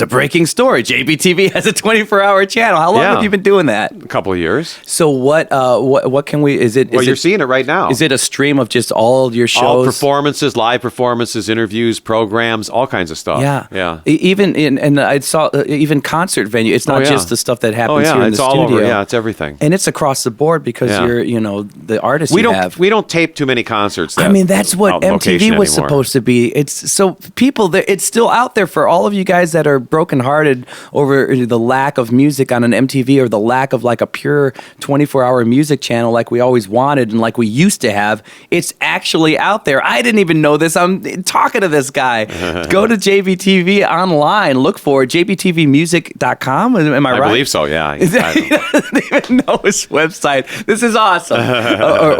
a breaking story. JBTV has a 24-hour channel. How long have you been doing that? A couple of years. So what can we? Is it? You're seeing it right now. Is it a stream of just all your shows? All performances, live performances, interviews, programs, all kinds of stuff. Yeah. Even and I saw even concert venue. It's not just the stuff that happens here in the studio. It's all over. Yeah, it's everything. And it's across the board because you're the artists we you don't have. We don't tape too many concerts. That's what MTV was supposed to be. It's so people. It's still out there for all of you guys that are brokenhearted over the lack of music on an MTV or the lack of like a pure 24-hour music channel like we always wanted and like we used to have. It's actually out there. I didn't even know this. I'm talking to this guy. Go to JBTV online. Look for it. JBTVmusic.com. Am I right? I believe so. Yeah. He doesn't even know his website. This is awesome.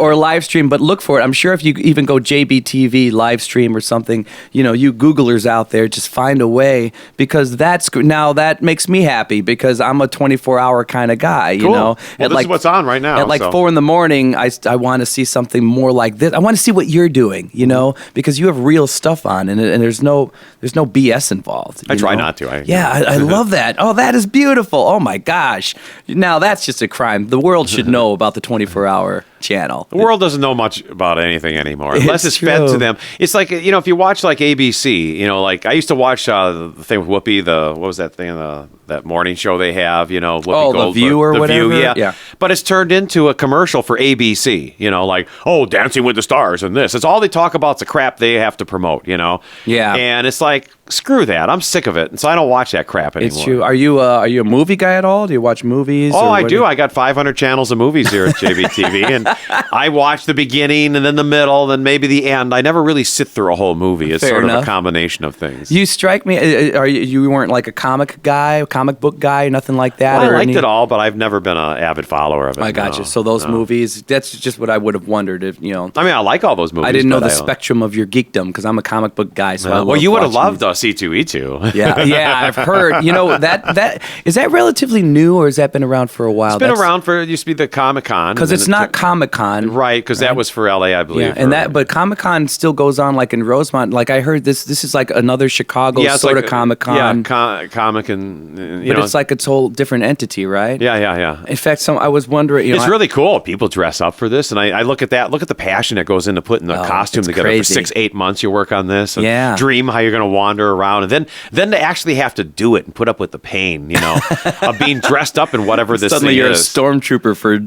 or live stream, but look for it. I'm sure if you even go JBTV live stream or something, you Googlers out there, just find a way, because that makes me happy because I'm a 24-hour kind of guy, cool. Well, this is what's on right now. At 4 a.m, I want to see something more like this. I want to see what you're doing, because you have real stuff on and there's no BS involved. I try not to. I love that. Oh, that is beautiful. Oh my gosh. Now that's just a crime. The world should know about the 24-hour channel. The world doesn't know much about anything anymore unless it's fed to them. It's like, if you watch like ABC, like I used to watch the thing with Whoopi, what was that thing, that morning show they have, Whoopi Goldberg, The View or whatever. View, yeah. But it's turned into a commercial for ABC, like, Dancing with the Stars and this. It's all they talk about is the crap they have to promote, Yeah. And it's like, screw that. I'm sick of it. And so I don't watch that crap anymore. It's true. Are you a movie guy at all? Do you watch movies? Oh, I do. I got 500 channels of movies here at JBTV. And I watch the beginning and then the middle, then maybe the end. I never really sit through a whole movie. It's sort of a combination of things. You strike me. You weren't like a comic book guy, nothing like that? Well, I liked it all, but I've never been an avid follower of it. I got you. So those movies, that's just what I would have wondered if. I like all those movies. I didn't know the spectrum of your geekdom because I'm a comic book guy. So you would have loved us C2E2. Yeah, I've heard. You know, that is that relatively new, or has that been around for a while? It's been around for, it used to be the Comic-Con. Because it's not Comic-Con. Right, because that was for LA, I believe. Yeah, but Comic-Con still goes on like in Rosemont. Like I heard this is like another Chicago sort of Comic-Con. Yeah, Comic and, but it's like its whole different entity, right? Yeah. In fact, I was wondering, it's really cool. People dress up for this, and I look at that. Look at the passion that goes into putting the costume together for 6-8 months. You work on this, and dream how you're going to wander around, and then to actually have to do it and put up with the pain, of being dressed up in whatever this suddenly thing you're is. a stormtrooper for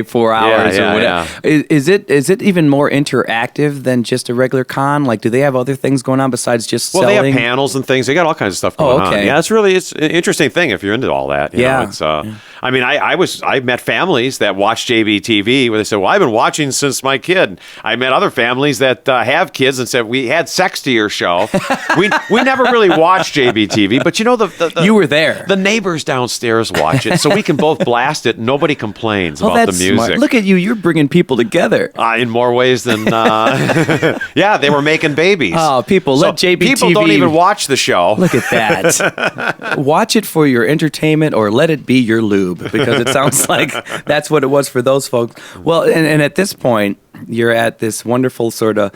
4 hours or whatever. Yeah. Is it even more interactive than just a regular con? Like, do they have other things going on besides just selling? Well, they have panels and things. They got all kinds of stuff going on. Yeah, it's an interesting thing if you're into all that. You know, it's I mean, I met families that watch JBTV where they said, "Well, I've been watching since my kid." I met other families that have kids and said, "We had sex to your show." we never really watched JBTV, but you were there. The neighbors downstairs watch it, so we can both blast it. And nobody complains about the music. Smart. Look at you! You're bringing people together in more ways than yeah. They were making babies. Oh, let JBTV. People don't even watch the show. Look at that. Watch it for your entertainment, or let it be your lube, because it sounds like that's what it was for those folks. Well, and at this point, you're at this wonderful sort of.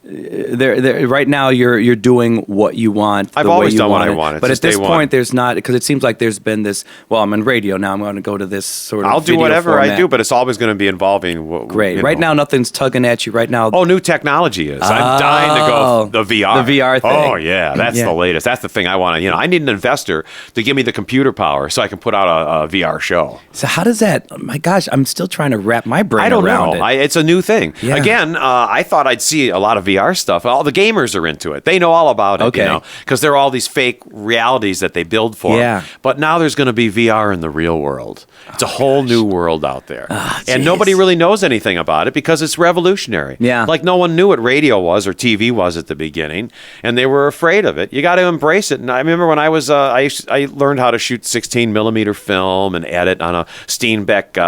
Right now, you're doing what you want. I've always done what I wanted. But at this point, there's not, because it seems like there's been this. Well, I'm on radio now. I'm going to go to this sort of. I'll do whatever format. I do, but it's always going to be involving. Great. Right now, nothing's tugging at you. Right now. Oh, new technology is. I'm dying to go the VR. The VR thing. Oh yeah, that's the latest. That's the thing I want to. I need an investor to give me the computer power so I can put out a VR show. So how does that? My gosh, I'm still trying to wrap my brain around it. It's a new thing. Yeah. Again, I thought I'd see a lot of VR stuff. All the gamers are into it. They know all about it, because there are all these fake realities that they build for them. But now there's going to be VR in the real world. It's a whole new world out there. And nobody really knows anything about it because it's revolutionary. Yeah. Like no one knew what radio was or TV was at the beginning, and they were afraid of it. You got to embrace it. And I remember when I was, I learned how to shoot 16 millimeter film and edit on a Steenbeck,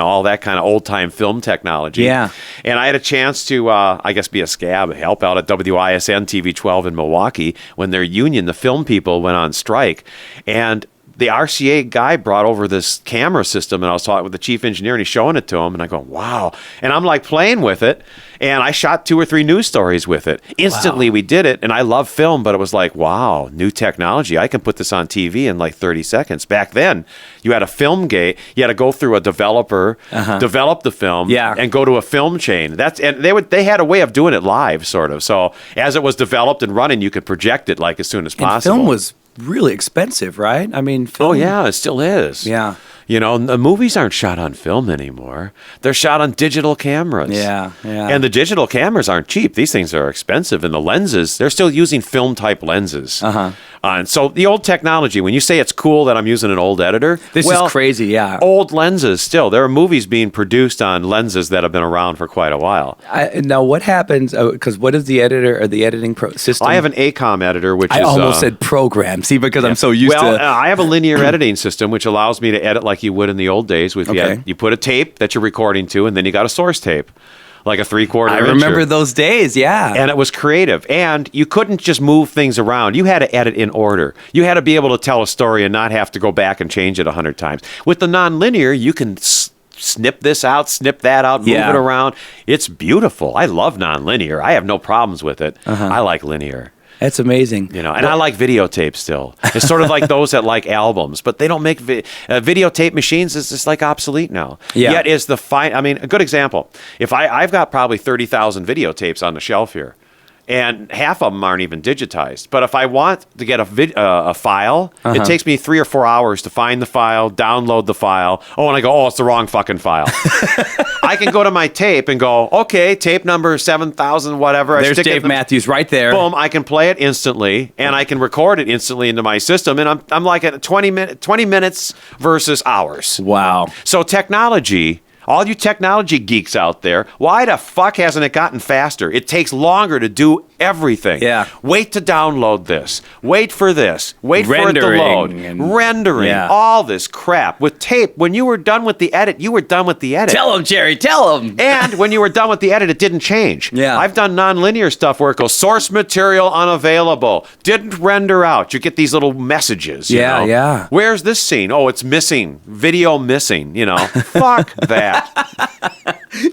all that kind of old time film technology. Yeah. And I had a chance to, I guess, be a scab, help out at WISN TV 12 in Milwaukee when their union, the film people, went on strike. And the RCA guy brought over this camera system, and I was talking with the chief engineer, and he's showing it to him, and I go, wow. And I'm like playing with it, and I shot 2 or 3 news stories with it. Instantly, we did it, and I love film, but it was like, wow, new technology. I can put this on TV in like 30 seconds. Back then, you had a film gate. You had to go through a developer, develop the film, and go to a film chain. And they had a way of doing it live, sort of. So as it was developed and running, you could project it like as soon as possible. And film was really expensive, right? I mean, film. Oh yeah, it still is. Yeah. The movies aren't shot on film anymore. They're shot on digital cameras. Yeah. And the digital cameras aren't cheap. These things are expensive. And the lenses, they're still using film-type lenses. And so the old technology, when you say it's cool that I'm using an old editor. This is crazy, yeah. Old lenses still. There are movies being produced on lenses that have been around for quite a while. Now, what happens, because what is the editor or the editing system? I have an ACOM editor, which I almost said program. See, because I'm so used to... I have a linear editing system, which allows me to edit like you would in the old days. You put a tape that you're recording to, and then you got a source tape, like a 3/4 I remember those days, yeah. And it was creative. And you couldn't just move things around. You had to edit in order. You had to be able to tell a story and not have to go back and change it 100 times. With the nonlinear, you can snip this out, snip that out, move it around. It's beautiful. I love nonlinear. I have no problems with it. I like linear. That's amazing. And I like videotape still. It's sort of like those that like albums, but they don't make videotape machines. Is just like obsolete now. Yeah. Yet is a good example. If I've got probably 30,000 videotapes on the shelf here, and half of them aren't even digitized. But if I want to get a file, it takes me 3 or 4 hours to find the file, download the file. Oh, and I go, oh, it's the wrong fucking file. I can go to my tape and go, okay, tape number 7,000, whatever. There's Dave Matthews right there. Boom, I can play it instantly, and I can record it instantly into my system, and I'm like at 20 minutes versus hours. Wow. So technology All you technology geeks out there, why the fuck hasn't it gotten faster? It takes longer to do everything. Yeah. Wait to download this. Wait for this. Wait for it to load. Rendering. Yeah. All this crap. With tape, when you were done with the edit, you were done with the edit. Tell him, Jerry. Tell him. And when you were done with the edit, it didn't change. Yeah. I've done non-linear stuff where it goes, source material unavailable. Didn't render out. You get these little messages. You know? Yeah. Where's this scene? Oh, it's missing. Video missing. Fuck that.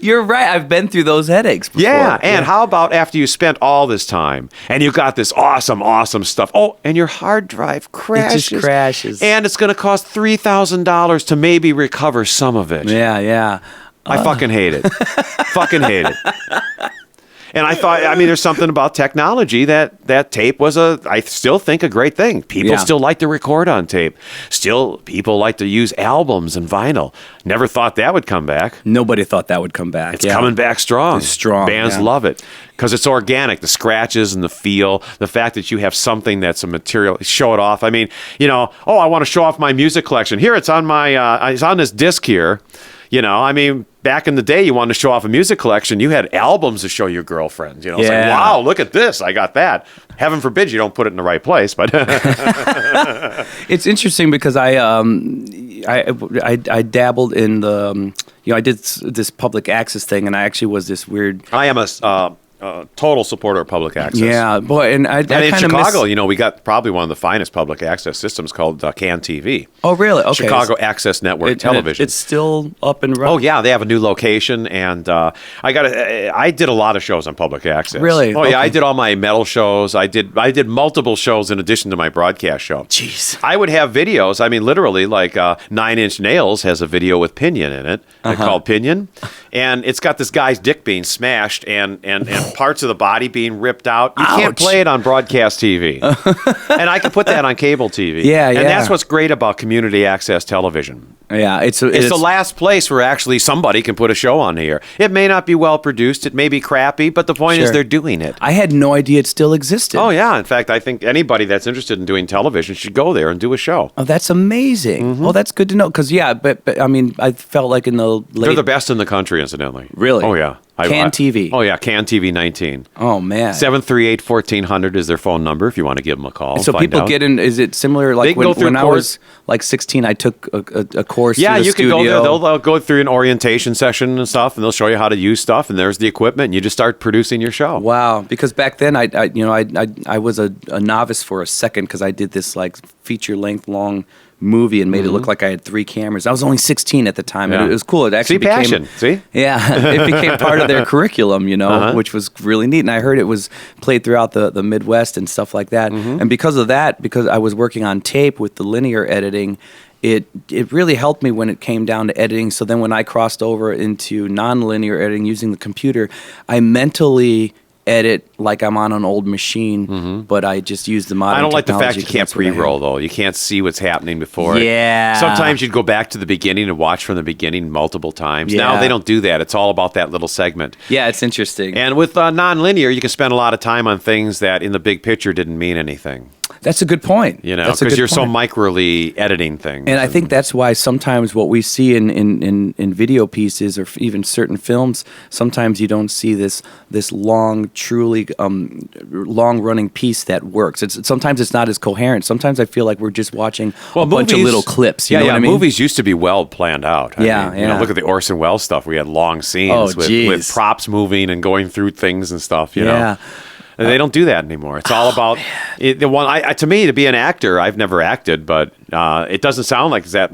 You're right. I've been through those headaches before. Yeah, and how about after you spent all this time and you got this awesome stuff? Oh, and your hard drive crashes. It just crashes. And it's going to cost $3,000 to maybe recover some of it. Yeah. I fucking hate it. Fucking hate it. And I thought, there's something about technology that tape was I still think, a great thing. People still like to record on tape. Still, people like to use albums and vinyl. Never thought that would come back. Nobody thought that would come back. It's coming back strong. It's strong. Bands love it because it's organic. The scratches and the feel, the fact that you have something that's a material, show it off. I want to show off my music collection. Here, it's on it's on this disc here. Back in the day, you wanted to show off a music collection. You had albums to show your girlfriend. It's like, wow, look at this. I got that. Heaven forbid you don't put it in the right place. But it's interesting because I dabbled in the, I did this public access thing, and I actually was this weird. I am a total supporter of public access. Yeah, boy, and I in Chicago, we got probably one of the finest public access systems called CAN TV. Oh, really? Okay. Chicago Access Network Television. It's still up and running. Oh yeah, they have a new location, and I did a lot of shows on public access. Really? Oh yeah, I did all my metal shows. I did multiple shows in addition to my broadcast show. Jeez. I would have videos. Literally, like 9 Inch Nails has a video with Pinion in it, called Pinion, and it's got this guy's dick being smashed and parts of the body being ripped out. You can't play it on broadcast TV. And I could put that on cable TV. Yeah. And that's what's great about community access television. Yeah, it's the last place where actually somebody can put a show on the air. It may not be well produced, it may be crappy, but the point is they're doing it. I had no idea it still existed. Oh yeah, in fact, I think anybody that's interested in doing television should go there and do a show. Oh, that's amazing. Oh, that's good to know. Because but I felt like in the late... They're the best in the country, incidentally. Really? Oh yeah. CAN TV. Oh yeah, CAN TV 19. Oh man. 738-1400 is their phone number if you want to give them a call. So people get in. Is it similar? Like when I was like 16, I took a course. Yeah, you can go there. They'll go through an orientation session and stuff, and they'll show you how to use stuff. And there's the equipment, and you just start producing your show. Wow. Because back then, I was a novice for a second because I did this like feature length long movie and made it look like I had 3 cameras. I was only 16 at the time. Yeah. And it was cool. It actually became passion. See? Yeah, it became part of their curriculum, which was really neat. And I heard it was played throughout the Midwest and stuff like that. And because of that, because I was working on tape with the linear editing, it really helped me when it came down to editing. So then when I crossed over into non-linear editing using the computer, I mentally edit like I'm on an old machine, but I just use the modern I don't like the fact technology you can't 'cause that's what I pre-roll, though. You can't see what's happening before. Yeah. Sometimes you'd go back to the beginning and watch from the beginning multiple times. Yeah. Now they don't do that. It's all about that little segment. Yeah, it's interesting. And with non-linear, you can spend a lot of time on things that in the big picture didn't mean anything. That's a good point. Because you're so microly editing things. And I think that's why sometimes what we see in video pieces or even certain films, sometimes you don't see this long, truly long-running piece that works. Sometimes it's not as coherent. Sometimes I feel like we're just watching a bunch of little clips. You know what I mean? Movies used to be well planned out. I mean, look at the Orson Welles stuff. We had long scenes with props moving and going through things and stuff. You know? And they don't do that anymore. It's all about to me, to be an actor. I've never acted, but it doesn't sound like that.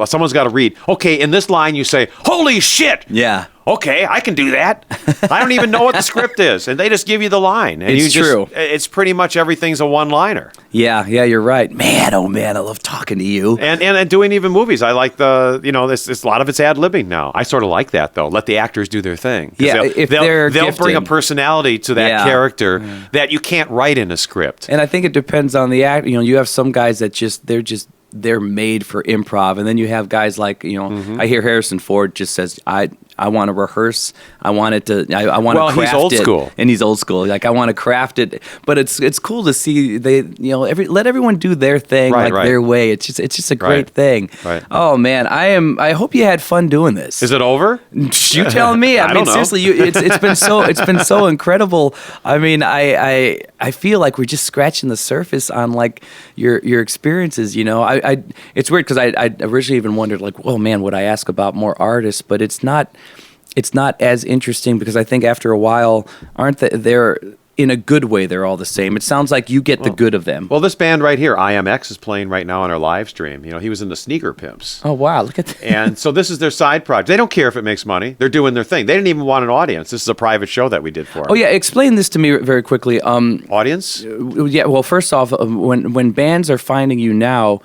Someone's got to read. Okay, in this line, you say, "Holy shit!" Yeah. Okay, I can do that. I don't even know what the script is, and they just give you the line. And it's true. It's pretty much everything's a one-liner. Yeah, you're right. Man, oh man, I love talking to you. And doing even movies. I like this a lot of it's ad-libbing now. I sort of like that though. Let the actors do their thing. Yeah, they'll bring a personality to that character that you can't write in a script. And I think it depends on the act. You have some guys that they're made for improv, and then you have guys like I hear Harrison Ford just says, I I want to rehearse. I want it to. I want to craft it. Well, he's old school, and he's old school. Like I want to craft it, but it's cool to see let everyone do their thing, their way. It's just a great thing. Right. Oh man, I hope you had fun doing this. Is it over? You tell me. I mean, seriously, it's been so incredible. I mean, I feel like we're just scratching the surface on like your experiences. It's weird because I originally even wondered like, well, man, would I ask about more artists? But it's not as interesting because I think after a while, they're in a good way, they're all the same. It sounds like you get the good of them. Well, this band right here, IMX, is playing right now on our live stream. He was in the Sneaker Pimps. Oh, wow. Look at that. And so this is their side project. They don't care if it makes money. They're doing their thing. They didn't even want an audience. This is a private show that we did for them. Oh, yeah. Explain this to me very quickly. Audience? Yeah. Well, first off, when bands are finding you now,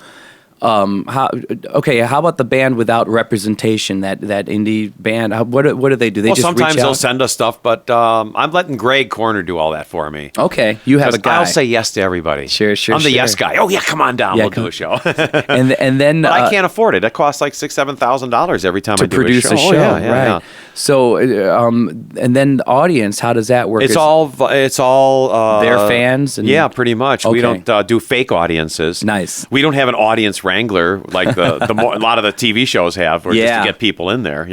how about the band without representation? That indie band. What do they do? They just sometimes reach out? they'll send us stuff, but I'm letting Greg Corner do all that for me. Okay, you have a guy. I'll say yes to everybody. Sure. I'm the yes guy. Oh yeah, come on down. We'll do a show. and then but I can't afford it. It costs like $6,000-7,000 every time I do produce a show. Oh, yeah, right. So, and then the audience, how does that work? It's all their fans. Yeah, pretty much. Okay. We don't do fake audiences. Nice. We don't have an audience wrangler like a lot of the TV shows have, or just to get people in there.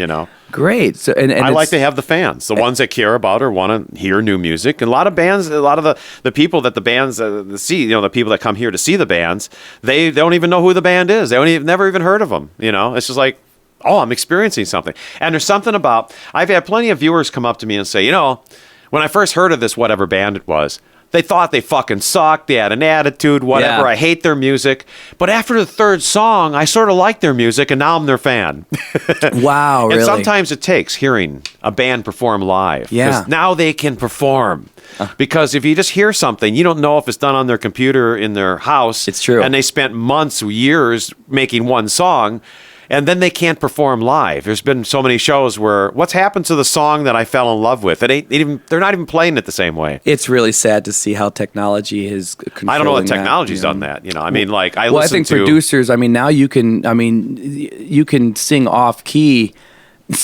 Great. So, and I like to have the fans, the ones that care about or want to hear new music. And a lot of bands, a lot of the people that the bands see, the people that come here to see the bands, they don't even know who the band is. They've never even heard of them. It's just like, oh, I'm experiencing something. And there's something about, I've had plenty of viewers come up to me and say, when I first heard of this, whatever band it was, they thought they fucking sucked. They had an attitude, whatever. Yeah. I hate their music. But after the third song, I sort of like their music, and now I'm their fan. Wow, really? And sometimes it takes hearing a band perform live. Yeah. 'Cause now they can perform. Because if you just hear something, you don't know if it's done on their computer in their house. It's true. And they spent months, years making one song. And then they can't perform live. There's been so many shows where what's happened to the song that I fell in love with? They're not even playing it the same way. It's really sad to see how technology is controlling I don't know what technology's that, done that. I think producers, now you can sing off key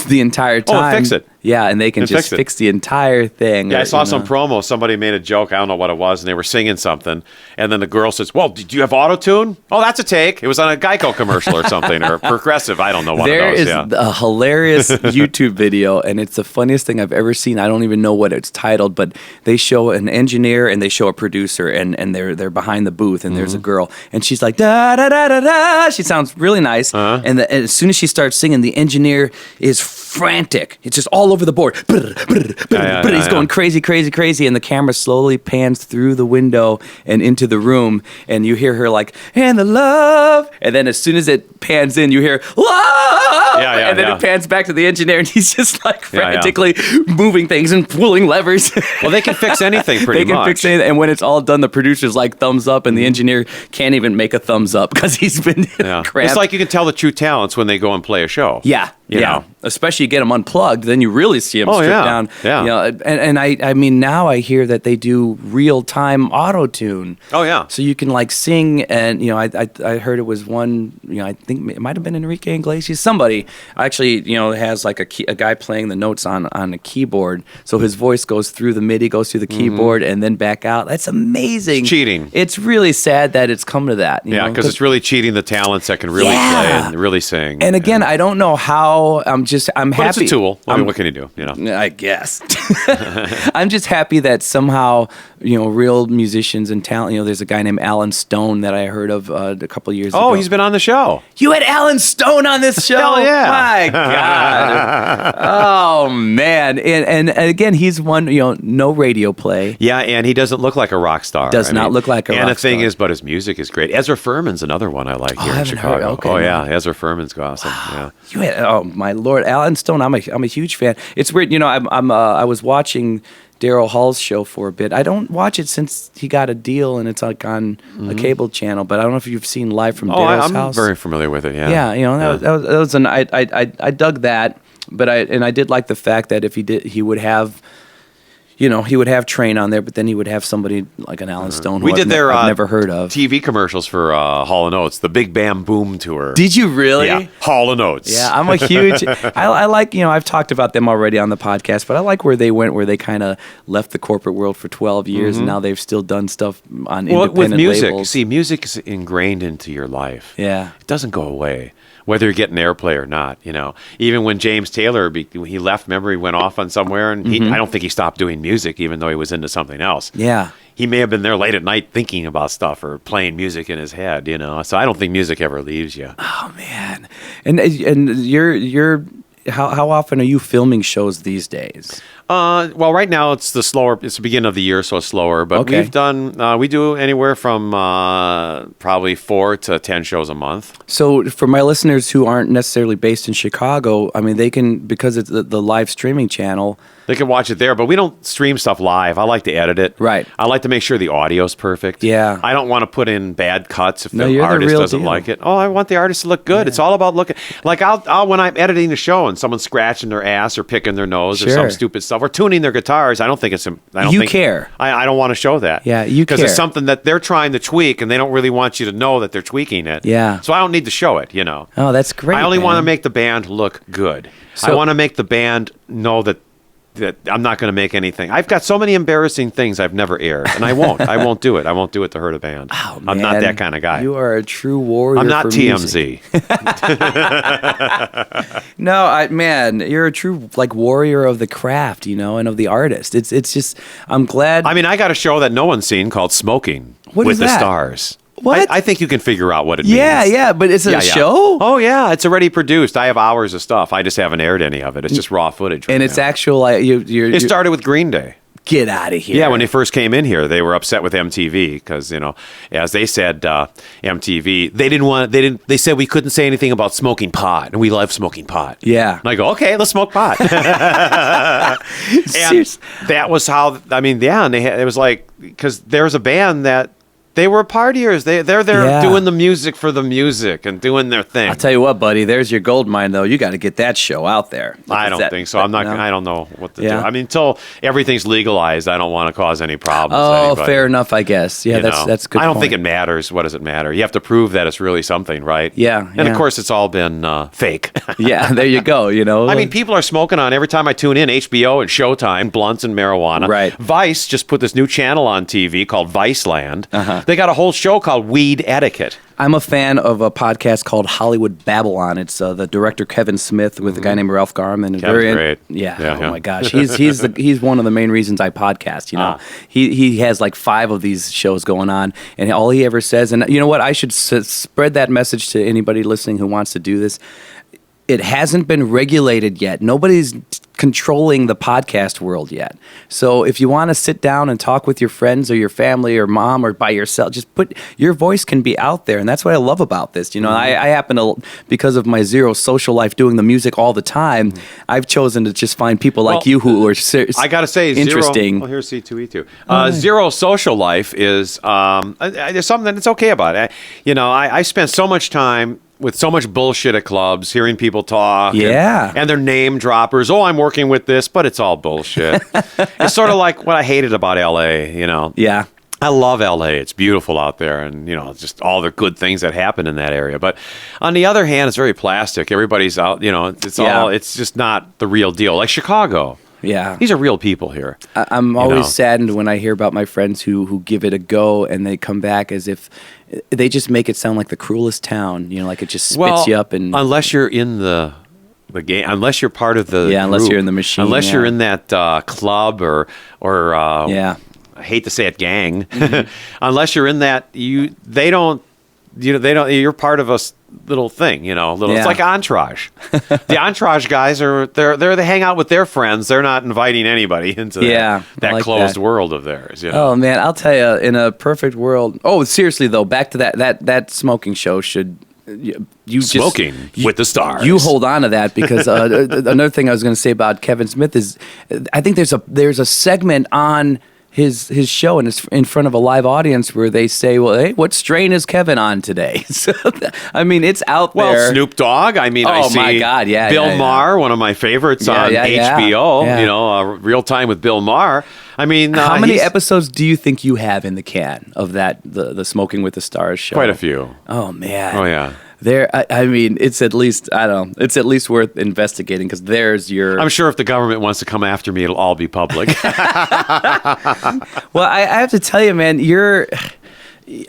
the entire time. Oh, fix it. Yeah, and they can just fix the entire thing. Yeah, I saw some promo. Somebody made a joke. I don't know what it was, and they were singing something. And then the girl says, "Well, do you have auto-tune?" Oh, that's a take. It was on a Geico commercial or something, or Progressive. I don't know what there it was. There is a hilarious YouTube video, and it's the funniest thing I've ever seen. I don't even know what it's titled, but they show an engineer and they show a producer, and they're behind the booth, and there's a girl, and she's like da da da da da. She sounds really nice, and as soon as she starts singing, the engineer is frantic. It's just all over the board. He's going crazy, and the camera slowly pans through the window and into the room, and you hear her like, and the love, and then as soon as it pans in, you hear love, and then it pans back to the engineer, and he's just like frantically moving things and pulling levers. Well, they can fix anything pretty much. They can fix anything, and when it's all done, the producer's like thumbs up, and the engineer can't even make a thumbs up because he's been cramped. It's like you can tell the true talents when they go and play a show. Yeah. You know? Especially you get them unplugged, then you really see them stripped down. Yeah. And I mean, now I hear that they do real time auto tune. Oh yeah. So you can like sing, and I heard it was one. I think it might have been Enrique Iglesias. Somebody actually has like a guy playing the notes on a keyboard, so his voice goes through the MIDI, goes through the keyboard, and then back out. That's amazing. It's cheating. It's really sad that it's come to that. Because it's really cheating the talents that can really play and really sing. And again, I don't know how. I'm happy. But it's a tool. What can you do? I guess. I'm just happy that somehow real musicians and talent. There's a guy named Alan Stone that I heard of a couple of years ago. Oh, he's been on the show. You had Alan Stone on this show? Hell yeah! My God. Oh man. And again, he's one. No radio play. Yeah, and he doesn't look like a rock star. Does not look like a rock star. And the thing is, but his music is great. Ezra Furman's another one I like here in Chicago. Okay, oh yeah, Ezra Furman's awesome. Yeah. You had, my Lord, Alan Stone. I'm a huge fan. It's weird, I was watching Daryl Hall's show for a bit. I don't watch it since he got a deal, and it's like on a cable channel. But I don't know if you've seen Live from Daryl's House. I'm very familiar with it. Yeah. Yeah, that was an I dug that, but I did like the fact that if he would have. he would have Train on there, but then he would have somebody like an Alan Stone who We did their I've never heard of. TV commercials for Hall & Oates, the Big Bam Boom tour. Did you really? Yeah, Hall & Oates. Yeah, I'm a huge. I like, I've talked about them already on the podcast, but I like where they went, where they kind of left the corporate world for 12 years, and now they've still done stuff on independent with music. labels. See, music is ingrained into your life. Yeah. It doesn't go away, whether you're getting airplay or not. Even when James Taylor he left, remember, he went off on somewhere, and I don't think he stopped doing music, even though he was into something else. Yeah. He may have been there late at night thinking about stuff or playing music in his head. So I don't think music ever leaves you. Oh man, and you're how often are you filming shows these days? Well, right now it's the beginning of the year, so it's slower. But Okay. we do anywhere from probably 4 to 10 shows a month. So for my listeners who aren't necessarily based in Chicago, I mean, they can, because it's the live streaming channel. They can watch it there, but we don't stream stuff live. I like to edit it. Right. I like to make sure the audio's perfect. Yeah. I don't want to put in bad cuts if No, the you're the artist real doesn't deal. like it. Oh, I want the artist to look good. It's all about looking. Like I'll when I'm editing the show and someone's scratching their ass or picking their nose or Sure. some stupid stuff or tuning their guitars, I don't think it's. You care. I don't want to show that. Yeah, you because care. it's something that they're trying to tweak and they don't really want you to know that they're tweaking it. Yeah. So I don't need to show it. Oh, that's great. I only man. want to make the band look good. I So- want to make the band know that I'm not going to make anything. I've got so many embarrassing things I've never aired, and I won't. I won't do it. I won't do it to hurt a band. Oh, I'm not man. that kind of guy. You are a true warrior. I'm not for music. TMZ. No, man, you're a true warrior of the craft, and of the artist. It's just, I'm glad. I mean, I got a show that no one's seen called Smoking What with is the that? Stars. What? I think you can figure out what it yeah, means. yeah, but it's a Yeah. show. Oh, yeah. It's already produced. I have hours of stuff. I just haven't aired any of it. It's just raw footage. Right And it's now. actual. It started with Green Day. Get out of here. Yeah, when they first came in here, they were upset with MTV because, as they said, MTV, they said we couldn't say anything about smoking pot, and we love smoking pot. Yeah. And I go, okay, let's smoke pot. And Serious? that was how, and it was like, because there's a band that, they were partiers. They're there Yeah. doing the music for the music and doing their thing. I'll tell you what, buddy. There's your gold mine, though. You got to get that show out there. I don't think so. I'm not. No? I don't know what to do. Yeah. I mean, until everything's legalized, I don't want to cause any problems. to Oh, anybody. fair enough, I guess. Yeah, You know? that's a good. I don't point. think it matters. What does it matter? You have to prove that it's really something, right? Yeah, And yeah. of course, it's all been fake. Yeah, there you go. I mean, people are smoking on every time I tune in HBO and Showtime, blunts and marijuana. Right. Vice just put this new channel on TV called Viceland. Uh-huh. They got a whole show called Weed Etiquette. I'm a fan of a podcast called Hollywood Babylon. It's the director Kevin Smith with a guy named Ralph Garman. And Kevin's great. Yeah. Yeah, Oh yeah. my gosh, he's one of the main reasons I podcast. He has like 5 of these shows going on, and all he ever says, and you know what, I should spread that message to anybody listening who wants to do this. It hasn't been regulated yet. Nobody's controlling the podcast world yet. So if you want to sit down and talk with your friends or your family or mom or by yourself, just your voice can be out there. And that's what I love about this. I happen to, because of my zero social life doing the music all the time, I've chosen to just find people like you who are I got to say, interesting. Well, here's C2E2. Zero social life is there's something that's okay about it. I spent so much time with so much bullshit at clubs, hearing people talk. Yeah. And they're name droppers. Oh, I'm working with this, but it's all bullshit. It's sort of like what I hated about L.A., Yeah. I love LA. It's beautiful out there, and just all the good things that happen in that area. But on the other hand, it's very plastic. Everybody's out. It's just not the real deal. Like Chicago. Yeah. These are real people here. I'm always saddened when I hear about my friends who give it a go and they come back as if they just make it sound like the cruelest town. Like it just spits you up. And unless you're in the game, unless you're part of the unless group, you're in the machine, unless you're in that club or yeah. I hate to say it, gang. Unless you're in that, they don't. You're part of a little thing, It's like Entourage. The Entourage guys they hang out with their friends. They're not inviting anybody into that like closed that. world of theirs. Oh man, I'll tell you, in a perfect world. Oh, seriously though, back to that smoking show should. Smoking with the Stars. You hold on to that because another thing I was going to say about Kevin Smith is I think there's a segment on his show and it's in front of a live audience where they say, well, hey, what strain is Kevin on today? So, I mean, it's out there. Well, Snoop Dogg. I mean, I see my God, Bill Maher, one of my favorites on HBO. Yeah. Real Time with Bill Maher. I mean, how many episodes do you think you have in the can of that the Smoking with the Stars show? Quite a few. Oh man. Oh yeah. I mean, it's at least it's at least worth investigating because there's your. I'm sure if the government wants to come after me, it'll all be public. Well, I have to tell you, man,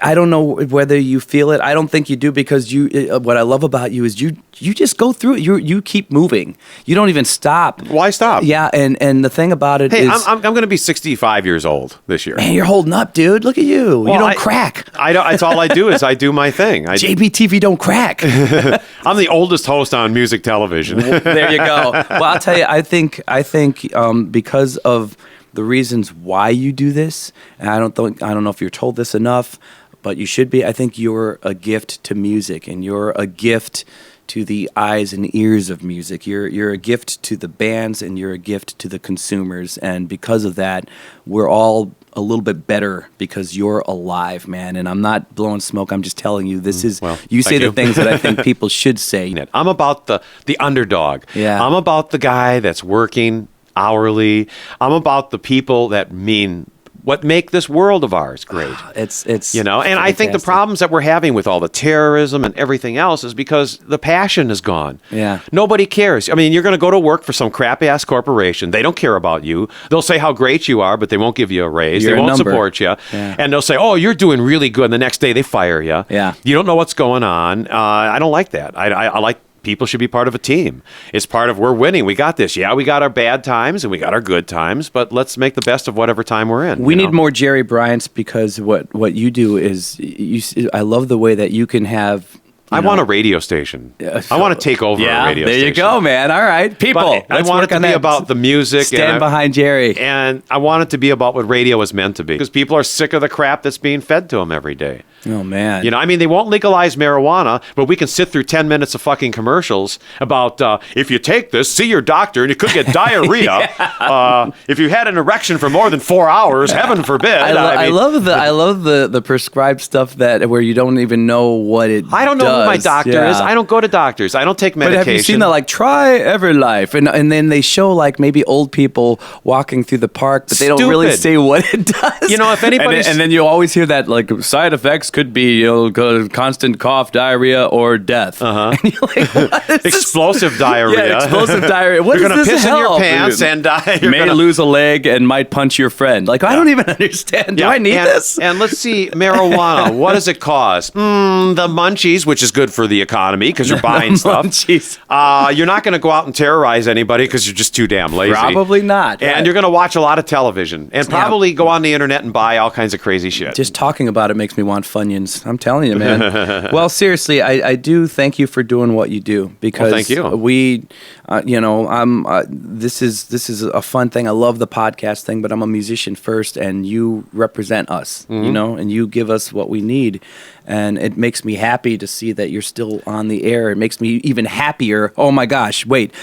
I don't know whether you feel it. I don't think you do because what I love about you is you just go through it. You keep moving. You don't even stop. Why stop? Yeah, and the thing about it is, I'm going to be 65 years old this year. Man, you're holding up, dude. Look at you. Well, you don't crack. That's all I do is I do my thing. JBTV don't crack. I'm the oldest host on music television. There you go. Well, I'll tell you. I think because of the reasons why you do this, and I don't know if you're told this enough, but you should be. I think you're a gift to music, and you're a gift to the eyes and ears of music. You're a gift to the bands, and you're a gift to the consumers. And because of that, we're all a little bit better because you're alive, man. And I'm not blowing smoke. I'm just telling you, this is, you say the things that I think people should say. I'm about the underdog. Yeah. I'm about the guy that's working hourly. I'm about the people that mean what make this world of ours great. It's and fantastic. I think the problems that we're having with all the terrorism and everything else is because the passion is gone. Yeah. Nobody cares. I mean, you're going to go to work for some crappy ass corporation. They don't care about you. They'll say how great you are, but they won't give you a raise. You're they a won't number. support you. Yeah. And they'll say, "Oh, you're doing really good." And the next day they fire you. Yeah. You don't know what's going on. I don't like that. I like people should be part of a team. It's part of we're winning. We got this. Yeah, we got our bad times and we got our good times, but let's make the best of whatever time we're in. We need more Jerry Bryants because what you do is I love the way that you can have. I want a radio station. I want to take over a radio station. There you go, man. All right, people. But I want it to be about the music. Stand behind Jerry. And I want it to be about what radio is meant to be. Because people are sick of the crap that's being fed to them every day. Oh, man. I mean, they won't legalize marijuana, but we can sit through 10 minutes of fucking commercials about if you take this, see your doctor, and you could get diarrhea. If you had an erection for more than 4 hours, heaven forbid. I love the prescribed stuff where you don't even know what it I don't know does. who my doctor is. I don't go to doctors. I don't take medication. But have you seen that, like, try Everlife? And then they show, like, maybe old people walking through the park, but they don't really say what it does. If anybody's... And then you always hear that, like, side effects could be, constant cough, diarrhea, or death. And you're like, what is explosive diarrhea. Yeah, explosive diarrhea. What you're does going to this piss in your help? pants and you may lose a leg and might punch your friend. Like, I don't even understand. Do I need this? And let's see, marijuana. What does it cause? The munchies, which is good for the economy because you're buying stuff. You're not going to go out and terrorize anybody because you're just too damn lazy. Probably not. And you're going to watch a lot of television and probably go on the internet and buy all kinds of crazy shit. Just talking about it makes me want Funyuns. I'm telling you, man. Well, seriously, I do thank you for doing what you do because thank you. We, this is a fun thing. I love the podcast thing, but I'm a musician first, and you represent us, and you give us what we need. And it makes me happy to see that you're still on the air. It makes me even happier. Oh my gosh, wait.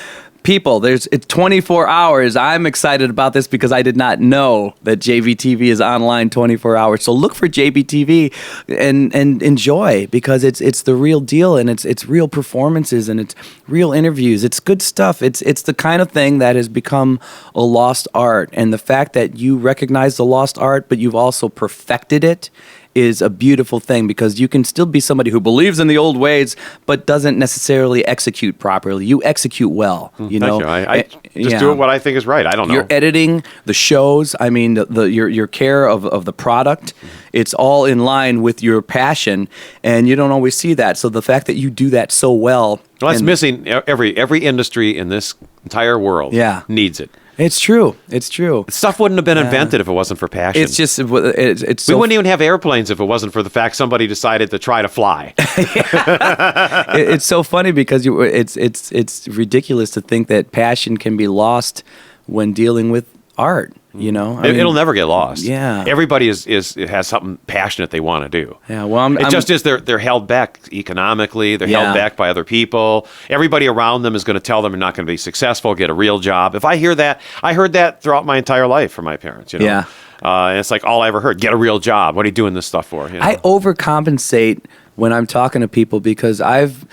People, it's 24 hours. I'm excited about this because I did not know that JBTV is online 24 hours. So look for JBTV and enjoy because it's the real deal and it's real performances and it's real interviews. It's good stuff. It's the kind of thing that has become a lost art. And the fact that you recognize the lost art, but you've also perfected it is a beautiful thing because you can still be somebody who believes in the old ways but doesn't necessarily execute properly. You execute well, Thank you. I just do what I think is right. I don't know. You're editing the shows. I mean, your care of the product. It's all in line with your passion, and you don't always see that. So the fact that you do that so well. Well, it's missing. Every industry in this entire world needs it. It's true. It's true. Stuff wouldn't have been invented if it wasn't for passion. It's just it's. We wouldn't even have airplanes if it wasn't for the fact somebody decided to try to fly. It's so funny because it's ridiculous to think that passion can be lost when dealing with art. It'll never get lost. Yeah, everybody has something passionate they want to do. Yeah, well, they're held back economically. They're held back by other people. Everybody around them is going to tell them they're not going to be successful. Get a real job. If I hear that, I heard that throughout my entire life from my parents. Yeah, and it's like all I ever heard. Get a real job. What are you doing this stuff for? I overcompensate when I'm talking to people because I've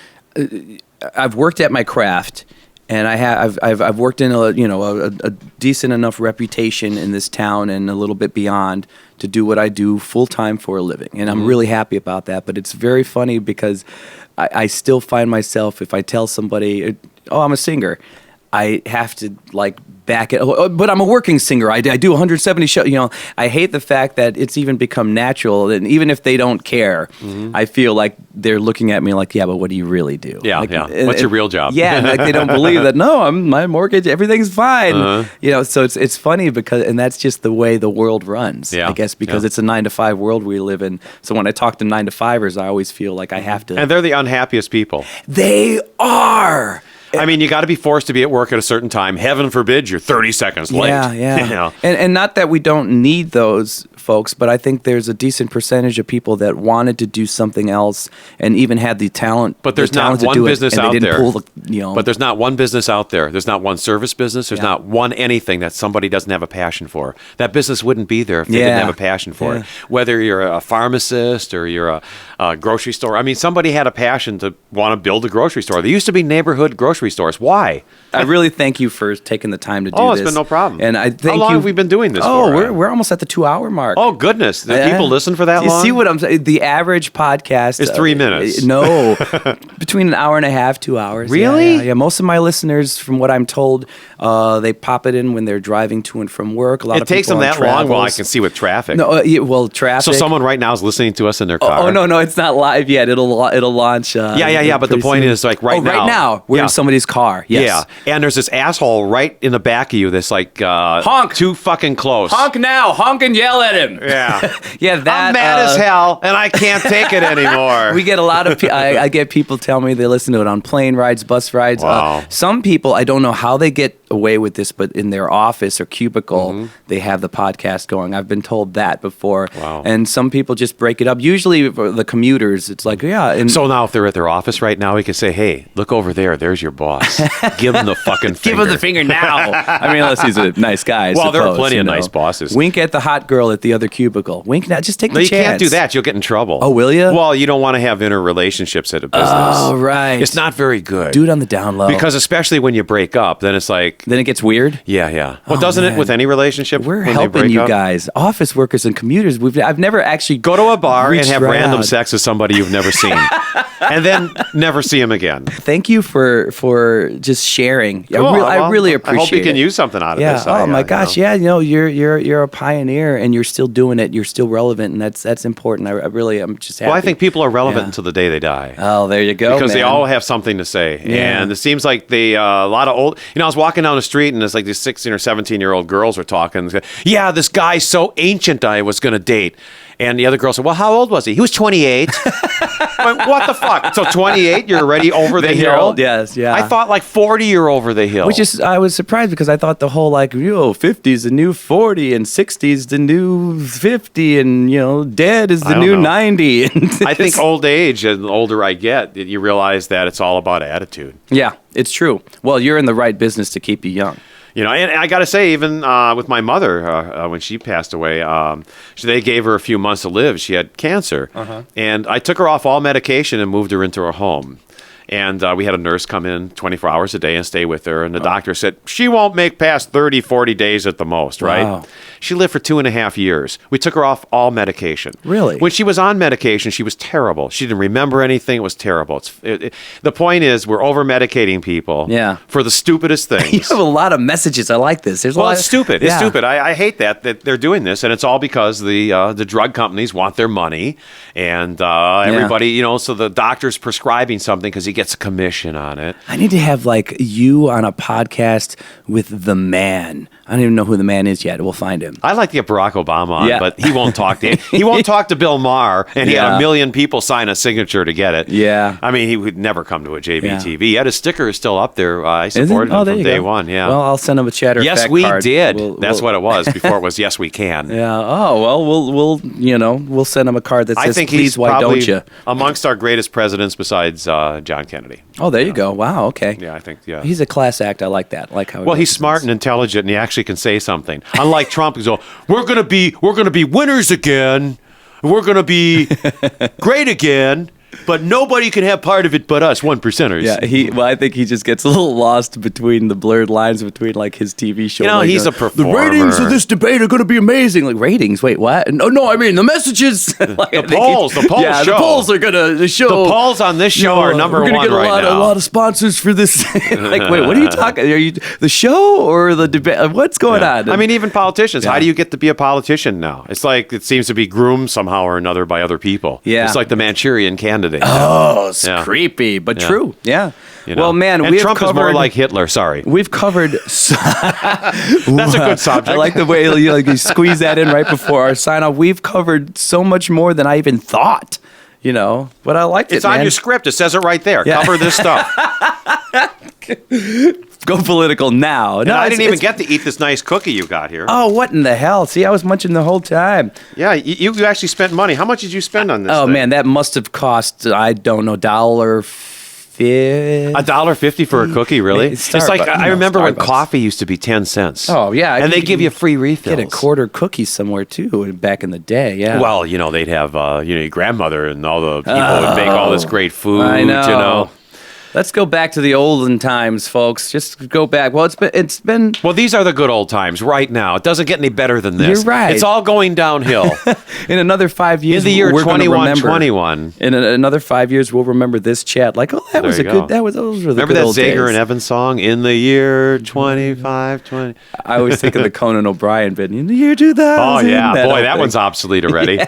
worked at my craft. And I've worked in a decent enough reputation in this town and a little bit beyond to do what I do full time for a living, and I'm really happy about that. But it's very funny because I still find myself, if I tell somebody, "Oh, I'm a singer," I have to like back it. But I'm a working singer. I do 170 shows. I hate the fact that it's even become natural, and even if they don't care, I feel like they're looking at me like, "Yeah, but what do you really do? Yeah, like, yeah. What's your real job?" Yeah, like they don't believe that. No, my mortgage, everything's fine. So it's funny and that's just the way the world runs. Yeah, I guess because it's a 9-to-5 world we live in. So when I talk to 9-to-5ers, I always feel like I have to. And they're the unhappiest people. They are. I mean, you got to be forced to be at work at a certain time. Heaven forbid you're 30 seconds late. Yeah. And not that we don't need those folks, but I think there's a decent percentage of people that wanted to do something else and even had the talent. But there's not one business out there. But there's not one business out there. There's not one service business. There's not one anything that somebody doesn't have a passion for. That business wouldn't be there if they didn't have a passion for it. Whether you're a pharmacist or you're a grocery store. I mean, somebody had a passion to want to build a grocery store. There used to be neighborhood grocery stores. Why? I really thank you for taking the time to do this. Oh, it's been no problem. And I thank How long have we been doing this for? Oh, we're almost at the 2-hour mark. Oh, goodness. Do people listen for that long? You see what I'm saying? The average podcast is 3 minutes. No, between an hour and a half, 2 hours. Really? Yeah. Most of my listeners, from what I'm told, they pop it in when they're driving to and from work. A lot of takes people them that long. travels. Well, I can see with traffic. No, traffic. So someone right now is listening to us in their car. Oh, no, it's not live yet. It'll launch. Yeah. But the point is, like right now. Right now, we're in somebody's car. Yes. Yeah, and there's this asshole right in the back of you that's like honk, too fucking close. Honk now, honk and yell at him. Yeah, yeah. That I'm mad as hell, and I can't take it anymore. We get a lot of. I get people tell me they listen to it on plane rides, bus rides. Wow. Some people, I don't know how they get away with this, but in their office or cubicle, they have the podcast going. I've been told that before. Wow. And some people just break it up. Usually for the commuters, it's like, And so now if they're at their office right now, we can say, "Hey, look over there. There's your boss. Give him the fucking finger. Give him the finger now." I mean, unless he's a nice guy. Well, there are plenty of nice bosses. Wink at the hot girl at the other cubicle. Wink now. Just take the chance. You can't do that. You'll get in trouble. Oh, will you? Well, you don't want to have interrelationships at a business. Oh, right. It's not very good. Do it on the down low. Because especially when you break up, then it's like... Then it gets weird? Yeah. Well, doesn't it with any relationship? We're helping you guys. Office workers and commuters. I've never actually... Go to a bar and have random sex with somebody you've never seen. And then never see him again. Thank you for just sharing. I really appreciate it. I hope you can use something out of this. Oh my gosh, you're a pioneer and you're still doing it. You're still relevant, and that's important. I'm just happy. Well, I think people are relevant until the day they die. Oh, there you go. Because they all have something to say, and it seems like a lot of old. I was walking down the street and it's like these 16 or 17-year-old girls were talking. Yeah, this guy's so ancient I was going to date. And the other girl said, "Well, how old was he?" "He was 28. What the fuck? So 28, you're already over the hill? Yes, yeah. I thought like 40 you're over the hill. I was surprised because I thought the whole 50 is the new 40 and 60 is the new 50 and, dead is the new 90. I think old age, and the older I get, you realize that it's all about attitude. Yeah, it's true. Well, you're in the right business to keep you young. And I got to say, even with my mother, when she passed away, they gave her a few months to live. She had cancer. And I took her off all medication and moved her into her home. And we had a nurse come in 24 hours a day and stay with her. And the doctor said, she won't make past 30, 40 days at the most, right? Wow. She lived for 2.5 years. We took her off all medication. Really? When she was on medication, she was terrible. She didn't remember anything. It was terrible. The point is, we're over-medicating people for the stupidest things. You have a lot of messages. I like this. It's stupid. It's stupid. I hate that they're doing this. And it's all because the drug companies want their money. And everybody, so the doctor's prescribing something because he gets a commission on it. I need to have you on a podcast with the man. I don't even know who the man is yet. We'll find him. I'd like to get Barack Obama on, but he won't talk to him. He won't talk to Bill Maher, and he had 1 million people sign a signature to get it. Yeah. I mean, he would never come to a JBTV. Yet his sticker is still up there. I supported him from day one. Yeah. Well, I'll send him a chatter. Yes, we did. That's what it was before it was yes, we can. Yeah. Oh, well, we'll send him a card that says, please, why don't you? Amongst our greatest presidents besides John Kennedy. Oh, there you go. Wow. Okay. Yeah, I think, He's a class act. I like that. Well, he's smart and intelligent, and he actually can say something. Unlike Trump, who's all, we're gonna be winners again. We're gonna be great again. But nobody can have part of it but us, 1%ers. Yeah, I think he just gets a little lost between the blurred lines between like his TV show. You know, like, he's a performer. The ratings of this debate are going to be amazing. Like ratings? Wait, what? No, I mean the messages. Like, the polls show. The polls are going to show. The polls on this show are number one right now. We're going to get a lot of sponsors for this. Like, wait, what are you talking? Are you the show or the debate? What's going on? I mean, even politicians. How do you get to be a politician now? It's like it seems to be groomed somehow or another by other people. Yeah, it's like the Manchurian Candidate. Oh, it's creepy, but true. Yeah. You know? Well, man, and Trump is more like Hitler. Sorry, we've covered. That's a good subject. I like the way you squeeze that in right before our sign off. We've covered so much more than I even thought. You know, but I liked it. It's on your script. It says it right there. Yeah. Cover this stuff. Go political now. No, I didn't even get to eat this nice cookie you got here. Oh, what in the hell? See, I was munching the whole time. Yeah, you actually spent money. How much did you spend on this? Oh, man, that must have cost, I don't know, $1.50. $1.50 for a cookie, really? It's like I remember when coffee used to be 10 cents. Oh, yeah. And they give you free refills. Get a quarter cookie somewhere, too, back in the day, yeah. Well, they'd have, your grandmother and all the people would make all this great food, I know. Let's go back to the olden times, folks. Just go back. Well, it's been. Well, these are the good old times right now. It doesn't get any better than this. You're right. It's all going downhill. In another 5 years, in the year 2121. In another 5 years, we'll remember this chat. Like, that was a good. Those were the remember good that old Zager days. and Evans song? In the year 2520. I always think of the Conan O'Brien bit. In the year 2000. Oh yeah, boy, that one's obsolete already.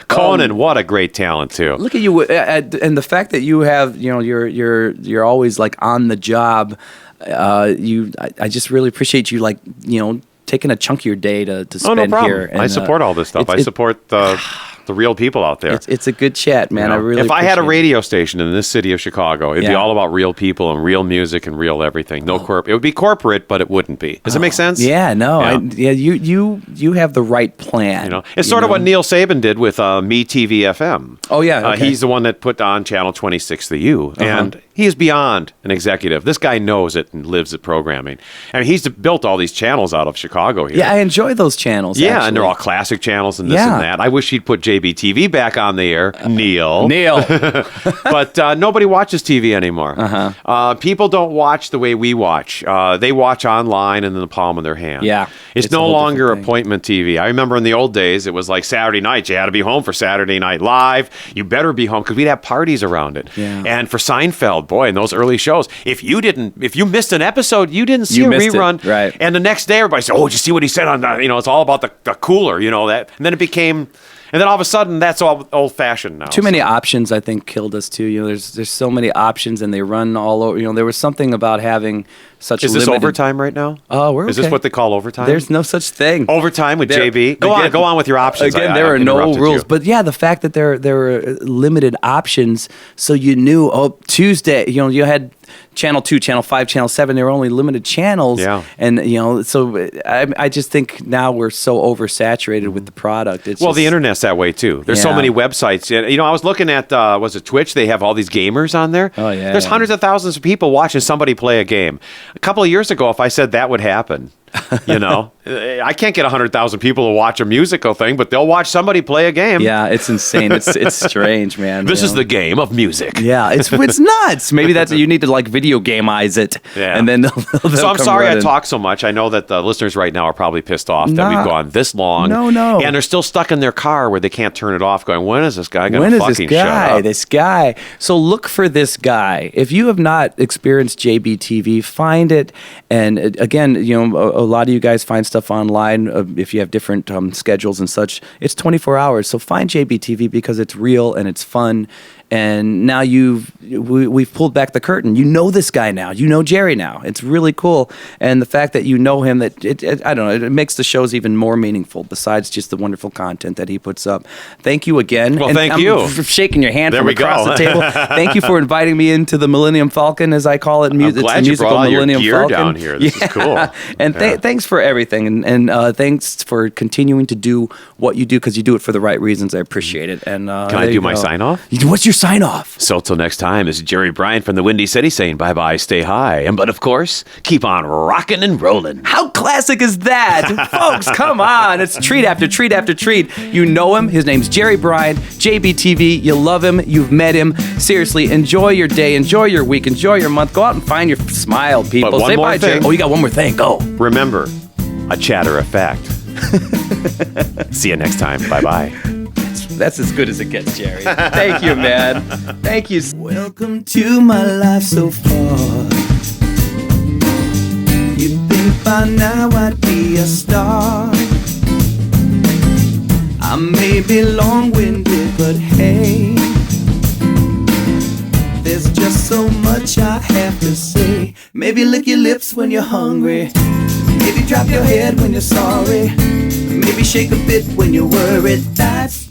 Conan, what a great talent too. Look at you, and the fact that you have, you're always like on the job. I just really appreciate you, taking a chunk of your day to spend no problem. here. And, I support all this stuff. I support the real people out there. It's a good chat, man. I really. If I had a radio station in this city of Chicago, it'd be all about real people and real music and real everything. No corporate. It would be corporate, but it wouldn't be. Does it make sense? Yeah. No. Yeah. You have the right plan. It's sort of what Neil Saban did with Me TV FM. Oh yeah. Okay. He's the one that put on Channel 26 The U, and he is beyond an executive. This guy knows it and lives it programming. I mean, he's built all these channels out of Chicago here. Yeah, I enjoy those channels. Yeah, actually. And they're all classic channels and this and that. I wish he'd put JBTV back on the air. Neil. But nobody watches TV anymore. People don't watch the way we watch. They watch online and in the palm of their hand. Yeah. It's no longer appointment TV. I remember in the old days, it was like Saturday night. You had to be home for Saturday Night Live. You better be home because we'd have parties around it. Yeah. And for Seinfeld, boy, in those early shows, if you missed an episode, you didn't see a rerun. Right. And the next day, everybody said, "Oh, did you see what he said on the?" It's all about the cooler. That. And then it became. And then all of a sudden, that's all old-fashioned now. Too many options, I think, killed us too. There's so many options, and they run all over. There was something about having such. Is this overtime right now? Oh, we're okay. Is this what they call overtime? There's no such thing. Overtime with JB. Go on with your options. Again, there are no rules, but yeah, the fact that there were limited options, so you knew. Oh, Tuesday, you had. Channel 2, Channel 5, Channel 7, they were only limited channels. Yeah. And, so I just think now we're so oversaturated with the product. The internet's that way, too. There's so many websites. I was looking at, was it Twitch? They have all these gamers on there. Oh, yeah. There's hundreds of thousands of people watching somebody play a game. A couple of years ago, if I said that would happen, I can't get 100,000 people to watch a musical thing, but they'll watch somebody play a game. Yeah, it's insane. It's strange, man. This is the game of music. Yeah, it's nuts. Maybe that's you need to video gameize it, and then they'll So I'm sorry I talk so much. I know that the listeners right now are probably pissed off that we've gone this long. No, and they're still stuck in their car where they can't turn it off. Going, when is this guy going to fucking shut up? This guy. So look for this guy. If you have not experienced JBTV, find it. And again, a lot of you guys find stuff online if you have different schedules and such. It's 24 hours. So find JBTV because it's real and it's fun. And now we've pulled back the curtain. You know this guy now. You know Jerry now. It's really cool. And the fact that you know him, I don't know, it makes the shows even more meaningful besides just the wonderful content that he puts up. Thank you again. Well, thank you. For shaking your hand there from across the table. Thank you for inviting me into the Millennium Falcon, as I call it. I'm glad you brought all Millennium your gear Falcon. Down here. This is cool. And thanks for everything. And thanks for continuing to do what you do because you do it for the right reasons. I appreciate it. And can I do my sign-off? What's your sign-off? So till next time. time, this is Jerry Bryant from the Windy City saying bye-bye, stay high. But of course, keep on rocking and rolling. How classic is that? Folks, come on. It's treat after treat after treat. You know him. His name's Jerry Bryant, JBTV. You love him. You've met him. Seriously, enjoy your day. Enjoy your week. Enjoy your month. Go out and find your smile, people. But one Say more bye, thing. Jerry. Oh, you got one more thing. Go. Remember, a chatter of fact. See you next time. Bye-bye. That's as good as it gets, Jerry. Thank you, man. Thank you. Welcome to my life so far. You'd think by now I'd be a star. I may be long-winded, but hey, there's just so much I have to say. Maybe lick your lips when you're hungry. Maybe drop your head when you're sorry. Maybe shake a bit when you're worried. That's